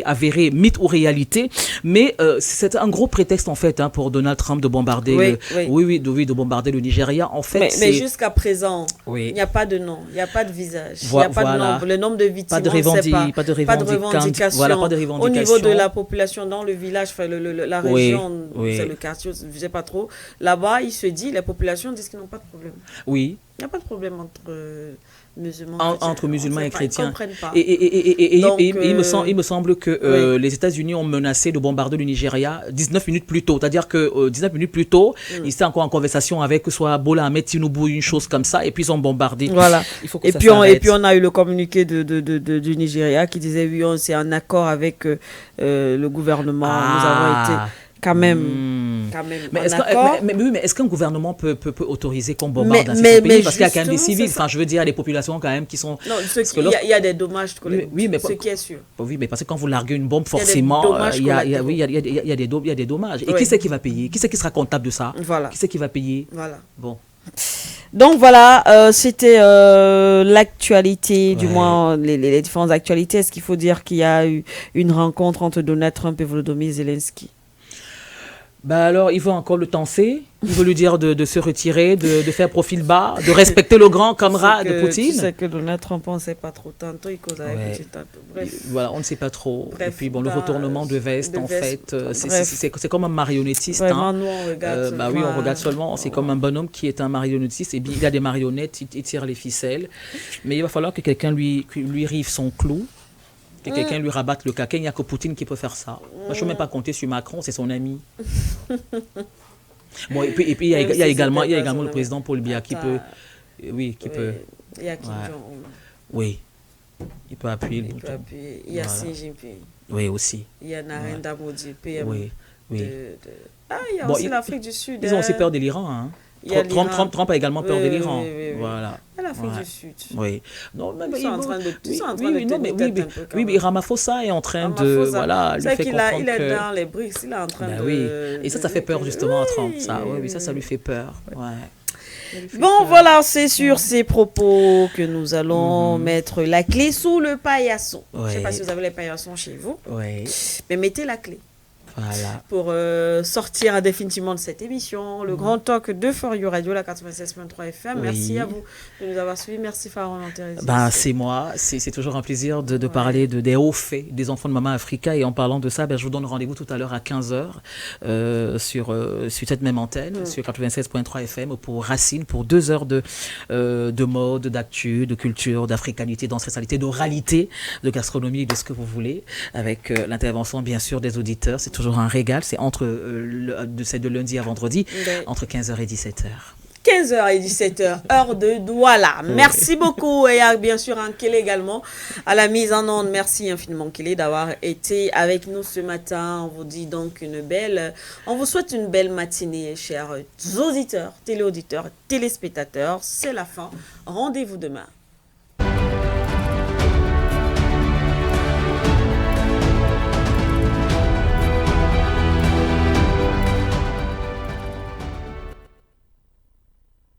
Avéré, mythe ou réalité, mais c'est un gros prétexte en fait pour Donald Trump de bombarder de bombarder le Nigeria. En fait, mais jusqu'à présent, il n'y a pas de nom, il n'y a pas de visage, il n'y a pas de nombre, le nombre de victimes, pas de revendication. Au niveau de la population dans le village, la région, c'est le quartier, je ne sais pas trop. Là-bas, il se dit, les populations disent qu'ils n'ont pas de problème. Oui. Il n'y a pas de problème entre musulmans et chrétiens. Ils ne comprennent pas. Et il me semble que les États-Unis ont menacé de bombarder le Nigeria 19 minutes plus tôt. C'est-à-dire que 19 minutes plus tôt, ils étaient encore en conversation avec soit Bola Ahmed Tinubu, une chose comme ça, et puis ils ont bombardé. Voilà. Il faut que et puis on a eu le communiqué du Nigeria qui disait oui, c'est un accord avec le gouvernement. Nous avons été quand même mais est-ce qu'un gouvernement peut autoriser qu'on bombarde un certain pays, parce qu'il y a quand même des civils, enfin je veux dire des populations quand même qui sont... Non, il y a des dommages, ce qui est sûr. Oui, mais parce que quand vous larguez une bombe, forcément, il y a des dommages. Et qui c'est qui va payer? Qui c'est qui sera comptable de ça? Qui c'est qui va payer? Voilà. Bon. Donc voilà, c'était l'actualité, du moins les différentes actualités. Est-ce qu'il faut dire qu'il y a eu une rencontre entre Donald Trump et Volodymyr Zelensky? Alors, il veut encore le tenser. Il veut lui dire de se retirer, de faire profil bas, de respecter le grand camarade de Poutine. Tu sais que Donald Trump, on ne sait pas trop. Tantôt, il cause avec Poutine, tantôt. Bref. Voilà, on ne sait pas trop. Bref, et puis, le retournement de veste, en fait, c'est comme un marionnettiste. Vraiment, nous, on regarde seulement. Oui, on regarde seulement. C'est comme un bonhomme qui est un marionnettiste. Et puis, il a des marionnettes, il tire les ficelles. Mais il va falloir que quelqu'un lui rive son clou. Que quelqu'un lui rabatte le caquet. Il n'y a que Poutine qui peut faire ça. Moi, je ne peux même pas compter sur Macron, c'est son ami. Bon, et puis il y a également le président Paul Biya qui peut... Oui, qui peut... Il y a Kim Jong-un. Oui, il peut appuyer. Il y a Xi Jinping. Oui, aussi. Il y a Narendra Modi, PM. Oui. Il y a aussi l'Afrique du Sud. Ils ont aussi peur de l'Iran, hein. Trump a également peur de l'Iran. Voilà. Il y a l'Afrique du Sud. Oui. Non, mais ils sont en train de oui, Ramaphosa est en train de... Voilà, lui fait comprendre il est dans les BRICS, il est en train de... Oui, et ça fait peur justement à Trump. Ça lui fait peur. Ouais. Bon, voilà, c'est sur ces propos que nous allons mettre la clé sous le paillasson. Je ne sais pas si vous avez les paillassons chez vous, mais mettez la clé. Voilà. Pour sortir définitivement de cette émission, le grand talk de For You Radio, la 96.3 FM. Oui. Merci à vous de nous avoir suivis. Merci Pharaon Lantérésie. C'est moi. C'est toujours un plaisir de parler des hauts faits des enfants de Maman Africa. Et en parlant de ça, je vous donne rendez-vous tout à l'heure à 15h sur cette même antenne, sur 96.3 FM pour Racine, pour 2 heures de mode, d'actu, de culture, d'africanité, d'ancestralité, d'oralité, de gastronomie, de ce que vous voulez, avec l'intervention bien sûr des auditeurs. C'est toujours un régal. C'est de lundi à vendredi, entre 15h et 17h. 15h et 17h, heure de Douala. Merci beaucoup. Et bien sûr, Nkele également à la mise en onde. Merci infiniment, Nkele, d'avoir été avec nous ce matin. On vous dit donc on vous souhaite une belle matinée, chers auditeurs, téléspectateurs. C'est la fin. Rendez-vous demain.